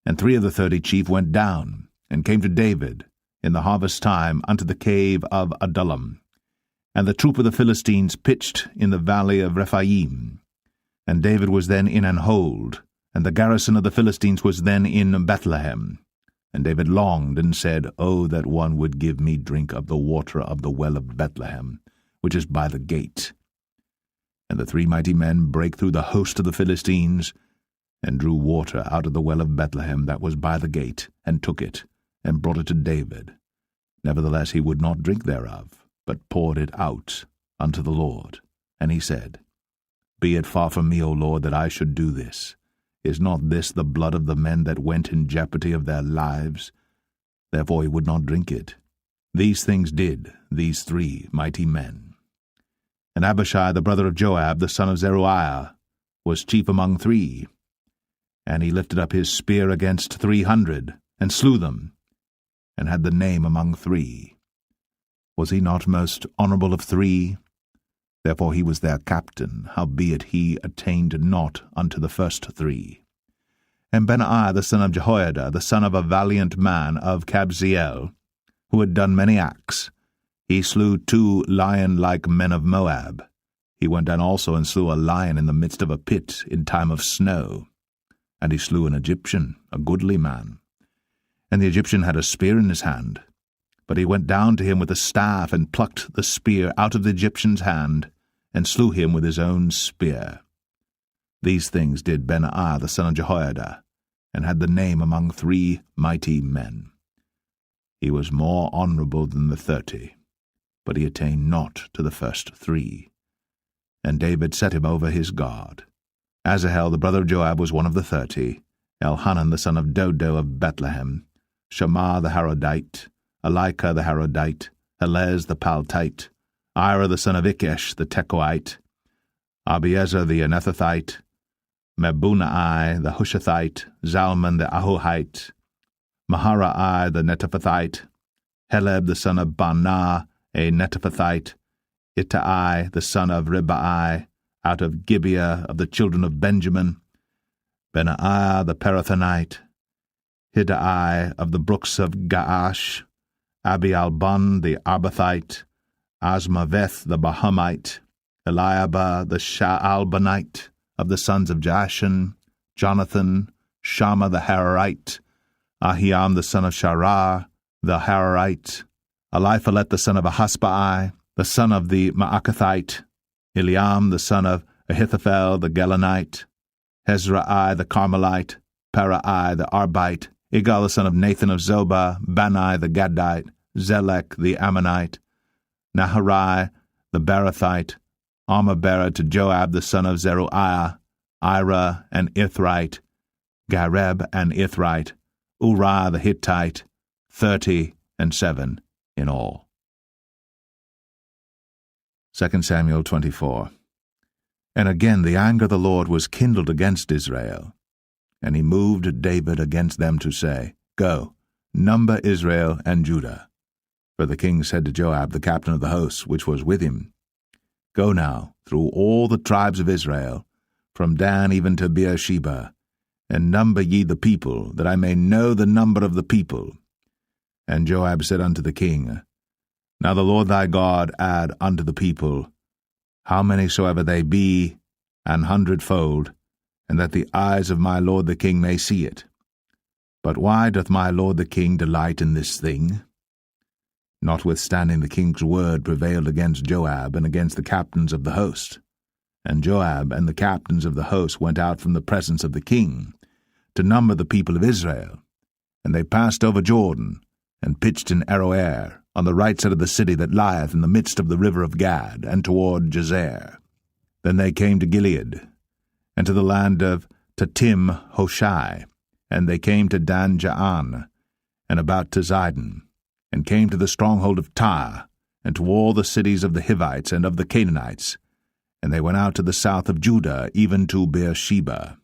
And 3 of the 30 chief went down, and came to David, in the harvest time, unto the cave of Adullam. And the troop of the Philistines pitched in the valley of Rephaim. And David was then in an hold, and the garrison of the Philistines was then in Bethlehem. And David longed, and said, O that one would give me drink of the water of the well of Bethlehem, which is by the gate. And the 3 mighty men brake through the host of the Philistines, and drew water out of the well of Bethlehem that was by the gate, and took it, and brought it to David. Nevertheless he would not drink thereof, but poured it out unto the Lord. And he said, Be it far from me, O Lord, that I should do this. Is not this the blood of the men that went in jeopardy of their lives? Therefore he would not drink it. These things did these 3 mighty men. And Abishai the brother of Joab, the son of Zeruiah, was chief among 3. And he lifted up his spear against 300, and slew them, and had the name among 3. Was he not most honorable of 3? Therefore he was their captain, howbeit he attained not unto the first 3. And Benaiah the son of Jehoiada, the son of a valiant man of Kabzeel, who had done many acts, he slew 2 lion-like men of Moab. He went down also and slew a lion in the midst of a pit in time of snow. And he slew an Egyptian, a goodly man. And the Egyptian had a spear in his hand. But he went down to him with a staff, and plucked the spear out of the Egyptian's hand, and slew him with his own spear. These things did Benaiah the son of Jehoiada, and had the name among 3 mighty men. He was more honorable than the 30, but he attained not to the first 3. And David set him over his guard. Asahel the brother of Joab was one of the 30, Elhanan the son of Dodo of Bethlehem, Shammah the Harodite, Elika the Harodite, Helez the Paltite, Ira the son of Ikesh the Tekoite, Abiezer the Anethathite, Mebunai the Hushathite, Zalman the Ahohite, Maharai the Netophathite, Heleb the son of Baanah a Netophathite, Ittai the son of Ribai, out of Gibeah of the children of Benjamin, Benaiah the Parathonite, Hiddai of the brooks of Gaash, Abialbon the Arbathite, Asmaveth the Bahamite, Eliabah the Shaalbanite, of the sons of Jashan, Jonathan, Shammah the Hararite, Ahiam the son of Sharar, the Hararite, Eliphalet the son of Ahasbai, the son of the Maakathite, Eliam the son of Ahithophel the Gelonite, Hezrai the Carmelite, Parai the Arbite, Igal the son of Nathan of Zobah, Bani the Gadite, Zelek the Ammonite, Naharai the Barathite, armor-bearer to Joab the son of Zeruiah, Ira and Ithrite, Gareb and Ithrite, Uriah the Hittite, 37 in all. 2 Samuel 24. And again the anger of the Lord was kindled against Israel, and he moved David against them to say, Go, number Israel and Judah. For the king said to Joab, the captain of the hosts, which was with him, Go now through all the tribes of Israel, from Dan even to Beersheba, and number ye the people, that I may know the number of the people. And Joab said unto the king, Now the Lord thy God add unto the people, how many soever they be, 100-fold, and that the eyes of my lord the king may see it. But why doth my lord the king delight in this thing? Notwithstanding the king's word prevailed against Joab and against the captains of the host. And Joab and the captains of the host went out from the presence of the king, to number the people of Israel. And they passed over Jordan, and pitched in Aroer, on the right side of the city that lieth in the midst of the river of Gad, and toward Jazer. Then they came to Gilead, and to the land of Tatim Hoshai, and they came to Dan Jaan, and about to Zidon, and came to the stronghold of Tyre, and to all the cities of the Hivites and of the Canaanites, and they went out to the south of Judah, even to Beersheba.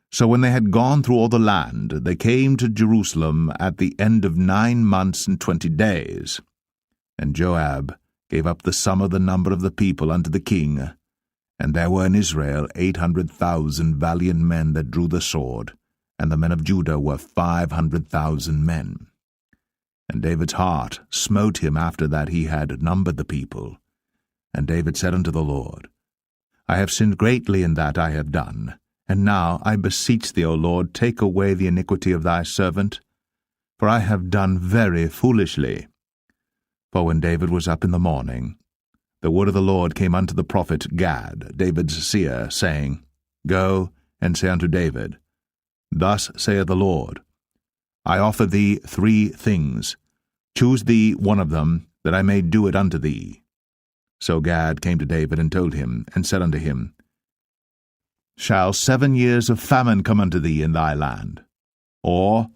So when they had gone through all the land, they came to Jerusalem at the end of 9 months and 20 days. And Joab gave up the sum of the number of the people unto the king, and there were in Israel 800,000 valiant men that drew the sword, and the men of Judah were 500,000 men. And David's heart smote him after that he had numbered the people. And David said unto the Lord, I have sinned greatly in that I have done. And now, I beseech thee, O Lord, take away the iniquity of thy servant, for I have done very foolishly. For when David was up in the morning, the word of the Lord came unto the prophet Gad, David's seer, saying, Go and say unto David, Thus saith the Lord, I offer thee 3 things. Choose thee one of them, that I may do it unto thee. So Gad came to David and told him, and said unto him, Shall 7 years of famine come unto thee in thy land? Or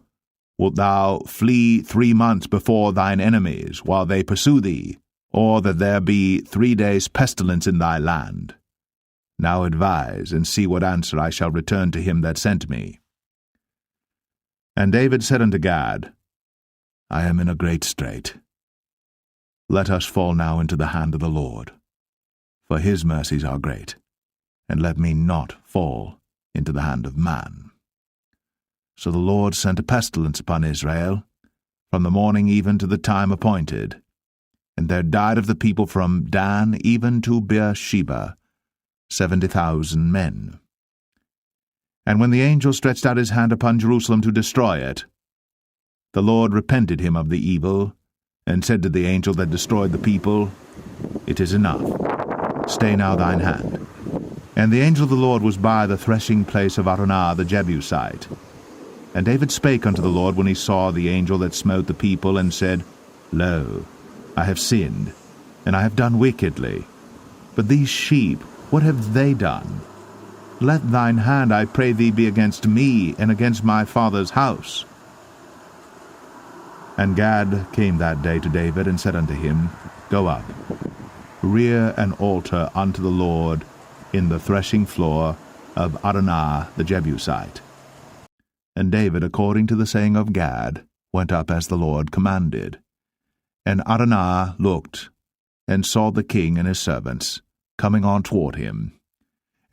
wilt thou flee 3 months before thine enemies, while they pursue thee? Or that there be 3 days' pestilence in thy land? Now advise, and see what answer I shall return to him that sent me. And David said unto Gad, I am in a great strait. Let us fall now into the hand of the Lord, for his mercies are great, and let me not fall into the hand of man. So the Lord sent a pestilence upon Israel, from the morning even to the time appointed, and there died of the people from Dan even to Beersheba 70,000 men. And when the angel stretched out his hand upon Jerusalem to destroy it, the Lord repented him of the evil, and said to the angel that destroyed the people, It is enough. Stay now thine hand. And the angel of the Lord was by the threshing place of Araunah the Jebusite. And David spake unto the Lord when he saw the angel that smote the people, and said, Lo, I have sinned, and I have done wickedly. But these sheep, what have they done? Let thine hand, I pray thee, be against me, and against my father's house. And Gad came that day to David, and said unto him, Go up, rear an altar unto the Lord in the threshing floor of Araunah the Jebusite. And David, according to the saying of Gad, went up as the Lord commanded. And Araunah looked, and saw the king and his servants coming on toward him.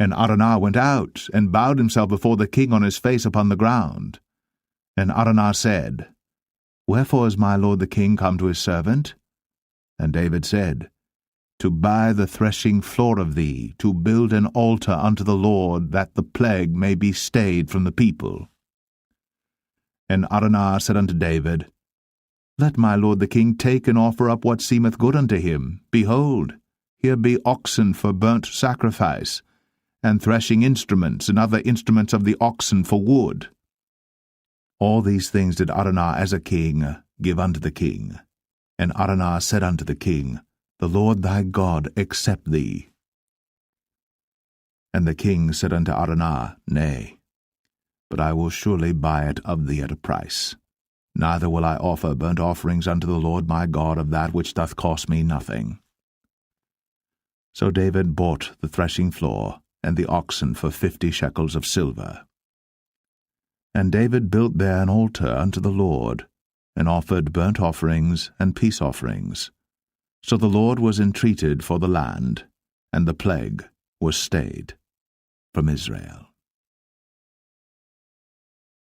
And Araunah went out, and bowed himself before the king on his face upon the ground. And Araunah said, Wherefore is my lord the king come to his servant? And David said, To buy the threshing floor of thee, to build an altar unto the Lord, that the plague may be stayed from the people. And Araunah said unto David, Let my lord the king take and offer up what seemeth good unto him. Behold, here be oxen for burnt sacrifice, and threshing instruments, and other instruments of the oxen for wood. All these things did Adonai as a king give unto the king. And Adonai said unto the king, The Lord thy God accept thee. And the king said unto Adonai, Nay, but I will surely buy it of thee at a price. Neither will I offer burnt offerings unto the Lord my God of that which doth cost me nothing. So David bought the threshing floor and the oxen for 50 shekels of silver. And David built there an altar unto the Lord, and offered burnt offerings and peace offerings. So the Lord was entreated for the land, and the plague was stayed from Israel.